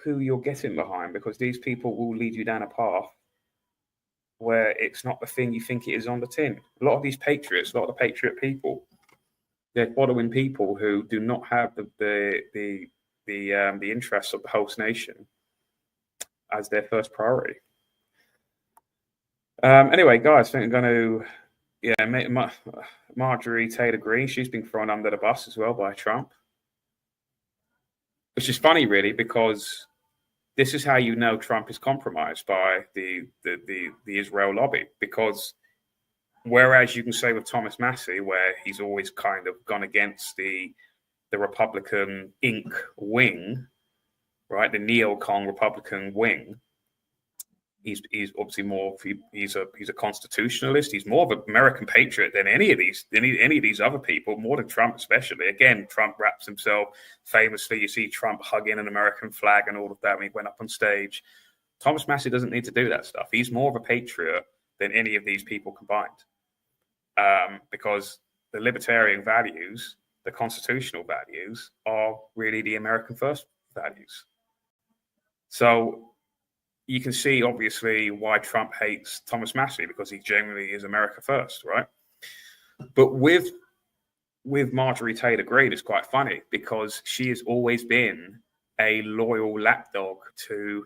who you're getting behind, because these people will lead you down a path where it's not the thing you think it is on the tin. A lot of these patriots, a lot of the patriot people, they're following people who do not have the interests of the host nation as their first priority. Anyway, guys, I think I'm going to Marjorie Taylor Greene. She's been thrown under the bus as well by Trump. Which is funny, really, because this is how you know Trump is compromised by the Israel lobby. Because whereas you can say with Thomas Massey, where he's always kind of gone against the Republican Inc. wing, right, the neocon Republican wing, he's obviously more. He's a constitutionalist. He's more of an American patriot than any of these other people, more than Trump especially. Again, Trump wraps himself famously. You see Trump hugging an American flag and all of that when he went up on stage. Thomas Massey doesn't need to do that stuff. He's more of a patriot than any of these people combined, because the libertarian values, the constitutional values, are really the American first values. So you can see, obviously, why Trump hates Thomas Massey, because he genuinely is America first, right? But with Marjorie Taylor Greene, it's quite funny because she has always been a loyal lapdog to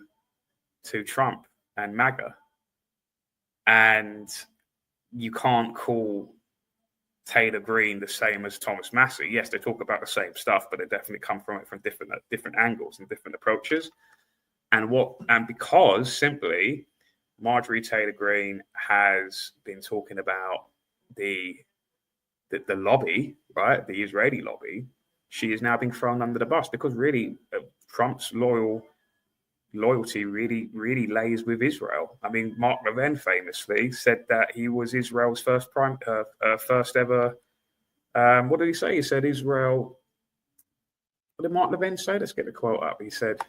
Trump and MAGA. And you can't call Taylor Greene the same as Thomas Massey. Yes, they talk about the same stuff, but they definitely come from it from different angles and different approaches. And because simply Marjorie Taylor Greene has been talking about the lobby, right, the Israeli lobby, she is now being thrown under the bus because really Trump's loyalty really lays with Israel. I mean, Mark Levin famously said that he was Israel's first ever. What did he say? He said Israel. What did Mark Levin say? Let's get the quote up. He said,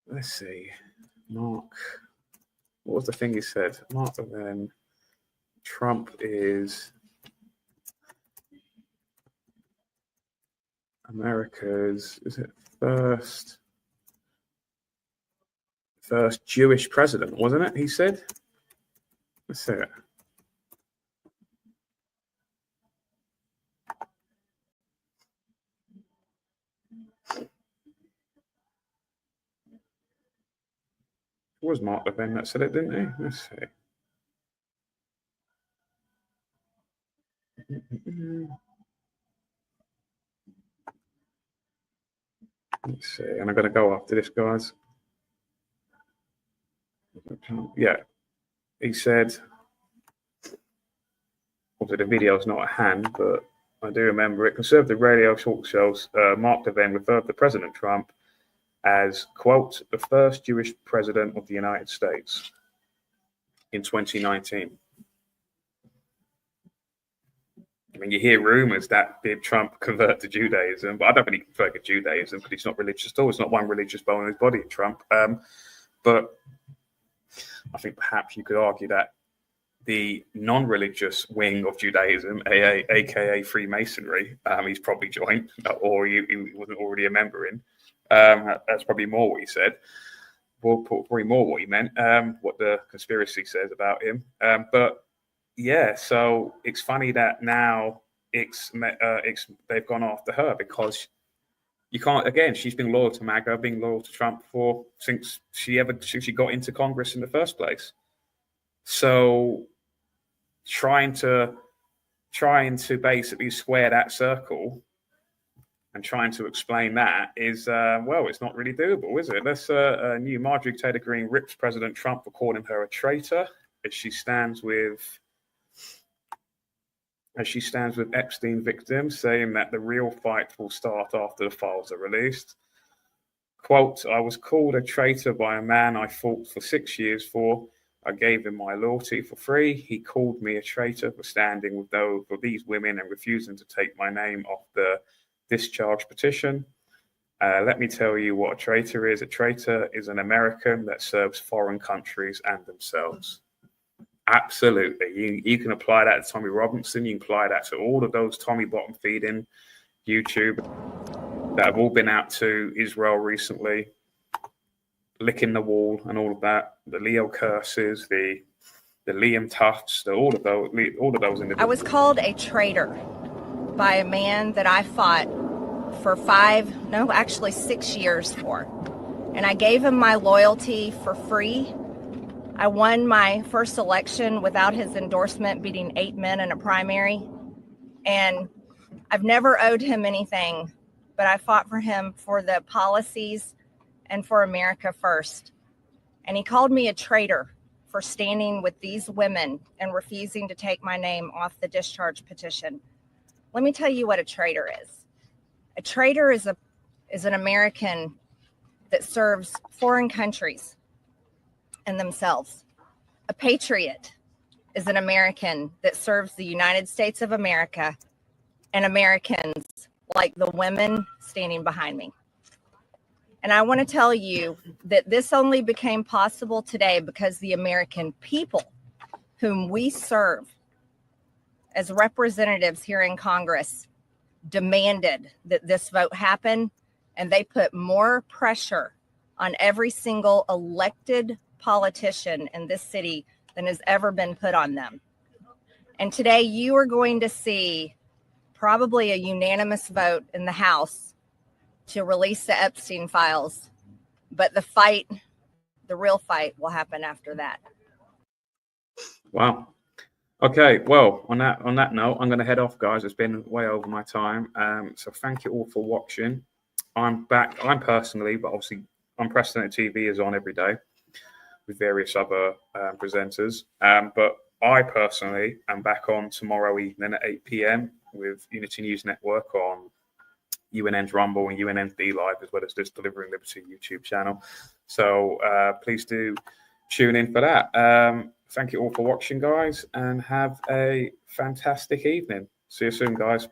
let's see, Mark. What was the thing he said? Mark Levin. Trump is America's, is it first Jewish president, wasn't it? He said. Let's see it. It was Mark Levin that said it, didn't he? Let's see. Let's see, and I'm going to go after this, guys. Yeah, he said, obviously the video's not at hand, but I do remember it. Conservative radio talk shows, Mark Levin referred to President Trump as, quote, the first Jewish president of the United States in 2019. I mean, you hear rumors that did Trump convert to Judaism, but I don't think he converted to Judaism because he's not religious at all. There's not one religious bone in his body, Trump. But I think perhaps you could argue that the non-religious wing of Judaism, aka Freemasonry, he's probably joined, or he wasn't already a member in. That's probably more what he said. Probably more what he meant, what the conspiracy says about him. But yeah, so it's funny that now they've gone after her because you can't. Again, she's been loyal to MAGA, being loyal to Trump since she got into Congress in the first place. So trying to basically square that circle and trying to explain that is it's not really doable, is it? Let's new Marjorie Taylor Greene rips President Trump for calling her a traitor as she stands with Epstein victims, saying that the real fight will start after the files are released. Quote, I was called a traitor by a man I fought for 6 years for. I gave him my loyalty for free. He called me a traitor for standing with these women and refusing to take my name off the discharge petition. Let me tell you what a traitor is. A traitor is an American that serves foreign countries and themselves. Absolutely. You can apply that to Tommy Robinson. You can apply that to all of those Tommy bottom feeding YouTube that have all been out to Israel recently, licking the wall and all of that. The Leo Curses, the Liam Tufts, all of those individuals. I was called a traitor by a man that I fought for 6 years for. And I gave him my loyalty for free. I won my first election without his endorsement, beating 8 men in a primary. And I've never owed him anything, but I fought for him for the policies and for America first. And he called me a traitor for standing with these women and refusing to take my name off the discharge petition. Let me tell you what a traitor is. A traitor is an American that serves foreign countries and themselves. A patriot is an American that serves the United States of America and Americans like the women standing behind me. And I want to tell you that this only became possible today because the American people whom we serve as representatives here in Congress demanded that this vote happen, and they put more pressure on every single elected politician in this city than has ever been put on them. And today you are going to see probably a unanimous vote in the House to release the Epstein files. But the fight, the real fight, will happen after that. Wow. Okay, well, on that note, I'm going to head off, guys. It's been way over my time. So thank you all for watching. I'm back. I'm personally, but obviously, Unprecedented TV is on every day with various other presenters. But I personally am back on tomorrow evening at 8 p.m. with Unity News Network on UNN's Rumble and UNN's D Live, as well as this Delivering Liberty YouTube channel. So please do tune in for that. Thank you all for watching, guys, and have a fantastic evening. See you soon, guys. Bye.